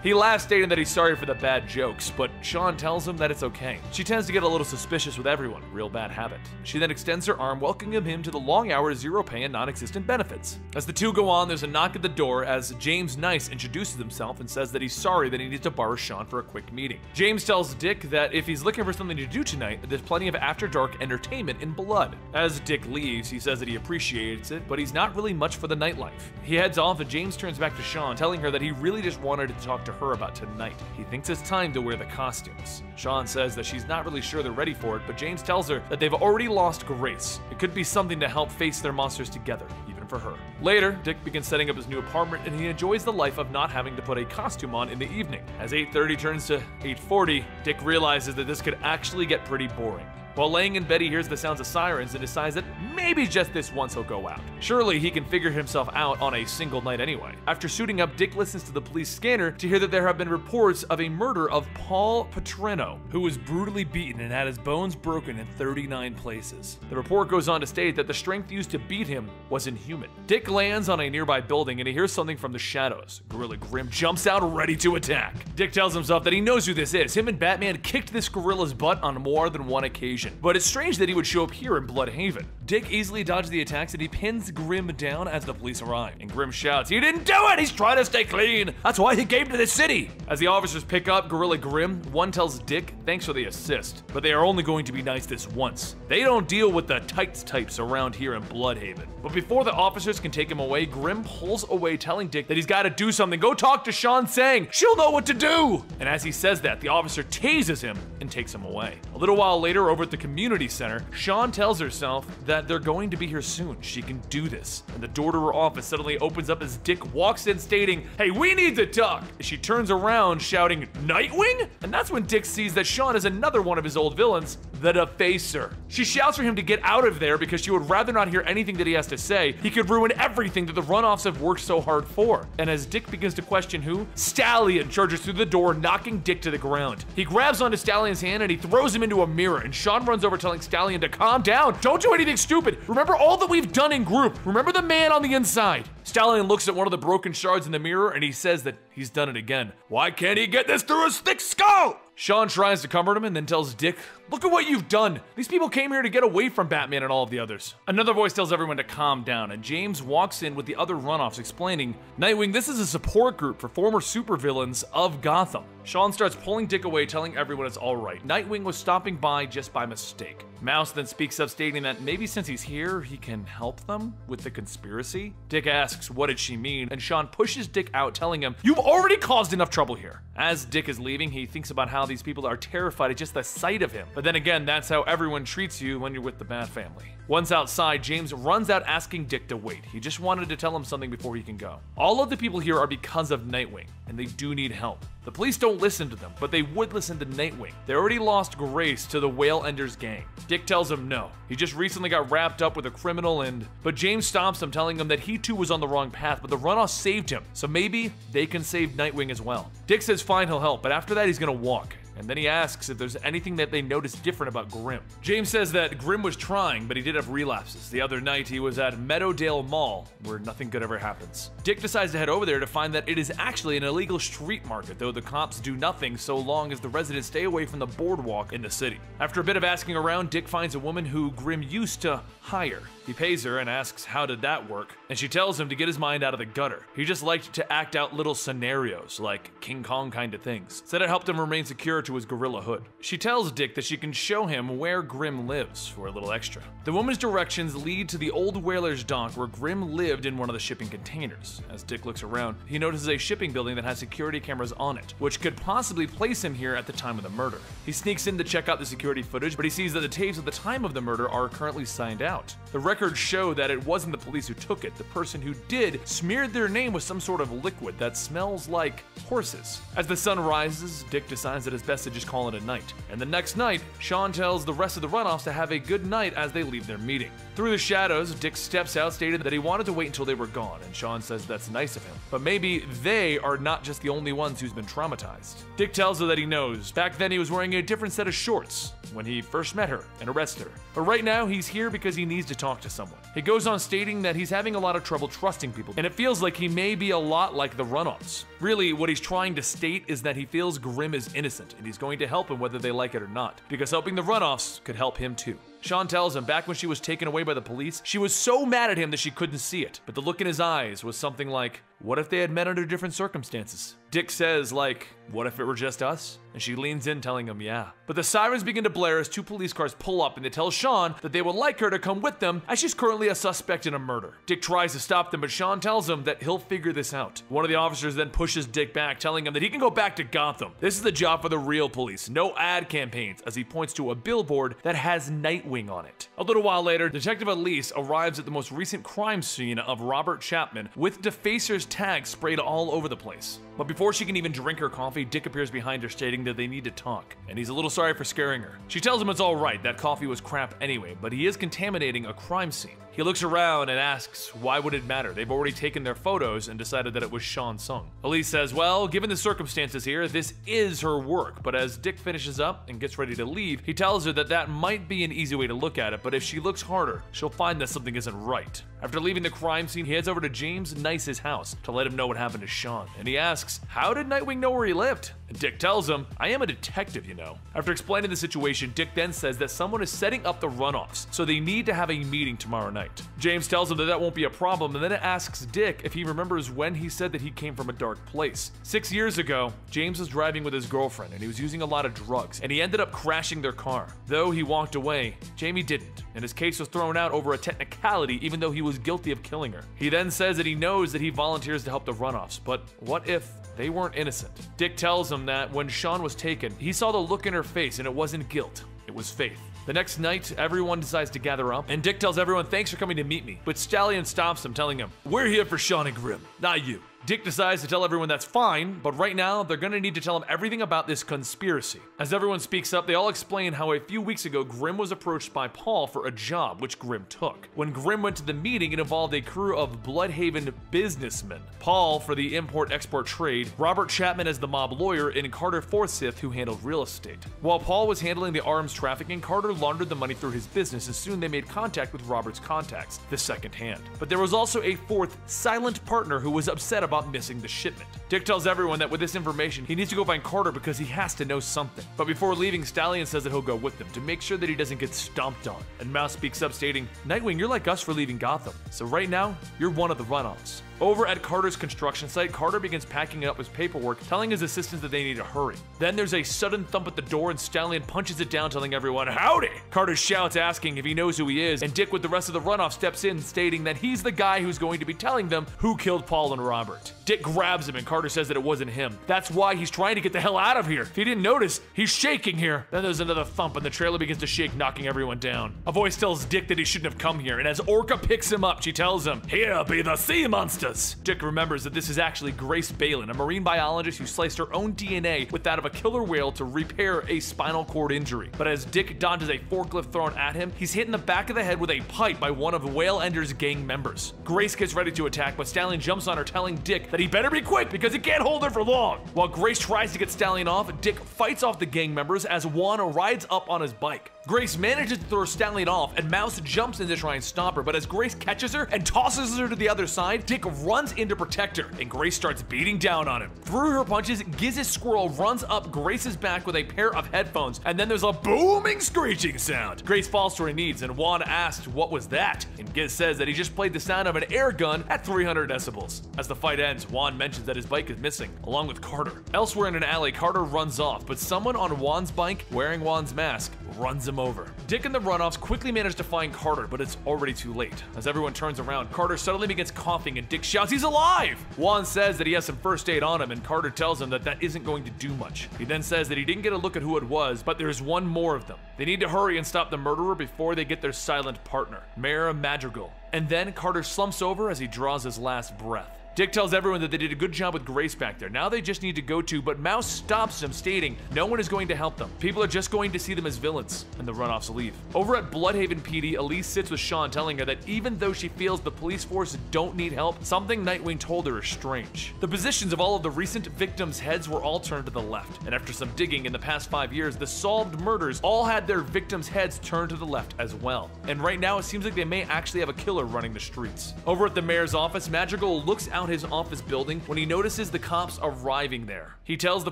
He laughs, stating that he's sorry for the bad jokes, but Sean tells him that it's okay. She tends to get a little suspicious with everyone, real bad habit. She then extends her arm, welcoming him to the long hours, zero pay, and non-existent benefits. As the two go on, there's a knock at the door as James Nice introduces himself and says that he's sorry that he needs to borrow Sean for a quick meeting. James tells Dick that if he's looking for something to do tonight, there's plenty of after-dark entertainment in Blood. As Dick leaves, he says that he appreciates it, but he's not really much for the nightlife. He heads off, and James turns back to Sean, telling her that he really just wanted to talk to her about tonight. He thinks it's time to wear the costumes. Sean says that she's not really sure they're ready for it, but James tells her that they've already lost Grace. It could be something to help face their monsters together, even for her. Later, Dick begins setting up his new apartment, and he enjoys the life of not having to put a costume on in the evening. As 8:30 turns to 8:40, Dick realizes that this could actually get pretty boring. While laying in bed, he hears the sounds of sirens and decides that maybe just this once he'll go out. Surely he can figure himself out on a single night anyway. After suiting up, Dick listens to the police scanner to hear that there have been reports of a murder of Paul Petrino, who was brutally beaten and had his bones broken in 39 places. The report goes on to state that the strength used to beat him was inhuman. Dick lands on a nearby building and he hears something from the shadows. Gorilla Grim jumps out ready to attack. Dick tells himself that he knows who this is. Him and Batman kicked this gorilla's butt on more than one occasion. But it's strange that he would show up here in Bloodhaven. Dick easily dodges the attacks and he pins Grim down as the police arrive. And Grim shouts, "He didn't do it! He's trying to stay clean! That's why he came to this city!" As the officers pick up Gorilla Grim, one tells Dick thanks for the assist, but they are only going to be nice this once. They don't deal with the tights types around here in Bloodhaven. But before the officers can take him away, Grim pulls away, telling Dick that he's got to do something. Go talk to Sean Sang. She'll know what to do! And as he says that, the officer tases him and takes him away. A little while later, over at the community center, Sean tells herself that they're going to be here soon. She can do this. And the door to her office suddenly opens up as Dick walks in stating, "Hey, we need to talk." She turns around shouting, "Nightwing?" And that's when Dick sees that Sean is another one of his old villains, the Defacer. She shouts for him to get out of there because she would rather not hear anything that he has to say. He could ruin everything that the runoffs have worked so hard for. And as Dick begins to question who, Stallion charges through the door, knocking Dick to the ground. He grabs onto Stallion's hand and he throws him into a mirror, and Sean runs over telling Stallion to calm down. Don't do anything stupid. Remember all that we've done in group. Remember the man on the inside. Stallion looks at one of the broken shards in the mirror and he says that he's done it again. Why can't he get this through his thick skull? Sean tries to comfort him and then tells Dick, "Look at what you've done. These people came here to get away from Batman and all of the others." Another voice tells everyone to calm down, and James walks in with the other runoffs explaining, "Nightwing, this is a support group for former supervillains of Gotham." Sean starts pulling Dick away, telling everyone it's alright. Nightwing was stopping by just by mistake. Mouse then speaks up, stating that maybe since he's here, he can help them with the conspiracy. Dick asks, what did she mean? And Sean pushes Dick out, telling him, "You've already caused enough trouble here." As Dick is leaving, he thinks about how these people are terrified at just the sight of him. But then again, that's how everyone treats you when you're with the Bat family. Once outside, James runs out asking Dick to wait. He just wanted to tell him something before he can go. All of the people here are because of Nightwing, and they do need help. The police don't listen to them, but they would listen to Nightwing. They already lost Grace to the Whale Enders gang. Dick tells him no. He just recently got wrapped up with a criminal but James stops him, telling him that he too was on the wrong path, but the runoff saved him, so maybe they can save Nightwing as well. Dick says fine, he'll help, but after that he's gonna walk. And then he asks if there's anything that they noticed different about Grimm. James says that Grimm was trying, but he did have relapses. The other night he was at Meadowdale Mall, where nothing good ever happens. Dick decides to head over there to find that it is actually an illegal street market, though the cops do nothing so long as the residents stay away from the boardwalk in the city. After a bit of asking around, Dick finds a woman who Grimm used to hire. He pays her and asks how did that work, and she tells him to get his mind out of the gutter. He just liked to act out little scenarios, like King Kong kind of things. Said it helped him remain secure to his gorilla hood. She tells Dick that she can show him where Grimm lives for a little extra. The woman's directions lead to the old whaler's dock where Grimm lived in one of the shipping containers. As Dick looks around, he notices a shipping building that has security cameras on it, which could possibly place him here at the time of the murder. He sneaks in to check out the security footage, but he sees that the tapes at the time of the murder are currently signed out. The records show that it wasn't the police who took it. The person who did smeared their name with some sort of liquid that smells like horses. As the sun rises, Dick decides that it's best to just call it a night. And the next night, Sean tells the rest of the runoffs to have a good night as they leave their meeting. Through the shadows, Dick steps out, stated that he wanted to wait until they were gone, and Sean says that's nice of him. But maybe they are not just the only ones who's been traumatized. Dick tells her that he knows. Back then he was wearing a different set of shorts when he first met her and arrested her. But right now he's here because he needs to talk to someone. He goes on stating that he's having a lot of trouble trusting people, and it feels like he may be a lot like the runoffs. Really, what he's trying to state is that he feels Grimm is innocent, and he's going to help him whether they like it or not, because helping the runoffs could help him too. Sean tells him back when she was taken away by the police, she was so mad at him that she couldn't see it, but the look in his eyes was something like, what if they had met under different circumstances? Dick says, like, what if it were just us? And she leans in, telling him, yeah. But the sirens begin to blare as two police cars pull up, and they tell Sean that they would like her to come with them as she's currently a suspect in a murder. Dick tries to stop them, but Sean tells him that he'll figure this out. One of the officers then pushes Dick back, telling him that he can go back to Gotham. This is the job for the real police, no ad campaigns, as he points to a billboard that has Nightwing on it. A little while later, Detective Elise arrives at the most recent crime scene of Robert Chapman with Defacer's tag sprayed all over the place. But before she can even drink her coffee, Dick appears behind her, stating that they need to talk, and he's a little sorry for scaring her. She tells him it's alright, that coffee was crap anyway, but he is contaminating a crime scene. He looks around and asks, why would it matter? They've already taken their photos and decided that it was Sean Sung. Elise says, well, given the circumstances here, this is her work, but as Dick finishes up and gets ready to leave, he tells her that that might be an easy way to look at it, but if she looks harder, she'll find that something isn't right. After leaving the crime scene, he heads over to James Nice's house to let him know what happened to Sean, and he asks, how did Nightwing know where he lived? And Dick tells him, I am a detective, you know. After explaining the situation, Dick then says that someone is setting up the runoffs, so they need to have a meeting tomorrow night. James tells him that that won't be a problem, and then it asks Dick if he remembers when he said that he came from a dark place. 6 years ago, James was driving with his girlfriend, and he was using a lot of drugs, and he ended up crashing their car. Though he walked away, Jamie didn't, and his case was thrown out over a technicality even though he was guilty of killing her. He then says that he knows that he volunteers to help the runoffs, but what if they weren't innocent? Dick tells him that when Sean was taken, he saw the look in her face and it wasn't guilt, it was faith. The next night, everyone decides to gather up, and Dick tells everyone thanks for coming to meet me, but Stallion stops him, telling him, we're here for Sean and Grimm, not you. Dick decides to tell everyone that's fine, but right now, they're gonna need to tell him everything about this conspiracy. As everyone speaks up, they all explain how a few weeks ago, Grimm was approached by Paul for a job, which Grimm took. When Grimm went to the meeting, it involved a crew of Bloodhaven businessmen. Paul for the import-export trade, Robert Chapman as the mob lawyer, and Carter Forsyth who handled real estate. While Paul was handling the arms trafficking, Carter laundered the money through his business, and soon they made contact with Robert's contacts, the second hand. But there was also a fourth, silent partner who was upset about missing the shipment. Dick tells everyone that with this information, he needs to go find Carter because he has to know something. But before leaving, Stallion says that he'll go with them to make sure that he doesn't get stomped on. And Mouse speaks up, stating, Nightwing, you're like us for leaving Gotham, so right now, you're one of the runoffs. Over at Carter's construction site, Carter begins packing up his paperwork, telling his assistants that they need to hurry. Then there's a sudden thump at the door and Stallion punches it down, telling everyone, "Howdy!" Carter shouts, asking if he knows who he is, and Dick with the rest of the runoff steps in, stating that he's the guy who's going to be telling them who killed Paul and Robert. Dick grabs him and Carter says that it wasn't him. That's why he's trying to get the hell out of here. If you didn't notice, he's shaking here. Then there's another thump and the trailer begins to shake, knocking everyone down. A voice tells Dick that he shouldn't have come here, and as Orca picks him up, she tells him, "Here be the sea monsters." Dick remembers that this is actually Grace Balin, a marine biologist who sliced her own DNA with that of a killer whale to repair a spinal cord injury. But as Dick dodges a forklift thrown at him, he's hit in the back of the head with a pipe by one of Whale Ender's gang members. Grace gets ready to attack, but Stallion jumps on her, telling Dick that he better be quick because he can't hold her for long. While Grace tries to get Stallion off, Dick fights off the gang members as Juan rides up on his bike. Grace manages to throw Stallion off, and Mouse jumps in to try and stop her, but as Grace catches her and tosses her to the other side, Dick runs in to protect her, and Grace starts beating down on him. Through her punches, Giz's squirrel runs up Grace's back with a pair of headphones, and then there's a booming screeching sound. Grace falls to her knees, and Juan asks what was that, and Giz says that he just played the sound of an air gun at 300 decibels. As the fight ends, Juan mentions that his bike is missing, along with Carter. Elsewhere in an alley, Carter runs off, but someone on Juan's bike, wearing Juan's mask, runs him over. Dick and the runoffs quickly manage to find Carter, but it's already too late. As everyone turns around, Carter suddenly begins coughing and Dick shouts, "He's alive!" Juan says that he has some first aid on him, and Carter tells him that that isn't going to do much. He then says that he didn't get a look at who it was, but there's one more of them. They need to hurry and stop the murderer before they get their silent partner, Mayor Madrigal. And then Carter slumps over as he draws his last breath. Dick tells everyone that they did a good job with Grace back there. Now they just need to go to, but Mouse stops him, stating no one is going to help them. People are just going to see them as villains, and the runoffs leave. Over at Bloodhaven PD, Elise sits with Sean, telling her that even though she feels the police force don't need help, something Nightwing told her is strange. The positions of all of the recent victims' heads were all turned to the left, and after some digging in the past 5 years, the solved murders all had their victims' heads turned to the left as well. And right now, it seems like they may actually have a killer running the streets. Over at the mayor's office, Madrigal looks out his office building when he notices the cops arriving there. He tells the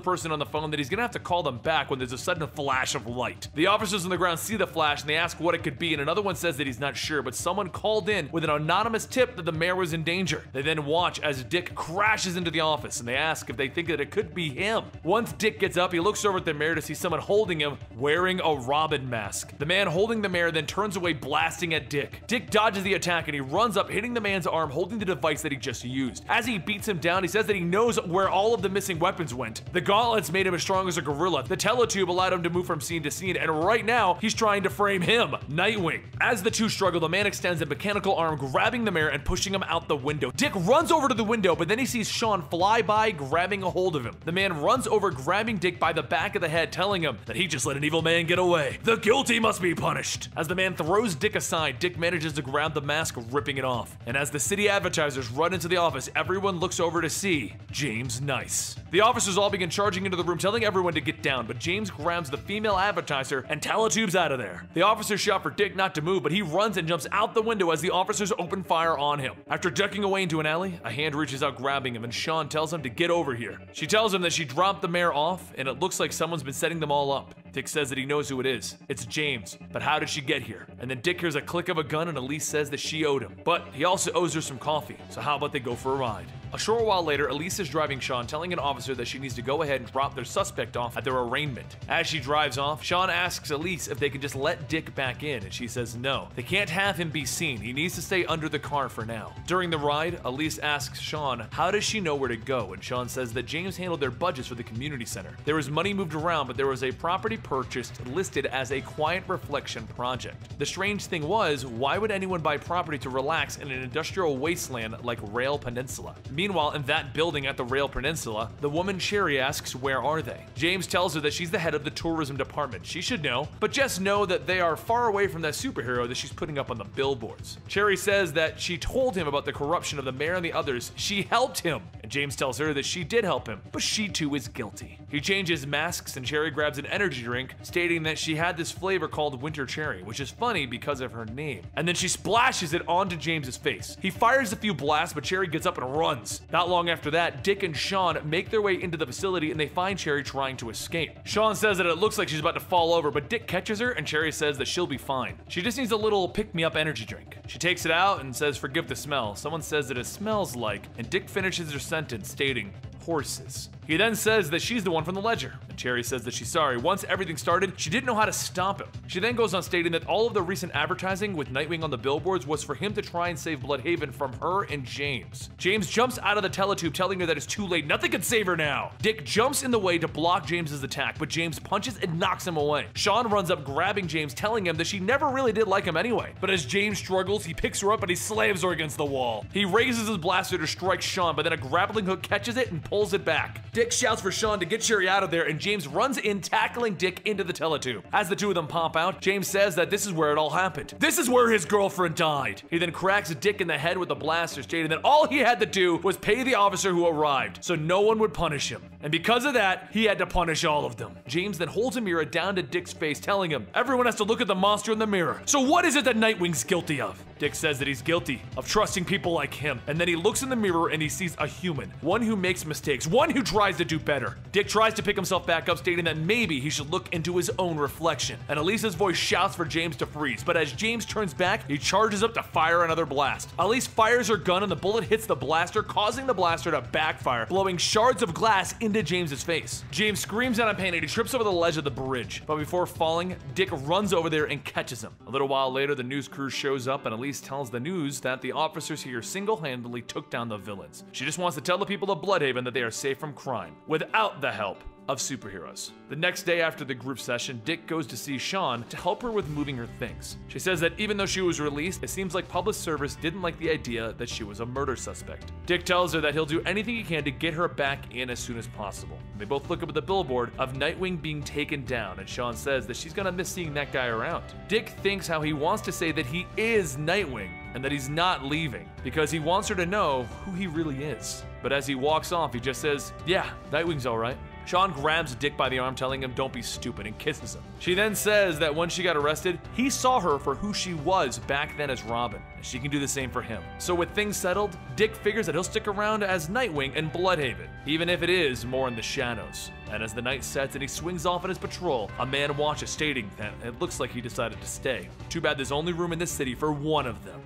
person on the phone that he's gonna have to call them back when there's a sudden flash of light. The officers on the ground see the flash and they ask what it could be, and another one says that he's not sure, but someone called in with an anonymous tip that the mayor was in danger. They then watch as Dick crashes into the office and they ask if they think that it could be him. Once Dick gets up, he looks over at the mayor to see someone holding him wearing a Robin mask. The man holding the mayor then turns away, blasting at Dick. Dick dodges the attack and he runs up, hitting the man's arm holding the device that he just used. As he beats him down, he says that he knows where all of the missing weapons went. The gauntlets made him as strong as a gorilla. The teletube allowed him to move from scene to scene, and right now, he's trying to frame him, Nightwing. As the two struggle, the man extends a mechanical arm, grabbing the mayor and pushing him out the window. Dick runs over to the window, but then he sees Sean fly by, grabbing a hold of him. The man runs over, grabbing Dick by the back of the head, telling him that he just let an evil man get away. The guilty must be punished. As the man throws Dick aside, Dick manages to grab the mask, ripping it off. And as the city advertisers run into the office, everyone looks over to see James Nice. The officers all begin charging into the room, telling everyone to get down, but James grabs the female advertiser and teletubes out of there. The officers shout for Dick not to move, but he runs and jumps out the window as the officers open fire on him. After ducking away into an alley, a hand reaches out grabbing him, and Sean tells him to get over here. She tells him that she dropped the mayor off, and it looks like someone's been setting them all up. Dick says that he knows who it is. It's James. But how did she get here? And then Dick hears a click of a gun, and Elise says that she owed him. But he also owes her some coffee, so how about they go for a ride? A short while later, Elise is driving Sean, telling an officer that she needs to go ahead and drop their suspect off at their arraignment. As she drives off, Sean asks Elise if they can just let Dick back in, and she says no. They can't have him be seen. He needs to stay under the car for now. During the ride, Elise asks Sean how does she know where to go, and Sean says that James handled their budgets for the community center. There was money moved around, but there was a property purchased listed as a quiet reflection project. The strange thing was, why would anyone buy property to relax in an industrial wasteland like Rail Peninsula? Meanwhile, in that building at the Rail Peninsula, the woman Sherry asks where are they? James tells her that she's the head of the tourism department. She should know, but just know that they are far away from that superhero that she's putting up on the billboards. Sherry says that she told him about the corruption of the mayor and the others. She helped him. And and James tells her that she did help him, but she too is guilty. He changes masks and Cherry grabs an energy drink, stating that she had this flavor called Winter Cherry, which is funny because of her name. And then she splashes it onto James's face. He fires a few blasts, but Cherry gets up and runs. Not long after that, Dick and Sean make their way into the facility and they find Cherry trying to escape. Sean says that it looks like she's about to fall over, but Dick catches her and Cherry says that she'll be fine. She just needs a little pick-me-up energy drink. She takes it out and says, "Forgive the smell." Someone says that it smells like, and Dick finishes her sentence stating, "horses." He then says that she's the one from the ledger, and Cherry says that she's sorry. Once everything started, she didn't know how to stop him. She then goes on stating that all of the recent advertising with Nightwing on the billboards was for him to try and save Bloodhaven from her and James. James jumps out of the teletube telling her that it's too late, nothing can save her now. Dick jumps in the way to block James's attack, but James punches and knocks him away. Sean runs up grabbing James, telling him that she never really did like him anyway. But as James struggles, he picks her up and he slams her against the wall. He raises his blaster to strike Sean, but then a grappling hook catches it and pulls it back. Dick shouts for Sean to get Cherry out of there, and James runs in, tackling Dick into the teletube. As the two of them pop out, James says that this is where it all happened. This is where his girlfriend died. He then cracks Dick in the head with a blaster, stating that all he had to do was pay the officer who arrived, so no one would punish him. And because of that, he had to punish all of them. James then holds a mirror down to Dick's face, telling him, "Everyone has to look at the monster in the mirror. So what is it that Nightwing's guilty of?" Dick says that he's guilty of trusting people like him, and then he looks in the mirror and he sees a human, one who makes mistakes, one who tries to do better. Dick tries to pick himself back up, stating that maybe he should look into his own reflection. And Elisa's voice shouts for James to freeze, but as James turns back, he charges up to fire another blast. Elise fires her gun and the bullet hits the blaster, causing the blaster to backfire, blowing shards of glass into James's face. James screams out in pain and he trips over the ledge of the bridge, but before falling, Dick runs over there and catches him. A little while later, the news crew shows up and Elise tells the news that the officers here single-handedly took down the villains. She just wants to tell the people of Bloodhaven that they are safe from crime, without the help of superheroes. The next day after the group session, Dick goes to see Sean to help her with moving her things. She says that even though she was released, it seems like public service didn't like the idea that she was a murder suspect. Dick tells her that he'll do anything he can to get her back in as soon as possible. They both look up at the billboard of Nightwing being taken down, and Sean says that she's gonna miss seeing that guy around. Dick thinks how he wants to say that he is Nightwing and that he's not leaving because he wants her to know who he really is. But as he walks off, he just says, "Yeah, Nightwing's alright." Sean grabs Dick by the arm, telling him don't be stupid, and kisses him. She then says that when she got arrested, he saw her for who she was back then as Robin, and she can do the same for him. So with things settled, Dick figures that he'll stick around as Nightwing in Bloodhaven, even if it is more in the shadows. And as the night sets and he swings off on his patrol, a man watches, stating that it looks like he decided to stay. Too bad there's only room in this city for one of them.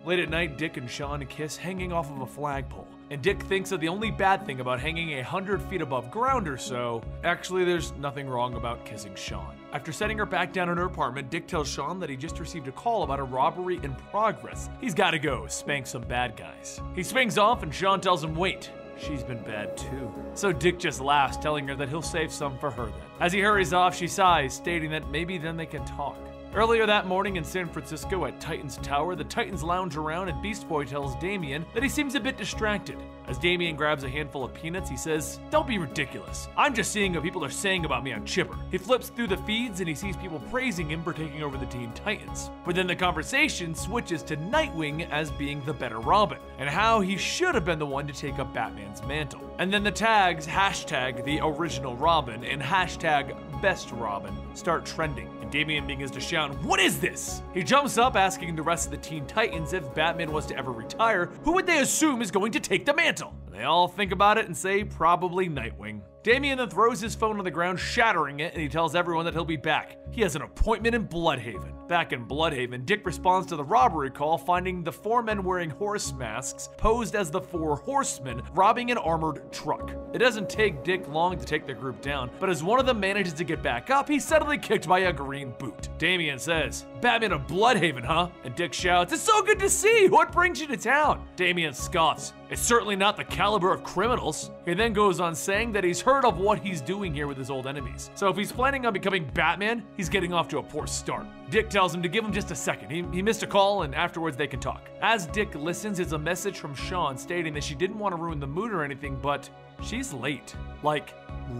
Late at night, Dick and Sean kiss hanging off of a flagpole. And Dick thinks that the only bad thing about hanging 100 feet above ground or so, actually there's nothing wrong about kissing Sean. After setting her back down in her apartment, Dick tells Sean that he just received a call about a robbery in progress. He's gotta go spank some bad guys. He swings off and Sean tells him, wait, she's been bad too. So Dick just laughs, telling her that he'll save some for her then. As he hurries off, she sighs, stating that maybe then they can talk. Earlier that morning in San Francisco at Titan's Tower, the Titans lounge around and Beast Boy tells Damian that he seems a bit distracted. As Damian grabs a handful of peanuts, he says, "Don't be ridiculous. I'm just seeing what people are saying about me on Chipper." He flips through the feeds and he sees people praising him for taking over the Teen Titans. But then the conversation switches to Nightwing as being the better Robin, and how he should have been the one to take up Batman's mantle. And then the tags hashtag the original Robin and hashtag best Robin start trending. And Damian begins to shout, "What is this?" He jumps up asking the rest of the Teen Titans if Batman was to ever retire, who would they assume is going to take the mantle? They all think about it and say probably Nightwing. Damian then throws his phone on the ground, shattering it, and he tells everyone that he'll be back. He has an appointment in Bloodhaven. Back in Bloodhaven, Dick responds to the robbery call, finding the 4 men wearing horse masks posed as the 4 horsemen robbing an armored truck. It doesn't take Dick long to take the group down, but as one of them manages to get back up, he's suddenly kicked by a green boot. Damian says, "Batman of Bloodhaven, huh?" And Dick shouts, "It's so good to see! What brings you to town?" Damian scoffs, "It's certainly not the caliber of criminals." He then goes on saying that he's heard of what he's doing here with his old enemies. So if he's planning on becoming Batman, he's getting off to a poor start. Dick tells him to give him just a second. He missed a call and afterwards they can talk. As Dick listens, it's a message from Sean stating that she didn't want to ruin the mood or anything, but she's late. Like,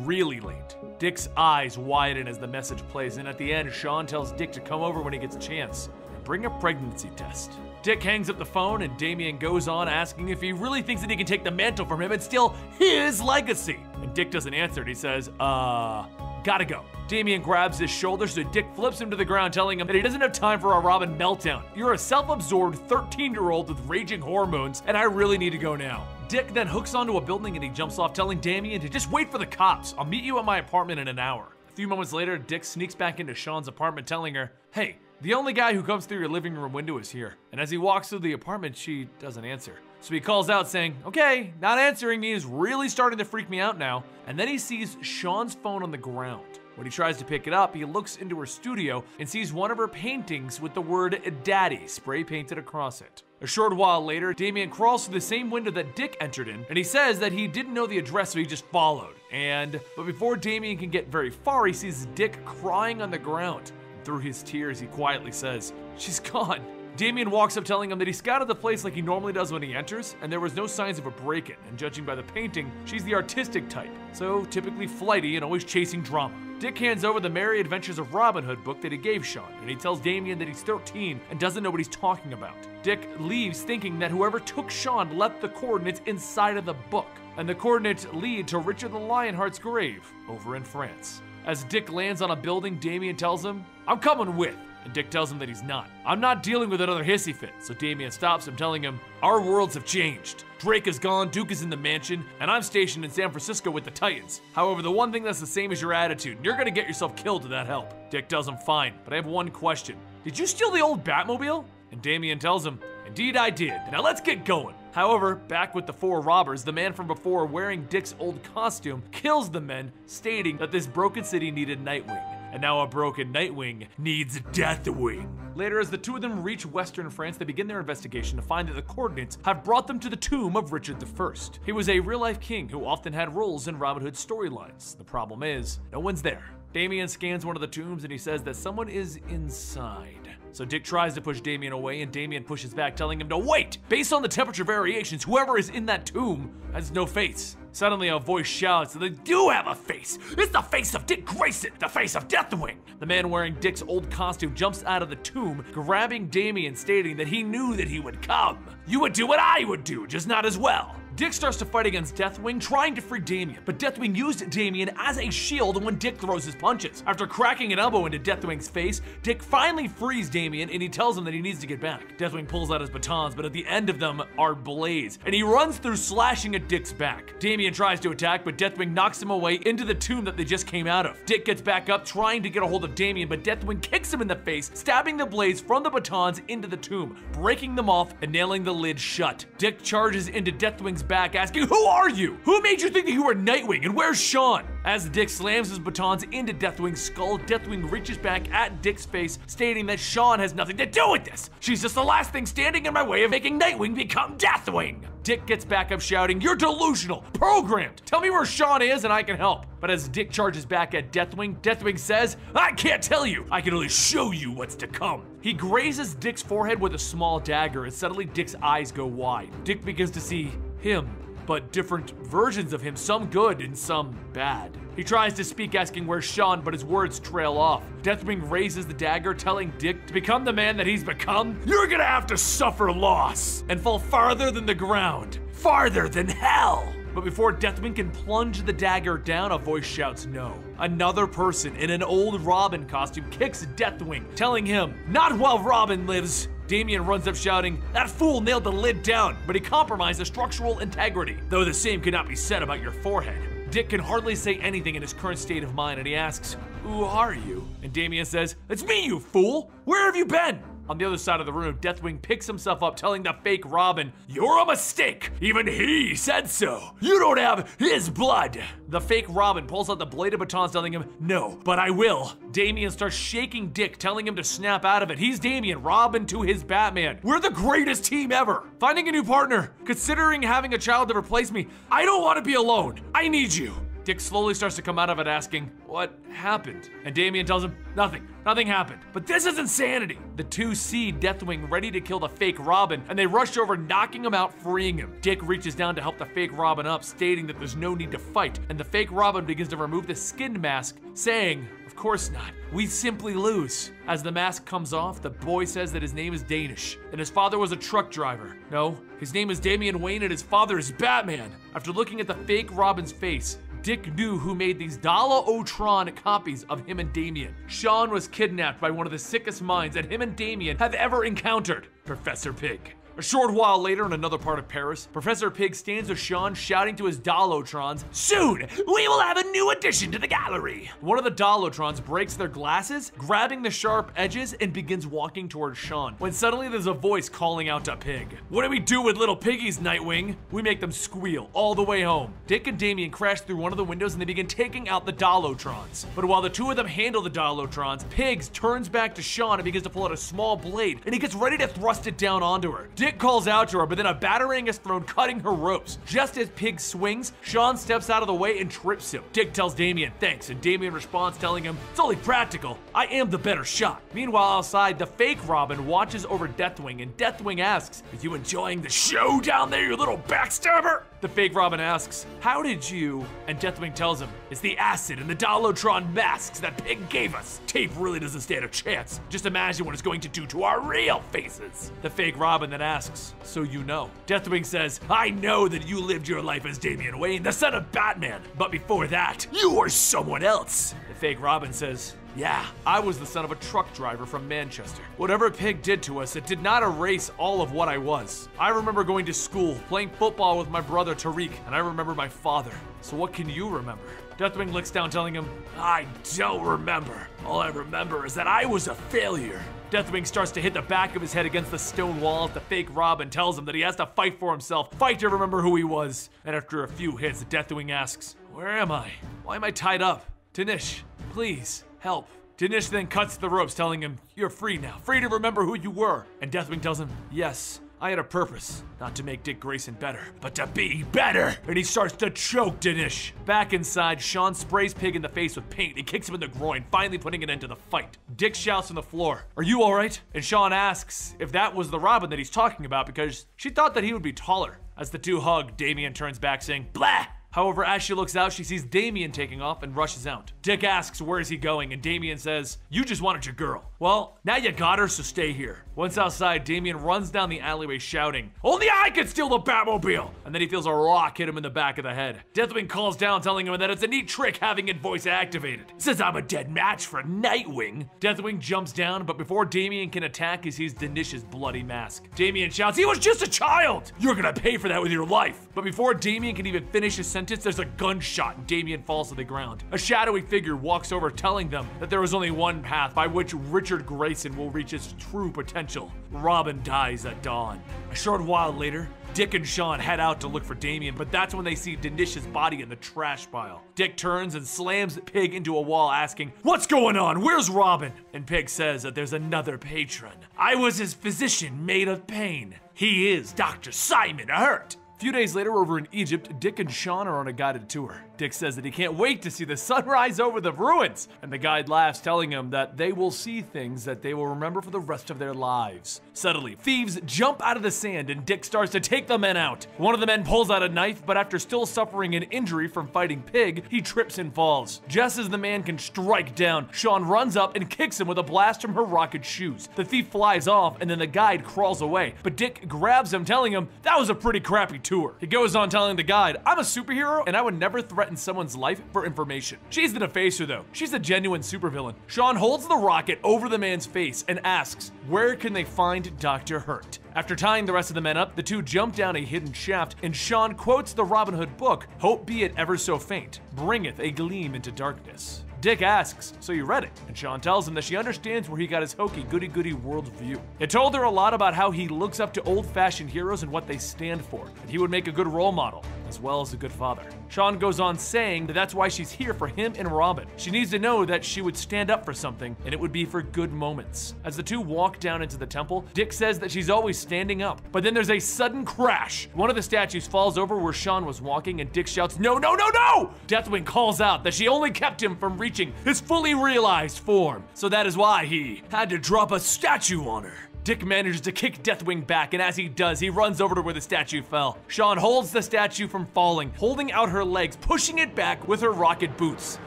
really late. Dick's eyes widen as the message plays, and at the end, Sean tells Dick to come over when he gets a chance and bring a pregnancy test. Dick hangs up the phone and Damian goes on asking if he really thinks that he can take the mantle from him and steal his legacy. And Dick doesn't answer and he says, gotta go. Damian grabs his shoulder so Dick flips him to the ground, telling him that he doesn't have time for a Robin meltdown. You're a self-absorbed 13-year-old with raging hormones, and I really need to go now. Dick then hooks onto a building and he jumps off, telling Damian to just wait for the cops. I'll meet you at my apartment in an hour. A few moments later, Dick sneaks back into Sean's apartment, telling her, hey, the only guy who comes through your living room window is here. And as he walks through the apartment, she doesn't answer. So he calls out saying, okay, not answering me is really starting to freak me out now. And then he sees Sean's phone on the ground. When he tries to pick it up, he looks into her studio and sees one of her paintings with the word Daddy spray painted across it. A short while later, Damian crawls through the same window that Dick entered in, and he says that he didn't know the address, so he just followed. But before Damian can get very far, he sees Dick crying on the ground. And through his tears, he quietly says, she's gone. Damian walks up telling him that he scouted the place like he normally does when he enters, and there was no signs of a break-in, and judging by the painting, she's the artistic type, so typically flighty and always chasing drama. Dick hands over the Merry Adventures of Robin Hood book that he gave Sean, and he tells Damian that he's 13 and doesn't know what he's talking about. Dick leaves thinking that whoever took Sean left the coordinates inside of the book, and the coordinates lead to Richard the Lionheart's grave over in France. As Dick lands on a building, Damian tells him, I'm coming with. And Dick tells him that he's not. I'm not dealing with another hissy fit, so Damian stops him, telling him, our worlds have changed. Drake is gone, Duke is in the mansion, and I'm stationed in San Francisco with the Titans. However, the one thing that's the same is your attitude, and you're gonna get yourself killed to that help. Dick tells him, fine, but I have one question. Did you steal the old Batmobile? And Damian tells him, indeed I did. Now let's get going. However, back with the four robbers, the man from before wearing Dick's old costume kills the men, stating that this broken city needed Nightwing. And now a broken Nightwing needs Deathwing. Later, as the two of them reach Western France, they begin their investigation to find that the coordinates have brought them to the tomb of Richard I. He was a real-life king who often had roles in Robin Hood storylines. The problem is, no one's there. Damian scans one of the tombs and he says that someone is inside. So Dick tries to push Damian away and Damian pushes back, telling him to wait! Based on the temperature variations, whoever is in that tomb has no face. Suddenly a voice shouts that they do have a face! It's the face of Dick Grayson, the face of Deathwing! The man wearing Dick's old costume jumps out of the tomb, grabbing Damian, stating that he knew that he would come. You would do what I would do, just not as well. Dick starts to fight against Deathwing, trying to free Damian, but Deathwing used Damian as a shield when Dick throws his punches. After cracking an elbow into Deathwing's face, Dick finally frees Damian and he tells him that he needs to get back. Deathwing pulls out his batons, but at the end of them are blades, and he runs through, slashing at Dick's back. Damian tries to attack, but Deathwing knocks him away into the tomb that they just came out of. Dick gets back up, trying to get a hold of Damian, but Deathwing kicks him in the face, stabbing the blades from the batons into the tomb, breaking them off and nailing the lid shut. Dick charges into Deathwing's back, asking, who are you? Who made you think that you were Nightwing, and where's Sean? As Dick slams his batons into Deathwing's skull, Deathwing reaches back at Dick's face, stating that Sean has nothing to do with this. She's just the last thing standing in my way of making Nightwing become Deathwing. Dick gets back up shouting, you're delusional, programmed. Tell me where Sean is and I can help. But as Dick charges back at Deathwing, Deathwing says, I can't tell you. I can only show you what's to come. He grazes Dick's forehead with a small dagger and suddenly Dick's eyes go wide. Dick begins to see him, but different versions of him, some good and some bad. He tries to speak, asking where's Sean, but his words trail off. Deathwing raises the dagger, telling Dick to become the man that he's become, you're gonna have to suffer loss and fall farther than the ground, farther than hell. But before Deathwing can plunge the dagger down, a voice shouts no. Another person in an old Robin costume kicks Deathwing, telling him, not while Robin lives. Damian runs up shouting, that fool nailed the lid down, but he compromised the structural integrity, though the same could not be said about your forehead. Dick can hardly say anything in his current state of mind, and he asks, who are you? And Damian says, it's me, you fool! Where have you been? On the other side of the room, Deathwing picks himself up, telling the fake Robin, you're a mistake! Even he said so! You don't have his blood! The fake Robin pulls out the blade of batons, telling him, no, but I will. Damian starts shaking Dick, telling him to snap out of it. He's Damian, Robin to his Batman. We're the greatest team ever! Finding a new partner, considering having a child to replace me, I don't want to be alone. I need you. Dick slowly starts to come out of it, asking, what happened? And Damian tells him, nothing happened. But this is insanity. The two see Deathwing ready to kill the fake Robin, and they rush over, knocking him out, freeing him. Dick reaches down to help the fake Robin up, stating that there's no need to fight, and the fake Robin begins to remove the skin mask, saying, Of course not. We simply lose. As the mask comes off, the boy says that his name is Danish, and his father was a truck driver. No, his name is Damian Wayne and his father is Batman. After looking at the fake Robin's face, Dick knew who made these Dollar-O-Tron copies of him and Damian. Sean was kidnapped by one of the sickest minds that him and Damian have ever encountered, Professor Pig. A short while later, in another part of Paris, Professor Pig stands with Sean shouting to his Dollotrons, "Soon, we will have a new addition to the gallery!" One of the Dollotrons breaks their glasses, grabbing the sharp edges, and begins walking towards Sean, when suddenly there's a voice calling out to Pig. "What do we do with little piggies, Nightwing?" "We make them squeal all the way home." Dick and Damian crash through one of the windows and they begin taking out the Dollotrons. But while the two of them handle the Dollotrons, Pigs turns back to Sean and begins to pull out a small blade, and he gets ready to thrust it down onto her. Dick calls out to her, but then a batarang is thrown, cutting her ropes. Just as Pig swings, Sean steps out of the way and trips him. Dick tells Damian thanks, and Damian responds telling him, "It's only practical. I am the better shot." Meanwhile, outside, the fake Robin watches over Deathwing, and Deathwing asks, "Are you enjoying the show down there, you little backstabber?" The fake Robin asks, "How did you?" And Deathwing tells him, "It's the acid and the Dollotron masks that Pig gave us. Tape really doesn't stand a chance. Just imagine what it's going to do to our real faces." The fake Robin then asks, "So you know?" Deathwing says, "I know that you lived your life as Damian Wayne, the son of Batman. But before that, you were someone else." The fake Robin says, "Yeah, I was the son of a truck driver from Manchester. Whatever Pig did to us, it did not erase all of what I was. I remember going to school, playing football with my brother Tariq, and I remember my father. So what can you remember?" Deathwing looks down, telling him, "I don't remember. All I remember is that I was a failure." Deathwing starts to hit the back of his head against the stone wall as the fake Robin tells him that he has to fight for himself, fight to remember who he was. And after a few hits, Deathwing asks, "Where am I? Why am I tied up? Dinesh, please, help." Dinesh then cuts the ropes, telling him, "You're free now, free to remember who you were." And Deathwing tells him, "Yes, I had a purpose, not to make Dick Grayson better, but to be better." And he starts to choke Dinesh. Back inside, Sean sprays Pig in the face with paint and kicks him in the groin, finally putting an end to the fight. Dick shouts on the floor, "Are you all right?" And Sean asks if that was the Robin that he's talking about because she thought that he would be taller. As the two hug, Damian turns back saying, "Blah!" However, as she looks out, she sees Damian taking off and rushes out. Dick asks where is he going, and Damian says, "You just wanted your girl. Well, now you got her, so stay here." Once outside, Damian runs down the alleyway shouting, "Only I can steal the Batmobile!" And then he feels a rock hit him in the back of the head. Deathwing calls down, telling him that it's a neat trick having it voice activated. Says I'm a dead match for Nightwing. Deathwing jumps down, but before Damian can attack, he sees Dinish's bloody mask. Damian shouts, "He was just a child! You're gonna pay for that with your life!" But before Damian can even finish his sentence, there's a gunshot and Damian falls to the ground. A shadowy figure walks over, telling them that there is only one path by which Richard Grayson will reach his true potential. Robin dies at dawn. A short while later, Dick and Sean head out to look for Damian, but that's when they see Dinish's body in the trash pile. Dick turns and slams Pig into a wall, asking, "What's going on? Where's Robin?" And Pig says that there's another patron. "I was his physician made of pain. He is Dr. Simon Hurt." A few days later, over in Egypt, Dick and Sean are on a guided tour. Dick says that he can't wait to see the sunrise over the ruins, and the guide laughs, telling him that they will see things that they will remember for the rest of their lives. Suddenly, thieves jump out of the sand, and Dick starts to take the men out. One of the men pulls out a knife, but after still suffering an injury from fighting Pig, he trips and falls. Just as the man can strike down, Sean runs up and kicks him with a blast from her rocket shoes. The thief flies off, and then the guide crawls away, but Dick grabs him, telling him that was a pretty crappy tour. He goes on telling the guide, "I'm a superhero, and I would never threaten someone's life for information." She's the defacer though. She's a genuine supervillain. Sean holds the rocket over the man's face and asks, where can they find Dr. Hurt? After tying the rest of the men up, the two jump down a hidden shaft, and Sean quotes the Robin Hood book, "Hope be it ever so faint, bringeth a gleam into darkness." Dick asks, "So you read it?" And Sean tells him that she understands where he got his hokey goody-goody worldview. It told her a lot about how he looks up to old-fashioned heroes and what they stand for, and he would make a good role model, as well as a good father. Sean goes on saying that that's why she's here for him and Robin. She needs to know that she would stand up for something, and it would be for good moments. As the two walk down into the temple, Dick says that she's always standing up, but then there's a sudden crash. One of the statues falls over where Sean was walking, and Dick shouts, "No, no, no, no!" Deathwing calls out that she only kept him from reaching his fully realized form, so that is why he had to drop a statue on her. Dick manages to kick Deathwing back, and as he does, he runs over to where the statue fell. Sean holds the statue from falling, holding out her legs, pushing it back with her rocket boots.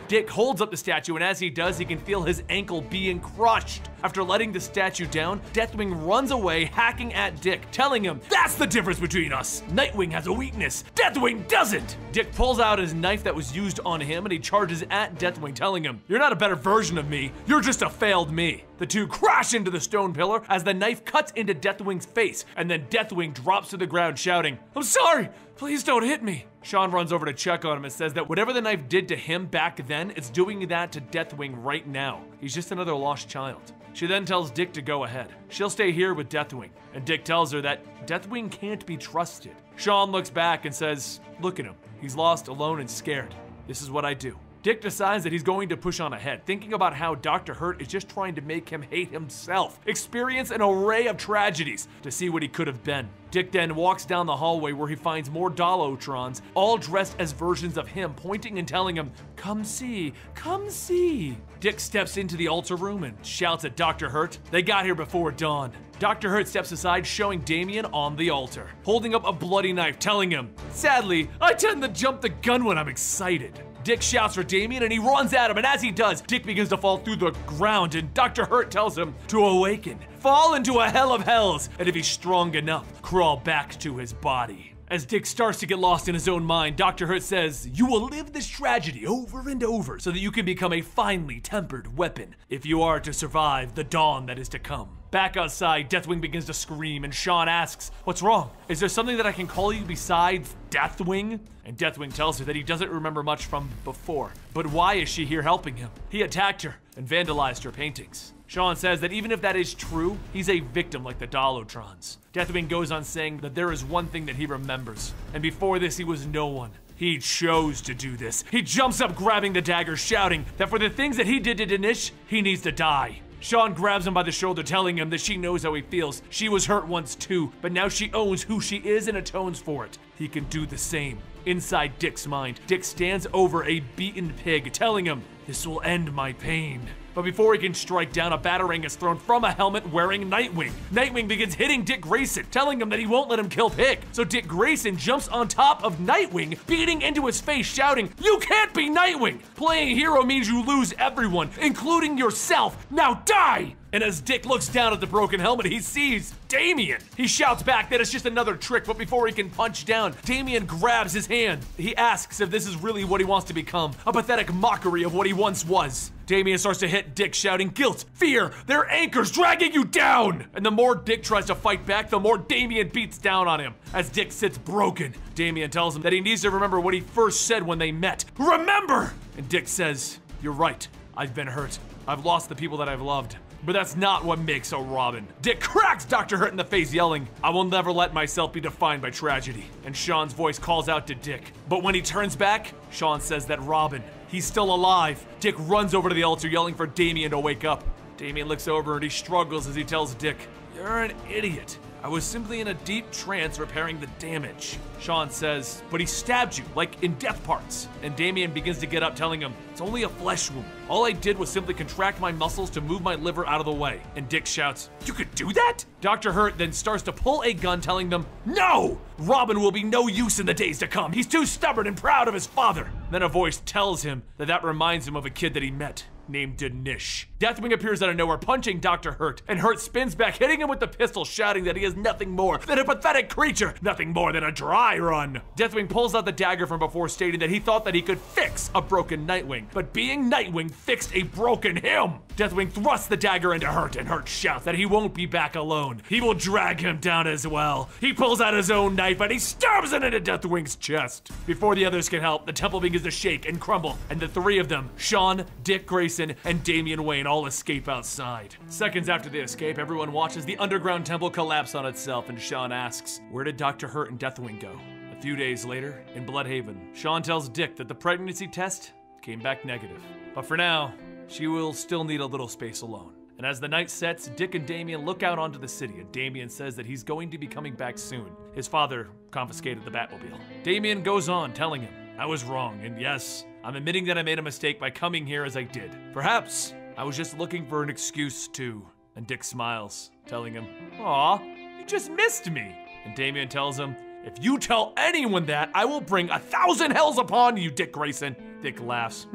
Dick holds up the statue, and as he does, he can feel his ankle being crushed. After letting the statue down, Deathwing runs away, hacking at Dick, telling him, "That's the difference between us. Nightwing has a weakness. Deathwing doesn't." Dick pulls out his knife that was used on him, and he charges at Deathwing, telling him, "You're not a better version of me. You're just a failed me." The two crash into the stone pillar as the knife cuts into Deathwing's face, and then Deathwing drops to the ground shouting, "I'm sorry, please don't hit me." Sean runs over to check on him and says that whatever the knife did to him back then, it's doing that to Deathwing right now. He's just another lost child. She then tells Dick to go ahead. She'll stay here with Deathwing, and Dick tells her that Deathwing can't be trusted. Sean looks back and says, "Look at him. He's lost, alone, and scared. This is what I do." Dick decides that he's going to push on ahead, thinking about how Dr. Hurt is just trying to make him hate himself, experience an array of tragedies to see what he could have been. Dick then walks down the hallway where he finds more Dolotrons, all dressed as versions of him, pointing and telling him, "Come see, come see." Dick steps into the altar room and shouts at Dr. Hurt, "They got here before dawn." Dr. Hurt steps aside, showing Damien on the altar, holding up a bloody knife, telling him, "Sadly, I tend to jump the gun when I'm excited." Dick shouts for Damien and he runs at him, and as he does, Dick begins to fall through the ground, and Dr. Hurt tells him to awaken, fall into a hell of hells, and if he's strong enough, crawl back to his body. As Dick starts to get lost in his own mind, Dr. Hurt says, "You will live this tragedy over and over so that you can become a finely tempered weapon if you are to survive the dawn that is to come." Back outside, Deathwing begins to scream, and Sean asks, "What's wrong? Is there something that I can call you besides Deathwing?" And Deathwing tells her that he doesn't remember much from before. But why is she here helping him? He attacked her and vandalized her paintings. Sean says that even if that is true, he's a victim like the Dolotrons. Deathwing goes on saying that there is one thing that he remembers, and before this he was no one. He chose to do this. He jumps up grabbing the dagger, shouting that for the things that he did to Dinesh, he needs to die. Sean grabs him by the shoulder, telling him that she knows how he feels. She was hurt once too, but now she owns who she is and atones for it. He can do the same. Inside Dick's mind, Dick stands over a beaten pig, telling him, "This will end my pain." But before he can strike down, a batarang is thrown from a helmet wearing Nightwing. Nightwing begins hitting Dick Grayson, telling him that he won't let him kill Pig. So Dick Grayson jumps on top of Nightwing, beating into his face, shouting, "You can't be Nightwing! Playing hero means you lose everyone, including yourself. Now die!" And as Dick looks down at the broken helmet, he sees Damien. He shouts back that it's just another trick, but before he can punch down, Damien grabs his hand. He asks if this is really what he wants to become, a pathetic mockery of what he once was. Damien starts to hit Dick, shouting, "Guilt, fear, they're anchors dragging you down!" And the more Dick tries to fight back, the more Damien beats down on him. As Dick sits broken, Damien tells him that he needs to remember what he first said when they met. "Remember!" And Dick says, "You're right, I've been hurt. I've lost the people that I've loved. But that's not what makes a Robin." Dick cracks Dr. Hurt in the face, yelling, "I will never let myself be defined by tragedy." And Sean's voice calls out to Dick. But when he turns back, Sean says that Robin, he's still alive. Dick runs over to the altar, yelling for Damien to wake up. Damien looks over and he struggles as he tells Dick, "You're an idiot. I was simply in a deep trance repairing the damage." Sean says, "But he stabbed you, like in death parts." And Damien begins to get up, telling him, "It's only a flesh wound. All I did was simply contract my muscles to move my liver out of the way." And Dick shouts, "You could do that?" Dr. Hurt then starts to pull a gun, telling them, "No! Robin will be no use in the days to come. He's too stubborn and proud of his father." Then a voice tells him that reminds him of a kid that he met, named Dinesh. Deathwing appears out of nowhere, punching Dr. Hurt, and Hurt spins back, hitting him with the pistol, shouting that he is nothing more than a pathetic creature, nothing more than a dry run. Deathwing pulls out the dagger from before, stating that he thought that he could fix a broken Nightwing, but being Nightwing fixed a broken him. Deathwing thrusts the dagger into Hurt, and Hurt shouts that he won't be back alone. He will drag him down as well. He pulls out his own knife and he stabs it into Deathwing's chest. Before the others can help, the temple begins to shake and crumble, and the three of them, Sean, Dick Grayson, and Damian Wayne, all escape outside. Seconds after they escape, everyone watches the underground temple collapse on itself, and Sean asks, "Where did Dr. Hurt and Deathwing go?" A few days later, in Bloodhaven, Sean tells Dick that the pregnancy test came back negative. But for now, she will still need a little space alone. And as the night sets, Dick and Damien look out onto the city, and Damien says that he's going to be coming back soon. His father confiscated the Batmobile. Damien goes on, telling him, "I was wrong, and yes, I'm admitting that I made a mistake by coming here as I did. Perhaps I was just looking for an excuse to And Dick smiles, telling him, "Aw, you just missed me." And Damian tells him, "If you tell anyone that, I will bring 1,000 hells upon you, Dick Grayson." Dick laughs.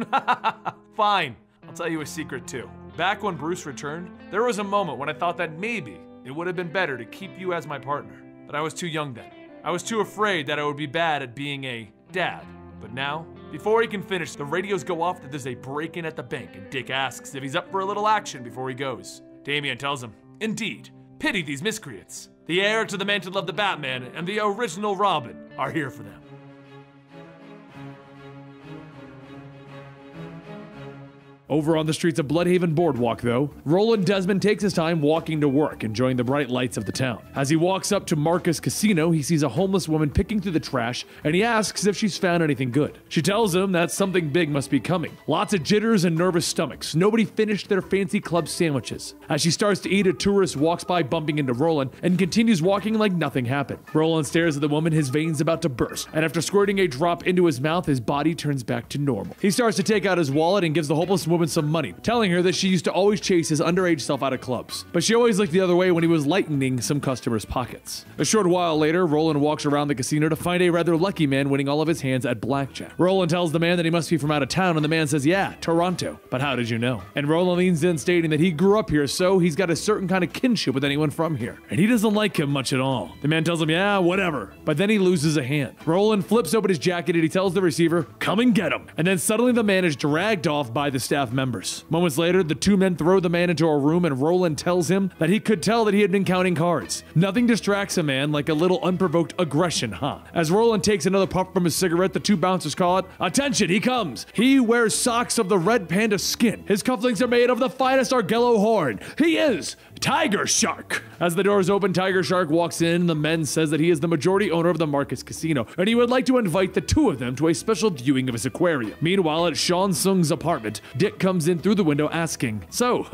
"Fine, I'll tell you a secret too. Back when Bruce returned, there was a moment when I thought that maybe it would have been better to keep you as my partner. But I was too young then. I was too afraid that I would be bad at being a dad. But now," before he can finish, the radios go off that there's a break-in at the bank, and Dick asks if he's up for a little action before he goes. Damian tells him, "Indeed, pity these miscreants. The heir to the mantle of the Batman and the original Robin are here for them." Over on the streets of Bloodhaven Boardwalk, though, Roland Desmond takes his time walking to work, enjoying the bright lights of the town. As he walks up to Marcus Casino, he sees a homeless woman picking through the trash, and he asks if she's found anything good. She tells him that something big must be coming. Lots of jitters and nervous stomachs. Nobody finished their fancy club sandwiches. As she starts to eat, a tourist walks by bumping into Roland and continues walking like nothing happened. Roland stares at the woman, his veins about to burst, and after squirting a drop into his mouth, his body turns back to normal. He starts to take out his wallet and gives the homeless woman some money, telling her that she used to always chase his underage self out of clubs, but she always looked the other way when he was lightening some customers' pockets. A short while later, Roland walks around the casino to find a rather lucky man winning all of his hands at blackjack. Roland tells the man that he must be from out of town, and the man says, "Yeah, Toronto. But how did you know?" And Roland leans in, stating that he grew up here, so he's got a certain kind of kinship with anyone from here, and he doesn't like him much at all. The man tells him, "Yeah, whatever," but then he loses a hand. Roland flips open his jacket and he tells the receiver, "Come and get him," and then suddenly the man is dragged off by the staff members. Moments later, the two men throw the man into a room, and Roland tells him that he could tell that he had been counting cards. Nothing distracts a man like a little unprovoked aggression, huh? As Roland takes another puff from his cigarette, the two bouncers call it, "Attention, he comes! He wears socks of the red panda skin. His cufflinks are made of the finest Argello horn. He is Tiger Shark." As the doors open, Tiger Shark walks in. The man says that he is the majority owner of the Marcus Casino, and he would like to invite the two of them to a special viewing of his aquarium. Meanwhile, at Sean Sung's apartment, Dick comes in through the window asking, "So,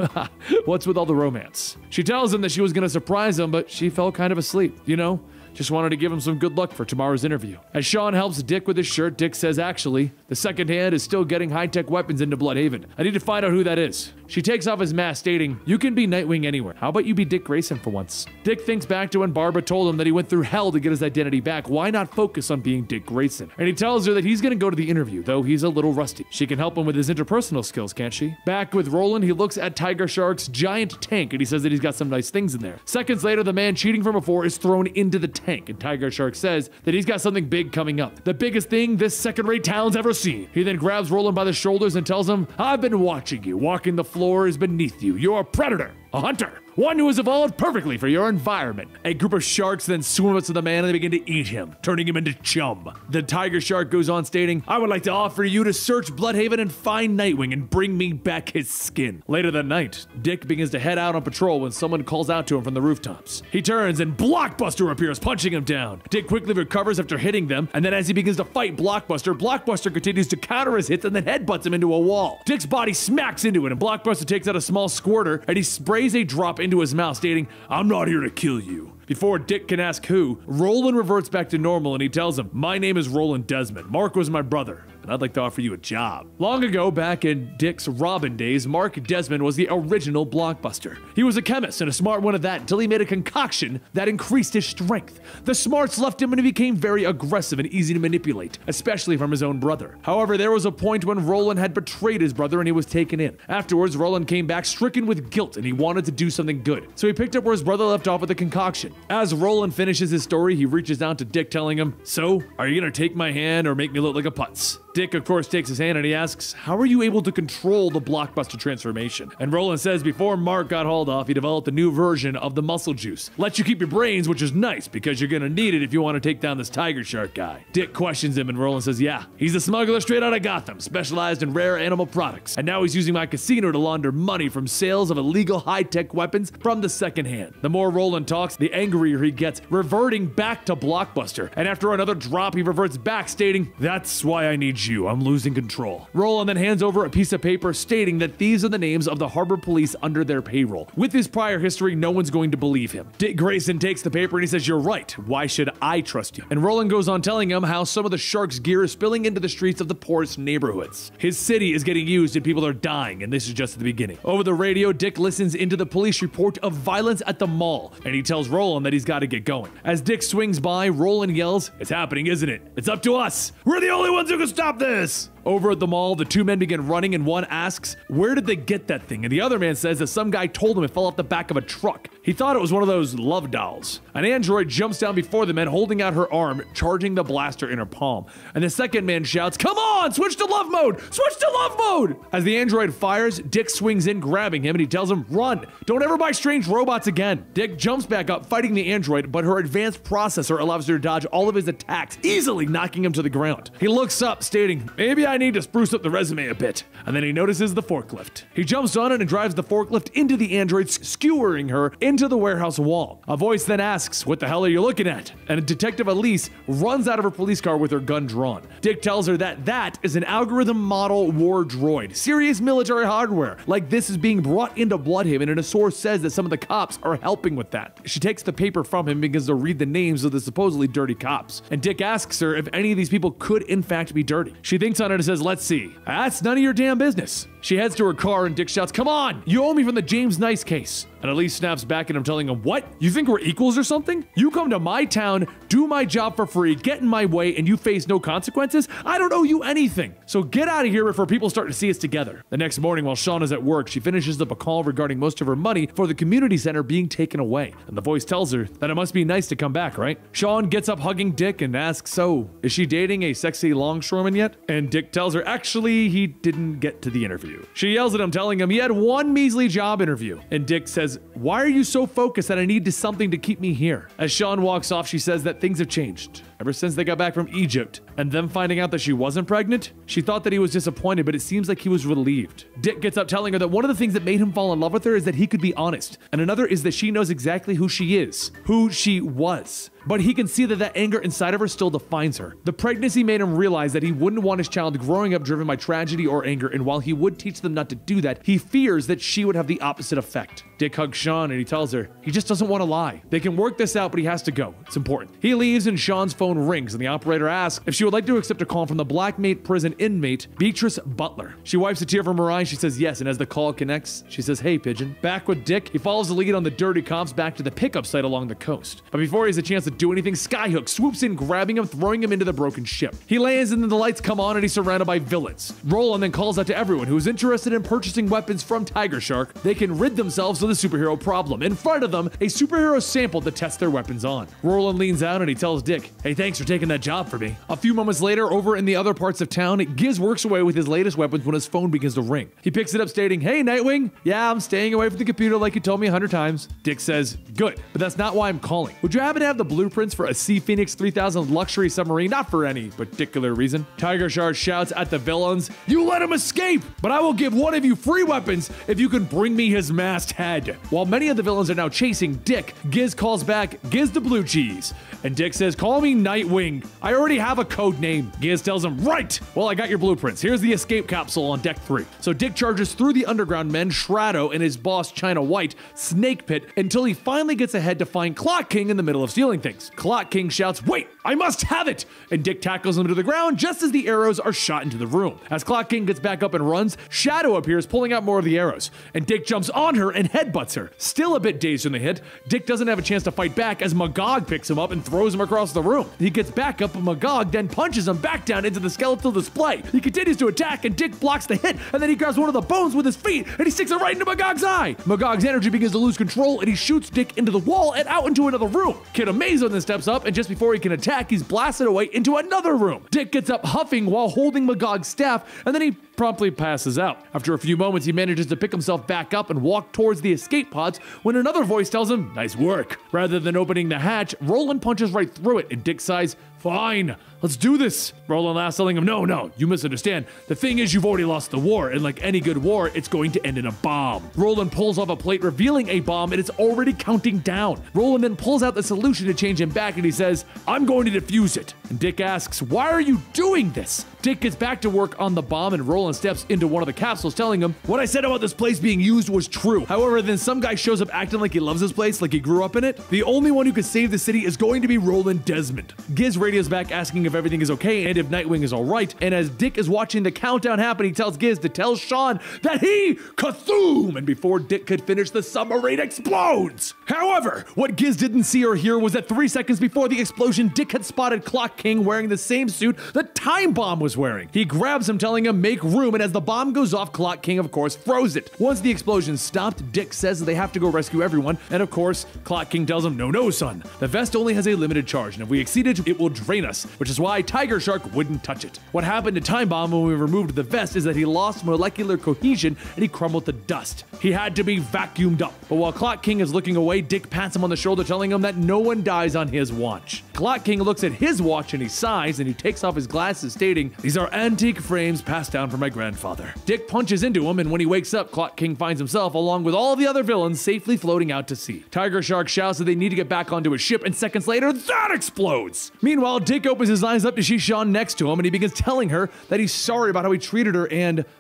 what's with all the romance?" She tells him that she was going to surprise him, but she fell kind of asleep, you know? Just wanted to give him some good luck for tomorrow's interview. As Sean helps Dick with his shirt, Dick says, "Actually, the second hand is still getting high-tech weapons into Bloodhaven. I need to find out who that is." She takes off his mask, stating, "You can be Nightwing anywhere. How about you be Dick Grayson for once?" Dick thinks back to when Barbara told him that he went through hell to get his identity back. Why not focus on being Dick Grayson? And he tells her that he's going to go to the interview, though he's a little rusty. She can help him with his interpersonal skills, can't she? Back with Roland, he looks at Tiger Shark's giant tank, and he says that he's got some nice things in there. Seconds later, the man cheating from before is thrown into the tank, and Tiger Shark says that he's got something big coming up. The biggest thing this second-rate town's ever seen. He then grabs Roland by the shoulders and tells him, "I've been watching you. Walking the floor is beneath you. You're a predator, a hunter. One who has evolved perfectly for your environment." A group of sharks then swim up to the man and they begin to eat him, turning him into chum. The Tiger Shark goes on stating, "I would like to offer you to search Bloodhaven and find Nightwing and bring me back his skin." Later that night, Dick begins to head out on patrol when someone calls out to him from the rooftops. He turns and Blockbuster appears, punching him down. Dick quickly recovers after hitting them, and then as he begins to fight Blockbuster, Blockbuster continues to counter his hits and then headbutts him into a wall. Dick's body smacks into it, and Blockbuster takes out a small squirter and he sprays a drop into his mouth, stating, "I'm not here to kill you." Before Dick can ask who, Roland reverts back to normal and he tells him, "My name is Roland Desmond. Mark was my brother, and I'd like to offer you a job." Long ago, back in Dick's Robin days, Mark Desmond was the original Blockbuster. He was a chemist and a smart one at that until he made a concoction that increased his strength. The smarts left him and he became very aggressive and easy to manipulate, especially from his own brother. However, there was a point when Roland had betrayed his brother and he was taken in. Afterwards, Roland came back stricken with guilt and he wanted to do something good. So he picked up where his brother left off with the concoction. As Roland finishes his story, he reaches down to Dick, telling him, "So, are you gonna take my hand or make me look like a putz?" Dick, of course, takes his hand and he asks, "How are you able to control the Blockbuster transformation?" And Roland says before Mark got hauled off, he developed a new version of the muscle juice. Lets you keep your brains, which is nice because you're gonna need it if you want to take down this Tiger Shark guy. Dick questions him and Roland says, "Yeah, he's a smuggler straight out of Gotham, specialized in rare animal products. And now he's using my casino to launder money from sales of illegal high-tech weapons from the second hand." The more Roland talks, the angrier he gets, reverting back to Blockbuster. And after another drop, he reverts back, stating, "That's why I need you. I'm losing control. Roland then hands over a piece of paper stating that these are the names of the harbor police under their payroll. With his prior history, no one's going to believe him. Dick Grayson takes the paper and he says, "You're right. Why should I trust you?" And Roland goes on telling him how some of the shark's gear is spilling into the streets of the poorest neighborhoods. His city is getting used and people are dying, and this is just the beginning. Over the radio, Dick listens into the police report of violence at the mall, and he tells Roland that he's got to get going. As Dick swings by, Roland yells, "It's happening, isn't it? It's up to us. We're the only ones who can stop this." Over at the mall, the two men begin running and one asks, "Where did they get that thing?" And the other man says that some guy told him it fell off the back of a truck. He thought it was one of those love dolls. An android jumps down before the men, holding out her arm, charging the blaster in her palm. And the second man shouts, "Come on, switch to love mode! Switch to love mode!" As the android fires, Dick swings in, grabbing him, and he tells him, "Run! Don't ever buy strange robots again!" Dick jumps back up, fighting the android, but her advanced processor allows her to dodge all of his attacks, easily knocking him to the ground. He looks up, stating, "Maybe I need to spruce up the resume a bit." And then he notices the forklift. He jumps on it and drives the forklift into the android, skewering her into the warehouse wall. A voice then asks, "What the hell are you looking at?" And Detective Elise runs out of her police car with her gun drawn. Dick tells her that that is an algorithm model war droid, serious military hardware. Like this is being brought into Bloodhaven, and a source says that some of the cops are helping with that. She takes the paper from him because to read the names of the supposedly dirty cops. And Dick asks her if any of these people could in fact be dirty. She thinks on it and says, "Let's see." "That's none of your damn business." She heads to her car and Dick shouts, "Come on, you owe me from the James Nice case." And Elise snaps back at him, telling him, "What? You think we're equals or something? You come to my town, do my job for free, get in my way, and you face no consequences? I don't owe you anything. So get out of here before people start to see us together." The next morning, while Sean is at work, she finishes up a call regarding most of her money for the community center being taken away. And the voice tells her that it must be nice to come back, right? Sean gets up hugging Dick and asks, "So, is she dating a sexy longshoreman yet?" And Dick tells her, actually, he didn't get to the interview. She yells at him, telling him he had one measly job interview. And Dick says, "Why are you so focused that I need something to keep me here?" As Sean walks off, she says that things have changed ever since they got back from Egypt. And them finding out that she wasn't pregnant, she thought that he was disappointed, but it seems like he was relieved. Dick gets up telling her that one of the things that made him fall in love with her is that he could be honest. And another is that she knows exactly who she is, who she was. But he can see that that anger inside of her still defines her. The pregnancy made him realize that he wouldn't want his child growing up driven by tragedy or anger, and while he would teach them not to do that, he fears that she would have the opposite effect. Dick hugs Sean and he tells her he just doesn't want to lie. They can work this out, but he has to go. It's important. He leaves and Sean's phone rings and the operator asks if she would like to accept a call from the Blackmate prison inmate, Beatrice Butler. She wipes a tear from her eye and she says yes, and as the call connects, she says, "Hey, Pigeon." Back with Dick, he follows the lead on the dirty cops back to the pickup site along the coast. But before he has a chance to do anything, Skyhook swoops in, grabbing him, throwing him into the broken ship. He lands and then the lights come on and he's surrounded by villains. Roland then calls out to everyone who is interested in purchasing weapons from Tiger Shark. They can rid themselves of the superhero problem. In front of them, a superhero sample to test their weapons on. Roland leans out and he tells Dick, "Hey, thanks for taking that job for me." A few moments later, over in the other parts of town, Giz works away with his latest weapons when his phone begins to ring. He picks it up stating, "Hey, Nightwing. Yeah, I'm staying away from the computer like you told me 100 times. Dick says, "Good, but that's not why I'm calling. Would you happen to have the blueprints for a Sea Phoenix 3000 luxury submarine? Not for any particular reason." Tiger Shark shouts at the villains, "You let him escape, but I will give one of you free weapons if you can bring me his masked head." While many of the villains are now chasing Dick, Giz calls back, "Giz the blue cheese." And Dick says, "Call me Nightwing. I already have a code name." Giz tells him, "Right. Well, I got your blueprints. Here's the escape capsule on deck 3. So Dick charges through the underground men, Shrado and his boss China White, Snake Pit, until he finally gets ahead to find Clock King in the middle of stealing things. Clock King shouts, "Wait, I must have it!" And Dick tackles him to the ground just as the arrows are shot into the room. As Clock King gets back up and runs, Shadow appears pulling out more of the arrows, and Dick jumps on her and headbutts her. Still a bit dazed from the hit, Dick doesn't have a chance to fight back as Magog picks him up and throws him across the room. He gets back up, but Magog then punches him back down into the skeletal display. He continues to attack, and Dick blocks the hit, and then he grabs one of the bones with his feet, and he sticks it right into Magog's eye. Magog's energy begins to lose control, and he shoots Dick into the wall and out into another room. Kid Amazo then steps up, and just before he can attack, he's blasted away into another room. Dick gets up huffing while holding Magog's staff, and then he promptly passes out. After a few moments, he manages to pick himself back up and walk towards the escape pods when another voice tells him, "Nice work." Rather than opening the hatch, Roland punches right through it, and Dick sighs, Fine, let's do this. Roland laughs, telling him, no, you misunderstand. The thing is, you've already lost the war, and like any good war, it's going to end in a bomb. Roland pulls off a plate revealing a bomb, and it's already counting down. Roland then pulls out the solution to change him back, and he says, I'm going to defuse it. And Dick asks, why are you doing this? Dick gets back to work on the bomb, and Roland steps into one of the capsules, telling him, what I said about this place being used was true. However, then some guy shows up acting like he loves this place, like he grew up in it. The only one who can save the city is going to be Roland Desmond. Giz radios back asking if everything is okay and if Nightwing is alright, and as Dick is watching the countdown happen, he tells Giz to tell Sean that he Kathoom, and before Dick could finish, the submarine explodes. However, what Giz didn't see or hear was that 3 seconds before the explosion, Dick had spotted Clock King wearing the same suit the Time Bomb was wearing. He grabs him, telling him make room, and as the bomb goes off, Clock King of course froze it. Once the explosion stopped, Dick says that they have to go rescue everyone, and of course, Clock King tells him, no son, the vest only has a limited charge, and if we exceed it, it will drain us, which is why Tiger Shark wouldn't touch it. What happened to Time Bomb when we removed the vest is that he lost molecular cohesion and he crumbled to dust. He had to be vacuumed up. But while Clock King is looking away, Dick pats him on the shoulder, telling him that no one dies on his watch. Clock King looks at his watch and he sighs, and he takes off his glasses, stating, these are antique frames passed down from my grandfather. Dick punches into him, and when he wakes up, Clock King finds himself, along with all the other villains, safely floating out to sea. Tiger Shark shouts that they need to get back onto his ship, and seconds later, that explodes! Meanwhile, Dick opens his eyes up to see Sean next to him, and he begins telling her that he's sorry about how he treated her,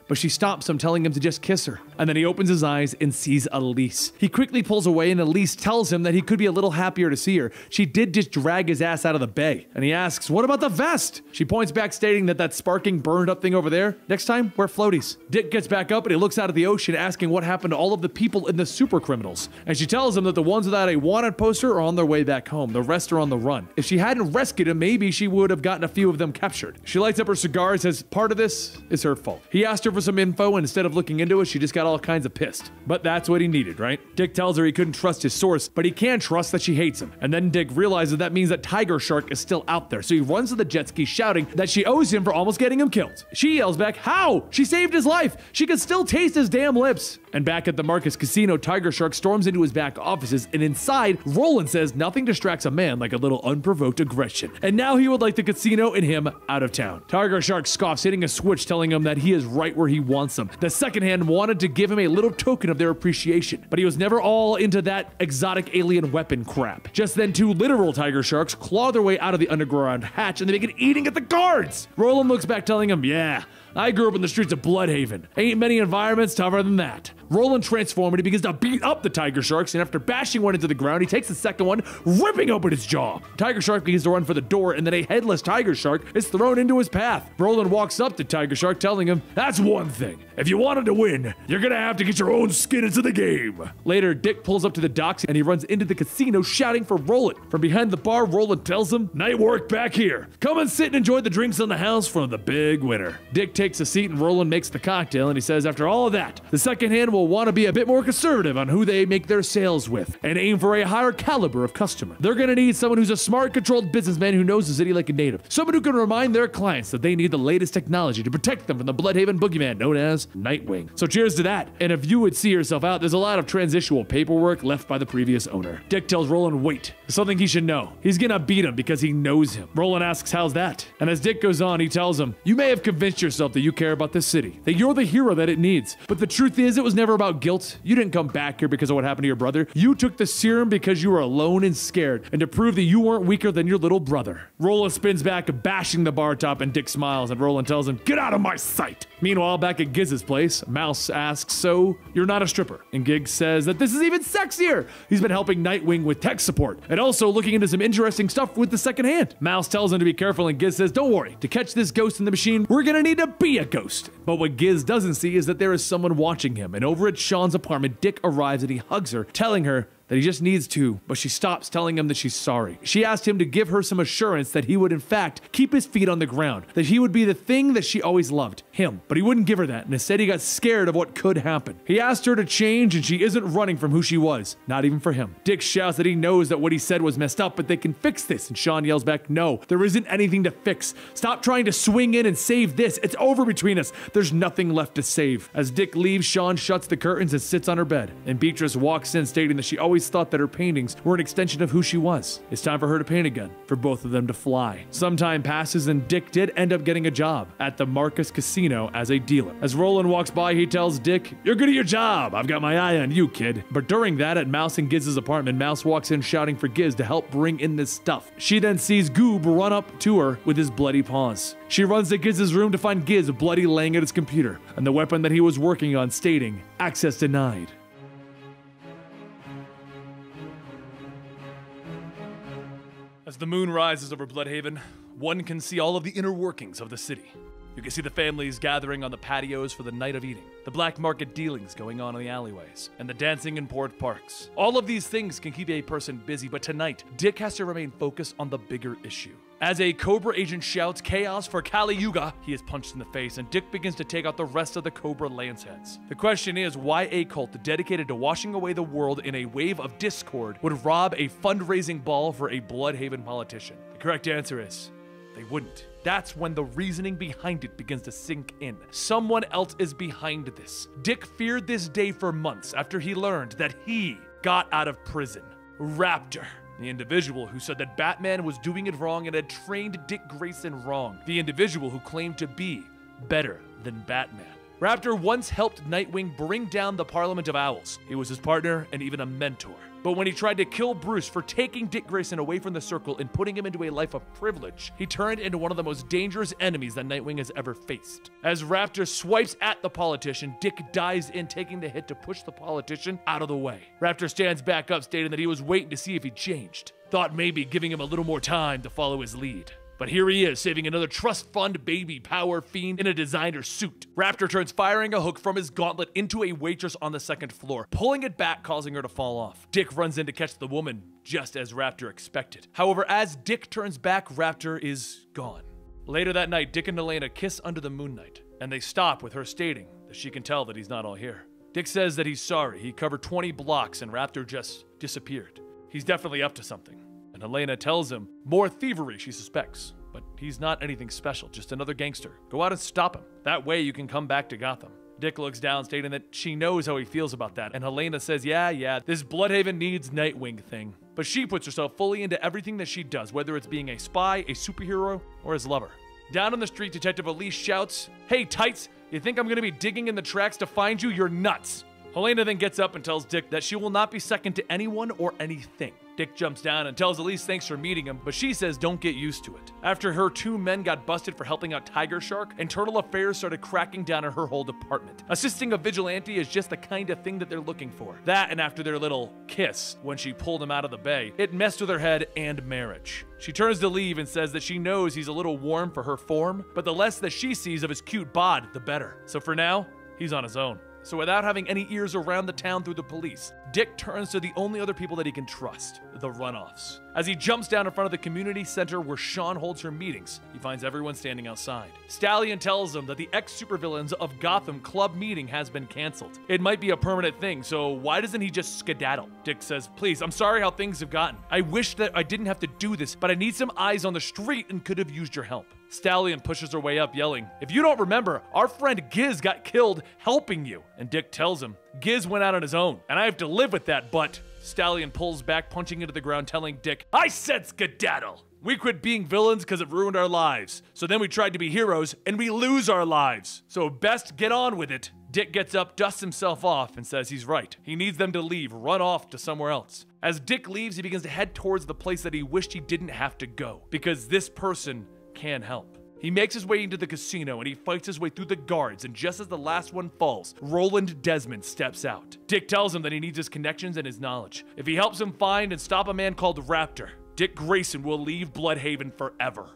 but she stops him, telling him to just kiss her. And then he opens his eyes and sees Elise. He quickly pulls away, and Elise tells him that he could be a little happier to see her. She did just drag his ass out of the bay. And he asks, what about the vest? She points back, stating that sparking burned up thing over there, next time, wear floaties. Dick gets back up and he looks out at the ocean, asking what happened to all of the people in the super criminals. And she tells him that the ones without a wanted poster are on their way back home. The rest are on the run. If she hadn't rescued him, maybe she would have gotten a few of them captured. She lights up her cigar and says part of this is her fault. He asked her for some info, and instead of looking into it, she just got all kinds of pissed. But that's what he needed, right? Dick tells her he couldn't trust his source, but he can trust that she hates him. And then Dick realizes that means that Tiger Shark is still out there, so he runs to the jet ski, shouting that she owes him for almost getting him killed. She yells back, how? She saved his life. She could still taste his damn lips. And back at the Marcus Casino, Tiger Shark storms into his back offices, and inside, Roland says nothing distracts a man like a little unprovoked aggression. And now he would like the casino and him out of town. Tiger Shark scoffs, hitting a switch, telling him that he is right where he wants him. The second hand wanted to give him a little token of their appreciation, but he was never all into that exotic alien weapon crap. Just then, two literal Tiger Sharks claw their way out of the underground hatch, and they begin eating at the guards. Roland looks back, telling him, yeah, I grew up in the streets of Bloodhaven. Ain't many environments tougher than that. Roland transforms and he begins to beat up the Tiger Sharks, and after bashing one into the ground, he takes the second one, ripping open its jaw. Tiger Shark begins to run for the door, and then a headless Tiger Shark is thrown into his path. Roland walks up to Tiger Shark, telling him, that's one thing. If you wanted to win, you're gonna have to get your own skin into the game. Later, Dick pulls up to the docks and he runs into the casino, shouting for Roland. From behind the bar, Roland tells him, night work back here. Come and sit and enjoy the drinks on the house from the big winner. Dick takes a seat and Roland makes the cocktail, and he says after all of that, the second hand will want to be a bit more conservative on who they make their sales with and aim for a higher caliber of customer. They're gonna need someone who's a smart, controlled businessman who knows the city like a native. Someone who can remind their clients that they need the latest technology to protect them from the Bloodhaven boogeyman known as Nightwing. So cheers to that. And if you would see yourself out, there's a lot of transitional paperwork left by the previous owner. Dick tells Roland, wait, there's something he should know. He's gonna beat him because he knows him. Roland asks, how's that? And as Dick goes on, he tells him, you may have convinced yourself that you care about this city, that you're the hero that it needs. But the truth is, it was never about guilt. You didn't come back here because of what happened to your brother. You took the serum because you were alone and scared, and to prove that you weren't weaker than your little brother. Roland spins back, bashing the bar top, and Dick smiles, and Roland tells him, get out of my sight. Meanwhile, back at Giz's place, Mouse asks, so you're not a stripper? And Giz says that this is even sexier. He's been helping Nightwing with tech support, and also looking into some interesting stuff with the second hand. Mouse tells him to be careful, and Giz says, don't worry, to catch this ghost in the machine, we're gonna need to be a ghost. But what Giz doesn't see is that there is someone watching him, and over at Sean's apartment, Dick arrives and he hugs her, telling her that he just needs to, but she stops, telling him that she's sorry. She asked him to give her some assurance that he would in fact keep his feet on the ground, that he would be the thing that she always loved, him. But he wouldn't give her that, and instead he got scared of what could happen. He asked her to change, and she isn't running from who she was, not even for him. Dick shouts that he knows that what he said was messed up, but they can fix this, and Sean yells back, no, there isn't anything to fix. Stop trying to swing in and save this. It's over between us. There's nothing left to save. As Dick leaves, Sean shuts the curtains and sits on her bed, and Beatrice walks in, stating that she always always thought that her paintings were an extension of who she was. It's time for her to paint again, for both of them to fly. Some time passes and Dick did end up getting a job at the Marcus Casino as a dealer. As Roland walks by, he tells Dick, "You're good at your job. I've got my eye on you, kid." But during that, at Mouse and Giz's apartment, Mouse walks in shouting for Giz to help bring in this stuff. She then sees Goob run up to her with his bloody paws. She runs to Giz's room to find Giz bloody laying at his computer, and the weapon that he was working on stating, "Access denied." As the moon rises over Bloodhaven, one can see all of the inner workings of the city. You can see the families gathering on the patios for the night of eating, the black market dealings going on in the alleyways, and the dancing in port parks. All of these things can keep a person busy, but tonight, Dick has to remain focused on the bigger issue. As a Cobra agent shouts "Chaos for Kali Yuga," he is punched in the face, and Dick begins to take out the rest of the Cobra Lanceheads. The question is, why a cult dedicated to washing away the world in a wave of discord would rob a fundraising ball for a Bloodhaven politician? The correct answer is, they wouldn't. That's when the reasoning behind it begins to sink in. Someone else is behind this. Dick feared this day for months after he learned that he got out of prison. Raptor, the individual who said that Batman was doing it wrong and had trained Dick Grayson wrong. The individual who claimed to be better than Batman. Raptor once helped Nightwing bring down the Parliament of Owls. He was his partner and even a mentor. But when he tried to kill Bruce for taking Dick Grayson away from the Circle and putting him into a life of privilege, he turned into one of the most dangerous enemies that Nightwing has ever faced. As Raptor swipes at the politician, Dick dives in, taking the hit to push the politician out of the way. Raptor stands back up, stating that he was waiting to see if he changed. Thought maybe giving him a little more time to follow his lead. But here he is, saving another trust fund baby power fiend in a designer suit. Raptor turns, firing a hook from his gauntlet into a waitress on the second floor, pulling it back, causing her to fall off. Dick runs in to catch the woman, just as Raptor expected. However, as Dick turns back, Raptor is gone. Later that night, Dick and Elena kiss under the moonlight, and they stop with her stating that she can tell that he's not all here. Dick says that he's sorry, he covered 20 blocks and Raptor just disappeared. He's definitely up to something. And Elena tells him more thievery she suspects, but he's not anything special, just another gangster. Go out and stop him. That way you can come back to Gotham. Dick looks down, stating that she knows how he feels about that, and Helena says, yeah, this Bloodhaven needs Nightwing thing. But she puts herself fully into everything that she does, whether it's being a spy, a superhero, or his lover. Down on the street, Detective Elise shouts, "Hey, Tights, you think I'm gonna be digging in the tracks to find you? You're nuts." Helena then gets up and tells Dick that she will not be second to anyone or anything. Dick jumps down and tells Elise thanks for meeting him, but she says don't get used to it. After her two men got busted for helping out Tiger Shark, Internal Affairs started cracking down on her whole department. Assisting a vigilante is just the kind of thing that they're looking for. That, and after their little kiss when she pulled him out of the bay, it messed with her head and marriage. She turns to leave and says that she knows he's a little warm for her form, but the less that she sees of his cute bod, the better. So for now, he's on his own. So without having any ears around the town through the police, Dick turns to the only other people that he can trust, the runoffs. As he jumps down in front of the community center where Sean holds her meetings, he finds everyone standing outside. Stallion tells him that the ex-supervillains of Gotham club meeting has been canceled. It might be a permanent thing, so why doesn't he just skedaddle? Dick says, "Please, I'm sorry how things have gotten. I wish that I didn't have to do this, but I need some eyes on the street and could have used your help." Stallion pushes her way up, yelling, "If you don't remember, our friend Giz got killed helping you." And Dick tells him, "Giz went out on his own, and I have to live with that, but..." Stallion pulls back, punching into the ground, telling Dick, "I said skedaddle! We quit being villains because it ruined our lives. So then we tried to be heroes, and we lose our lives. So best get on with it." Dick gets up, dusts himself off, and says he's right. He needs them to leave, run off to somewhere else. As Dick leaves, he begins to head towards the place that he wished he didn't have to go, because this person can help. He makes his way into the casino and he fights his way through the guards, and just as the last one falls, Roland Desmond steps out. Dick tells him that he needs his connections and his knowledge. If he helps him find and stop a man called Raptor, Dick Grayson will leave Bloodhaven forever.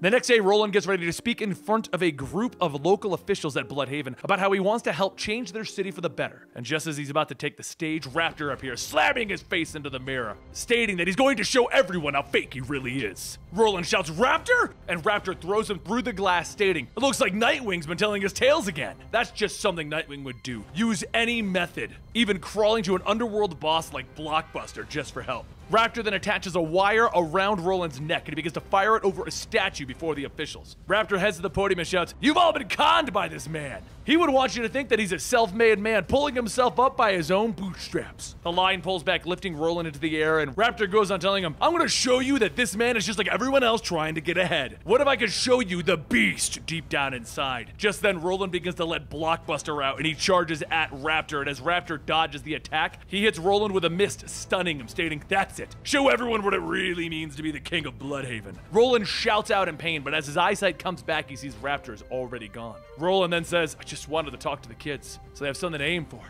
The next day, Roland gets ready to speak in front of a group of local officials at Bloodhaven about how he wants to help change their city for the better. And just as he's about to take the stage, Raptor appears, slamming his face into the mirror, stating that he's going to show everyone how fake he really is. Roland shouts, "Raptor!" And Raptor throws him through the glass, stating, "It looks like Nightwing's been telling his tales again." That's just something Nightwing would do. Use any method, even crawling to an underworld boss like Blockbuster just for help. Raptor then attaches a wire around Roland's neck and he begins to fire it over a statue before the officials. Raptor heads to the podium and shouts, "You've all been conned by this man. He would want you to think that he's a self-made man pulling himself up by his own bootstraps." The lion pulls back, lifting Roland into the air, and Raptor goes on telling him, "I'm gonna show you that this man is just like everyone else trying to get ahead. What if I could show you the beast deep down inside?" Just then, Roland begins to let Blockbuster out, and he charges at Raptor, and as Raptor dodges the attack, he hits Roland with a mist, stunning him, stating, "That's it. Show everyone what it really means to be the king of Bloodhaven." Roland shouts out in pain, but as his eyesight comes back, he sees Raptor is already gone. Roland then says, "I just wanted to talk to the kids, so they have something to aim for."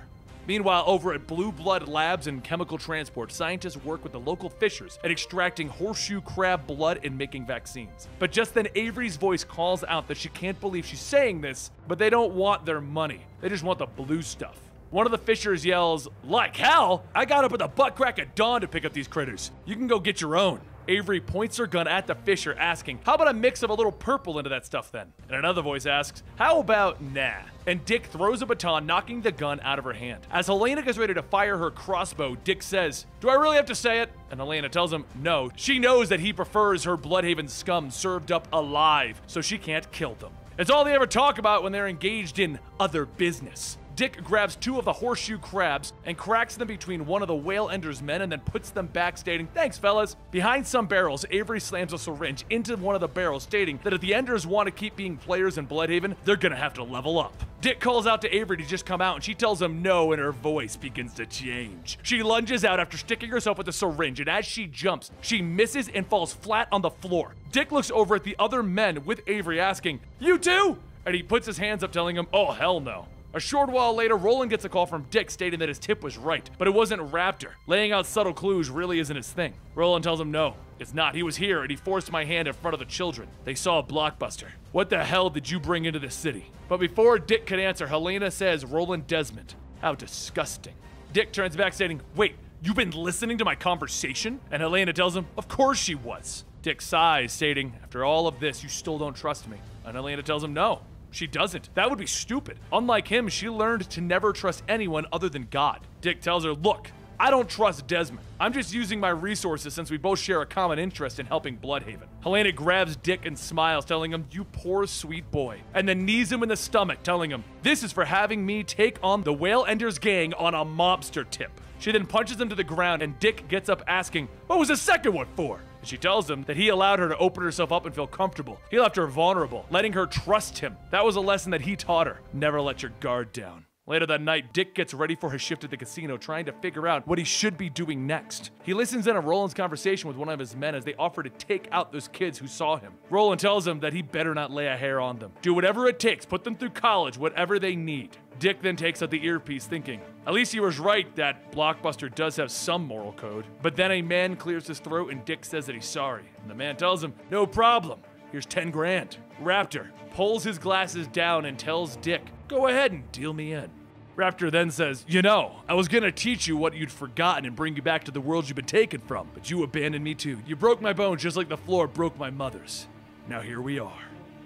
Meanwhile, over at Blue Blood Labs and Chemical Transport, scientists work with the local fishers at extracting horseshoe crab blood and making vaccines. But just then, Avery's voice calls out that she can't believe she's saying this, but they don't want their money. They just want the blue stuff. One of the fishers yells, "Like hell! I got up at the butt crack of dawn to pick up these critters. You can go get your own." Avery points her gun at the fisher, asking, "How about a mix of a little purple into that stuff then?" And another voice asks, "How about nah?" And Dick throws a baton, knocking the gun out of her hand. As Helena gets ready to fire her crossbow, Dick says, "Do I really have to say it?" And Helena tells him no. She knows that he prefers her Bloodhaven scum served up alive, so she can't kill them. It's all they ever talk about when they're engaged in other business. Dick grabs two of the horseshoe crabs and cracks them between one of the Whale Ender's men and then puts them back, stating, "Thanks, fellas." Behind some barrels, Avery slams a syringe into one of the barrels, stating that if the Enders want to keep being players in Bloodhaven, they're gonna have to level up. Dick calls out to Avery to just come out, and she tells him no, and her voice begins to change. She lunges out after sticking herself with the syringe, and as she jumps, she misses and falls flat on the floor. Dick looks over at the other men with Avery, asking, "You too?" And he puts his hands up, telling him, "Oh, hell no." A short while later, Roland gets a call from Dick stating that his tip was right, but it wasn't Raptor. Laying out subtle clues really isn't his thing. Roland tells him no, it's not. He was here and he forced my hand in front of the children. They saw a Blockbuster. What the hell did you bring into this city? But before Dick could answer, Helena says Roland Desmond. How disgusting. Dick turns back stating, "Wait, you've been listening to my conversation?" And Helena tells him, "Of course she was." Dick sighs, stating, "After all of this, you still don't trust me." And Helena tells him no. She doesn't. That would be stupid. Unlike him, she learned to never trust anyone other than God. Dick tells her, "Look, I don't trust Desmond. I'm just using my resources since we both share a common interest in helping Bloodhaven." Helena grabs Dick and smiles, telling him, "You poor sweet boy," and then knees him in the stomach, telling him, "This is for having me take on the Whale Enders gang on a mobster tip." She then punches him to the ground, and Dick gets up asking, "What was the second one for?" And she tells him that he allowed her to open herself up and feel comfortable. He left her vulnerable, letting her trust him. That was a lesson that he taught her. Never let your guard down. Later that night, Dick gets ready for his shift at the casino, trying to figure out what he should be doing next. He listens in on Roland's conversation with one of his men as they offer to take out those kids who saw him. Roland tells him that he better not lay a hair on them. Do whatever it takes, put them through college, whatever they need. Dick then takes out the earpiece, thinking, at least he was right that Blockbuster does have some moral code. But then a man clears his throat and Dick says that he's sorry. And the man tells him, "No problem. Here's 10 grand. Raptor pulls his glasses down and tells Dick, "Go ahead and deal me in." Raptor then says, "You know, I was gonna teach you what you'd forgotten and bring you back to the world you've been taken from, but you abandoned me too. You broke my bones just like the floor broke my mother's. Now here we are.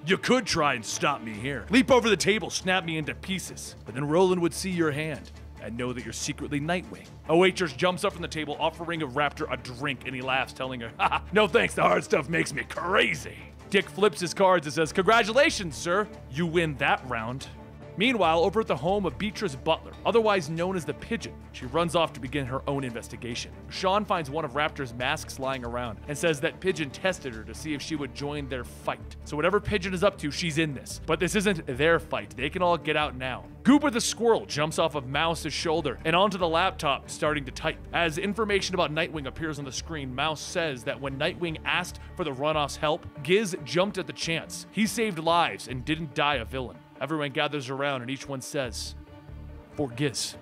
You could try and stop me here. Leap over the table, snap me into pieces. But then Roland would see your hand and know that you're secretly Nightwing." A waitress jumps up from the table, offering a Raptor a drink, and he laughs, telling her, "Haha, no thanks, the hard stuff makes me crazy." Dick flips his cards and says, "Congratulations, sir. You win that round." Meanwhile, over at the home of Beatrice Butler, otherwise known as the Pigeon, she runs off to begin her own investigation. Sean finds one of Raptor's masks lying around and says that Pigeon tested her to see if she would join their fight. So whatever Pigeon is up to, she's in this. But this isn't their fight. They can all get out now. Goober the Squirrel jumps off of Mouse's shoulder and onto the laptop, starting to type. As information about Nightwing appears on the screen, Mouse says that when Nightwing asked for the Runoff's help, Giz jumped at the chance. He saved lives and didn't die a villain. Everyone gathers around and each one says, "For Giz."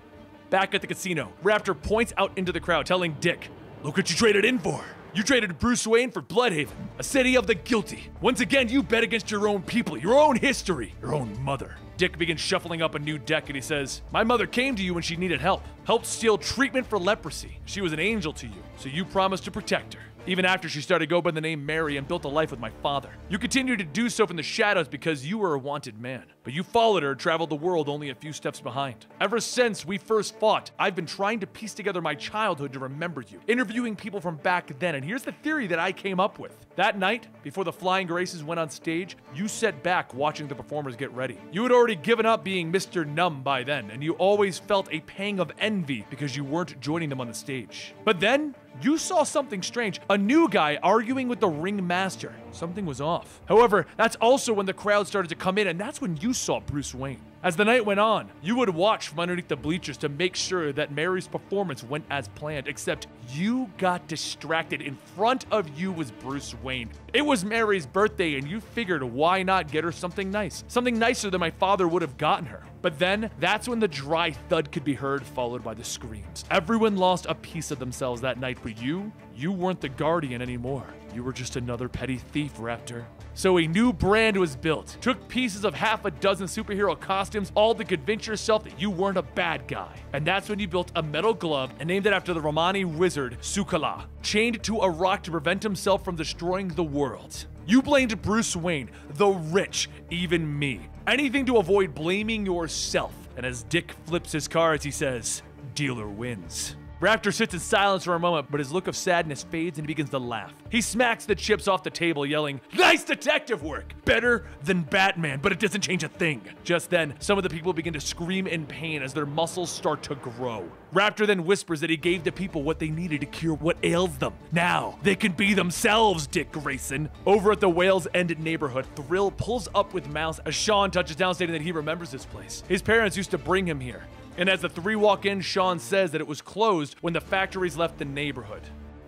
Back at the casino, Raptor points out into the crowd, telling Dick, "Look what you traded in for. You traded Bruce Wayne for Bloodhaven, a city of the guilty. Once again, you bet against your own people, your own history, your own mother." Dick begins shuffling up a new deck and he says, "My mother came to you when she needed help. Helped steal treatment for leprosy. She was an angel to you, so you promised to protect her. even after she started to go by the name Mary and built a life with my father. You continued to do so from the shadows because you were a wanted man. But you followed her and traveled the world only a few steps behind. Ever since we first fought, I've been trying to piece together my childhood to remember you, interviewing people from back then, and here's the theory that I came up with. That night, before the Flying Graces went on stage, you sat back watching the performers get ready. You had already given up being Mr. Numb by then, and you always felt a pang of envy because you weren't joining them on the stage. But then, you saw something strange. A new guy arguing with the ringmaster. Something was off. However, that's also when the crowd started to come in, and that's when you saw Bruce Wayne. As the night went on, you would watch from underneath the bleachers to make sure that Mary's performance went as planned, except you got distracted. In front of you was Bruce Wayne. It was Mary's birthday, and you figured, why not get her something nice? Something nicer than my father would have gotten her. But then, that's when the dry thud could be heard, followed by the screams. Everyone lost a piece of themselves that night, but you weren't the Guardian anymore. You were just another petty thief, Raptor. So a new brand was built. Took pieces of half a dozen superhero costumes, all to convince yourself that you weren't a bad guy. And that's when you built a metal glove and named it after the Romani wizard, Sukala, chained to a rock to prevent himself from destroying the world. You blamed Bruce Wayne, the rich, even me. Anything to avoid blaming yourself. And as Dick flips his cards, he says, dealer wins. Raptor sits in silence for a moment, but his look of sadness fades and he begins to laugh. He smacks the chips off the table, yelling, nice detective work! Better than Batman, but it doesn't change a thing. Just then, some of the people begin to scream in pain as their muscles start to grow. Raptor then whispers that he gave the people what they needed to cure what ails them. Now, they can be themselves, Dick Grayson. Over at the Whale's End neighborhood, Thrill pulls up with Mouse as Sean touches down, stating that he remembers this place. His parents used to bring him here. And as the three walk in, Sean says that it was closed when the factories left the neighborhood.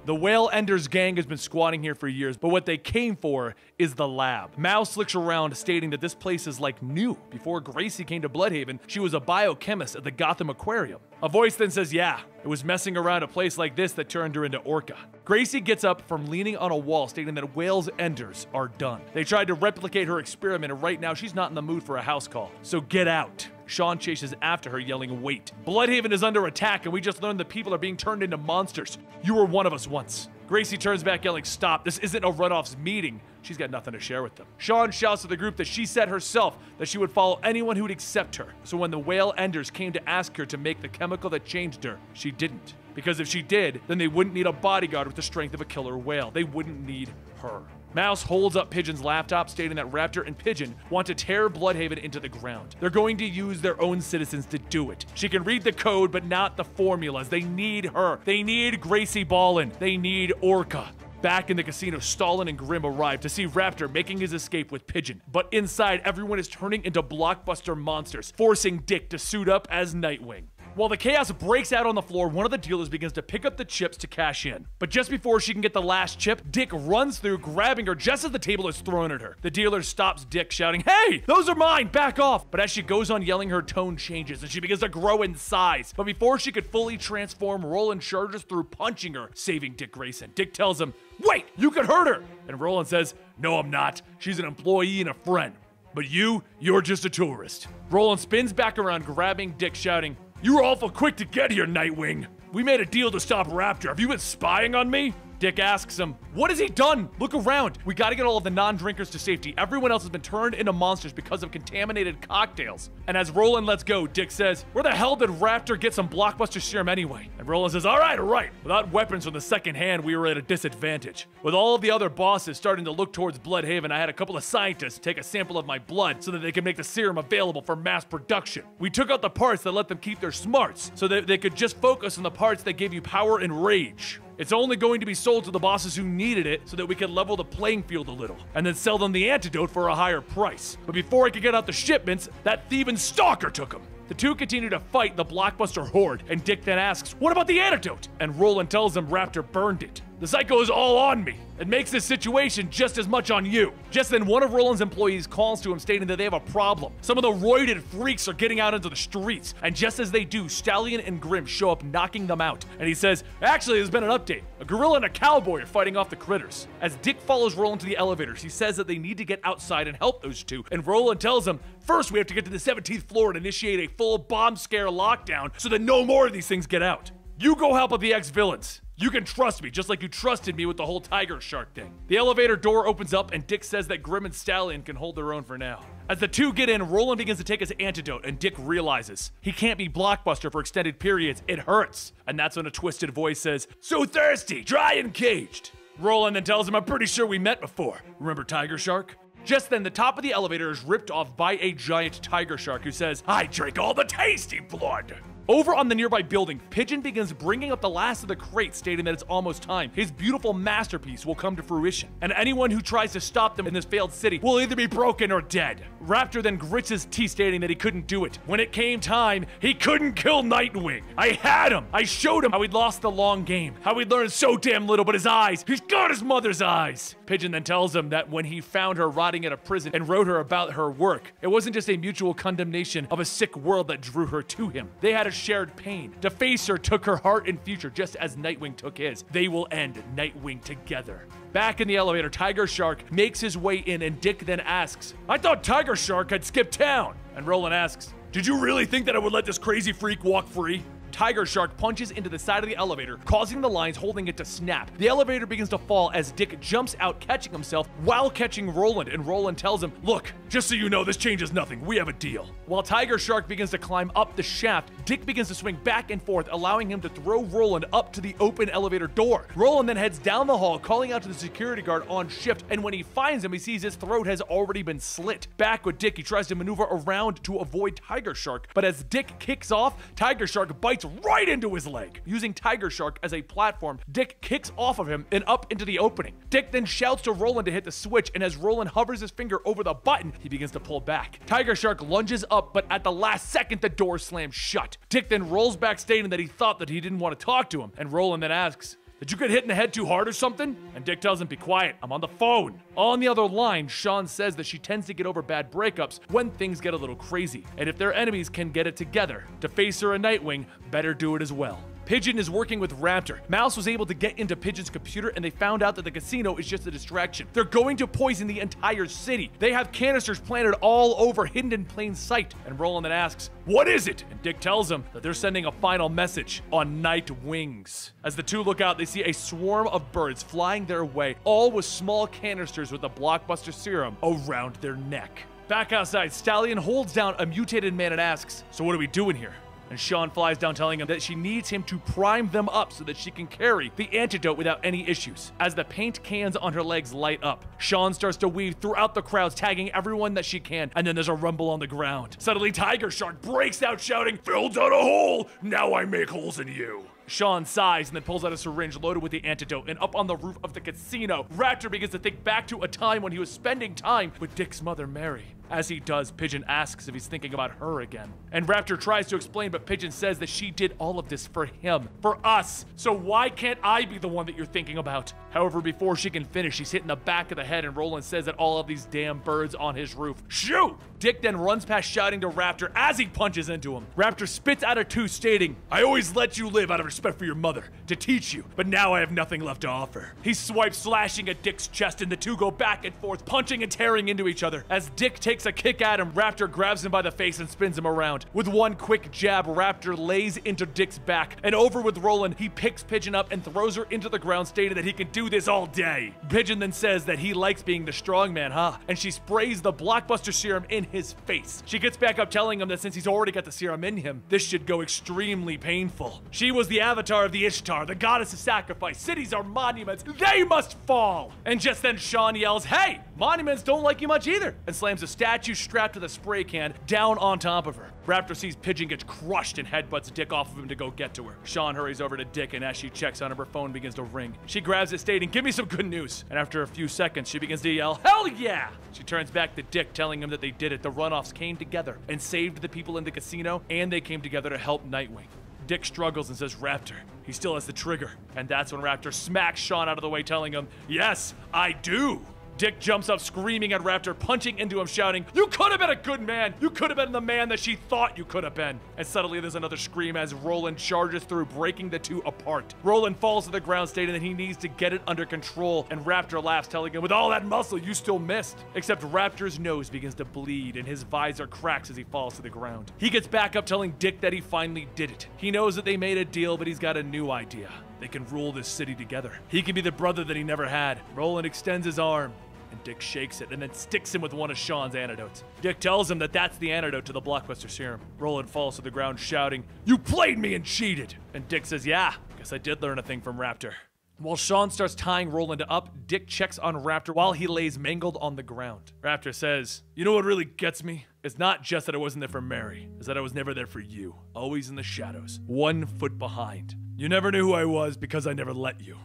The Whale Enders gang has been squatting here for years, but what they came for is the lab. Mouse looks around, stating that this place is like new. Before Gracie came to Bloodhaven, she was a biochemist at the Gotham Aquarium. A voice then says, yeah, it was messing around a place like this that turned her into Orca. Gracie gets up from leaning on a wall, stating that Whale's Enders are done. They tried to replicate her experiment, and right now she's not in the mood for a house call. So get out. Sean chases after her, yelling, wait. Bloodhaven is under attack, and we just learned that people are being turned into monsters. You were one of us once. Gracie turns back, yelling, stop, this isn't a runoffs meeting. She's got nothing to share with them. Sean shouts to the group that she said herself that she would follow anyone who would accept her. So when the Whale Enders came to ask her to make the chemical that changed her, she didn't. Because if she did, then they wouldn't need a bodyguard with the strength of a killer whale. They wouldn't need her. Mouse holds up Pigeon's laptop, stating that Raptor and Pigeon want to tear Bloodhaven into the ground. They're going to use their own citizens to do it. She can read the code, but not the formulas. They need her. They need Gracie Ballin. They need Orca. Back in the casino, Stalin and Grimm arrive to see Raptor making his escape with Pigeon. But inside, everyone is turning into blockbuster monsters, forcing Dick to suit up as Nightwing. While the chaos breaks out on the floor, one of the dealers begins to pick up the chips to cash in. But just before she can get the last chip, Dick runs through, grabbing her just as the table is thrown at her. The dealer stops Dick, shouting, hey, those are mine, back off! But as she goes on yelling, her tone changes and she begins to grow in size. But before she could fully transform, Roland charges through, punching her, saving Dick Grayson. Dick tells him, wait, you could hurt her! And Roland says, no, I'm not. She's an employee and a friend. But you're just a tourist. Roland spins back around, grabbing Dick, shouting, you were awful quick to get here, Nightwing. We made a deal to stop Raptor. Have you been spying on me? Dick asks him, what has he done? Look around. We gotta get all of the non-drinkers to safety. Everyone else has been turned into monsters because of contaminated cocktails. And as Roland lets go, Dick says, where the hell did Raptor get some blockbuster serum anyway? And Roland says, all right. Without weapons from the second hand, we were at a disadvantage. With all of the other bosses starting to look towards Bloodhaven, I had a couple of scientists take a sample of my blood so that they could make the serum available for mass production. We took out the parts that let them keep their smarts so that they could just focus on the parts that gave you power and rage. It's only going to be sold to the bosses who needed it so that we can level the playing field a little, and then sell them the antidote for a higher price. But before I could get out the shipments, that thieving stalker took them. The two continue to fight the blockbuster horde, and Dick then asks, what about the antidote? And Roland tells him Raptor burned it. The psycho is all on me. It makes this situation just as much on you. Just then, one of Roland's employees calls to him, stating that they have a problem. Some of the roided freaks are getting out into the streets, and just as they do, Stallion and Grimm show up, knocking them out. And he says, actually, there's been an update. A gorilla and a cowboy are fighting off the critters. As Dick follows Roland to the elevators, he says that they need to get outside and help those two, and Roland tells him, first we have to get to the 17th floor and initiate a full bomb scare lockdown so that no more of these things get out. You go help out the ex-villains. You can trust me, just like you trusted me with the whole tiger shark thing. The elevator door opens up, and Dick says that Grim and Stallion can hold their own for now. As the two get in, Roland begins to take his antidote, and Dick realizes he can't be Blockbuster for extended periods. It hurts. And that's when a twisted voice says, "So thirsty, dry and caged." Roland then tells him, "I'm pretty sure we met before. Remember Tiger Shark?" Just then, the top of the elevator is ripped off by a giant tiger shark who says, "I drink all the tasty blood." Over on the nearby building, Pigeon begins bringing up the last of the crates, stating that it's almost time. His beautiful masterpiece will come to fruition, and anyone who tries to stop them in this failed city will either be broken or dead. Raptor then grits his teeth, stating that he couldn't do it. When it came time, he couldn't kill Nightwing. I had him. I showed him how he'd lost the long game, how he'd learned so damn little, but his eyes, he's got his mother's eyes. Pigeon then tells him that when he found her rotting in a prison and wrote her about her work, it wasn't just a mutual condemnation of a sick world that drew her to him. They had a shared pain. Defacer took her heart and future just as Nightwing took his. They will end Nightwing together. Back in the elevator, Tiger Shark makes his way in, and Dick then asks, "I thought Tiger Shark had skipped town." And Roland asks, "Did you really think that I would let this crazy freak walk free?" Tiger Shark punches into the side of the elevator, causing the lines holding it to snap. The elevator begins to fall as Dick jumps out, catching himself while catching Roland, and Roland tells him, "Look, just so you know, this changes nothing. We have a deal." While Tiger Shark begins to climb up the shaft, Dick begins to swing back and forth, allowing him to throw Roland up to the open elevator door. Roland then heads down the hall, calling out to the security guard on shift, and when he finds him, he sees his throat has already been slit. Back with Dick, he tries to maneuver around to avoid Tiger Shark, but as Dick kicks off, Tiger Shark bites right into his leg. Using Tiger Shark as a platform, Dick kicks off of him and up into the opening. Dick then shouts to Roland to hit the switch, and as Roland hovers his finger over the button, he begins to pull back. Tiger Shark lunges up, but at the last second, the door slams shut. Dick then rolls back, stating that he thought that he didn't want to talk to him, and Roland then asks, "Did you get hit in the head too hard or something?" And Dick tells him, "Be quiet, I'm on the phone." On the other line, Sean says that she tends to get over bad breakups when things get a little crazy, and if their enemies can get it together, Defacer and Nightwing better do it as well. Pigeon is working with Raptor. Mouse was able to get into Pigeon's computer, and they found out that the casino is just a distraction. They're going to poison the entire city. They have canisters planted all over, hidden in plain sight. And Roland then asks, "What is it?" And Dick tells him that they're sending a final message on Nightwings. As the two look out, they see a swarm of birds flying their way, all with small canisters with the Blockbuster serum around their neck. Back outside, Stallion holds down a mutated man and asks, "So what are we doing here?" And Sean flies down, telling him that she needs him to prime them up so that she can carry the antidote without any issues. As the paint cans on her legs light up, Sean starts to weave throughout the crowds, tagging everyone that she can, and then there's a rumble on the ground. Suddenly, Tiger Shark breaks out, shouting, "Filled out a hole! Now I make holes in you!" Sean sighs and then pulls out a syringe loaded with the antidote, and up on the roof of the casino, Raptor begins to think back to a time when he was spending time with Dick's mother, Mary. As he does, Pigeon asks if he's thinking about her again. And Raptor tries to explain, but Pigeon says that she did all of this for him, for us. So why can't I be the one that you're thinking about? However, before she can finish, he's hit in the back of the head, and Roland says that all of these damn birds on his roof. Shoot! Dick then runs past, shouting to Raptor as he punches into him. Raptor spits out a tooth, stating, "I always let you live out of respect for your mother, to teach you, but now I have nothing left to offer." He swipes, slashing at Dick's chest, and the two go back and forth, punching and tearing into each other. As Dick takes a kick at him, Raptor grabs him by the face and spins him around. With one quick jab, Raptor lays into Dick's back, and over with Roland, he picks Pigeon up and throws her into the ground, stating that he can do this all day. Pigeon then says that he likes being the strong man, huh? And she sprays the Blockbuster serum in his face. She gets back up, telling him that since he's already got the serum in him, this should go extremely painful. She was the avatar of the Ishtar, the goddess of sacrifice. Cities are monuments. They must fall. And just then Sean yells, "Hey, monuments don't like you much either," and slams a statue strapped to the spray can down on top of her. Raptor sees Pigeon get crushed and headbutts Dick off of him to go get to her. Sean hurries over to Dick, and as she checks on him, her phone begins to ring. She grabs it, stating, "Give me some good news." And after a few seconds, she begins to yell, "Hell yeah!" She turns back to Dick, telling him that they did it. The runoffs came together and saved the people in the casino, and they came together to help Nightwing. Dick struggles and says, "Raptor, he still has the trigger." And that's when Raptor smacks Sean out of the way, telling him, "Yes, I do." Dick jumps up, screaming at Raptor, punching into him, shouting, "You could have been a good man! You could have been the man that she thought you could have been!" And suddenly there's another scream as Roland charges through, breaking the two apart. Roland falls to the ground, stating that he needs to get it under control, and Raptor laughs, telling him, "With all that muscle, you still missed." Except Raptor's nose begins to bleed, and his visor cracks as he falls to the ground. He gets back up, telling Dick that he finally did it. He knows that they made a deal, but he's got a new idea. They can rule this city together. He can be the brother that he never had. Roland extends his arm, and Dick shakes it and then sticks him with one of Sean's antidotes. Dick tells him that that's the antidote to the Blockbuster serum. Roland falls to the ground shouting, "You played me and cheated!" And Dick says, "Yeah, guess I did learn a thing from Raptor." While Sean starts tying Roland up, Dick checks on Raptor while he lays mangled on the ground. Raptor says, "You know what really gets me? It's not just that I wasn't there for Mary, it's that I was never there for you. Always in the shadows, 1 foot behind. You never knew who I was because I never let you.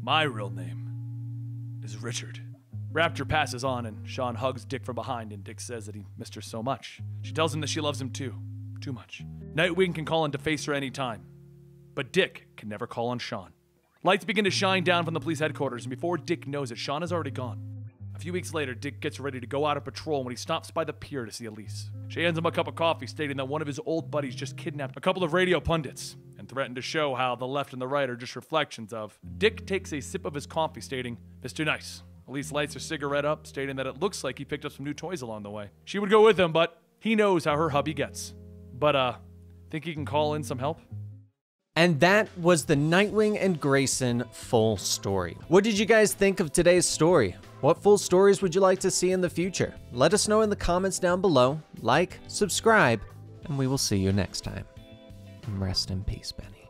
My real name is Richard." Raptor passes on and Sean hugs Dick from behind, and Dick says that he missed her so much. She tells him that she loves him too. Too much. Nightwing can call in to face her anytime, but Dick can never call on Sean. Lights begin to shine down from the police headquarters, and before Dick knows it, Sean is already gone. A few weeks later, Dick gets ready to go out on patrol when he stops by the pier to see Elise. She hands him a cup of coffee, stating that one of his old buddies just kidnapped a couple of radio pundits and threatened to show how the left and the right are just reflections of. Dick takes a sip of his coffee, stating, "It's too nice." Elise lights her cigarette up, stating that it looks like he picked up some new toys along the way. She would go with him, but he knows how her hubby gets. But, think he can call in some help? And that was the Nightwing and Grayson full story. What did you guys think of today's story? What full stories would you like to see in the future? Let us know in the comments down below. Like, subscribe, and we will see you next time. And rest in peace, Benny.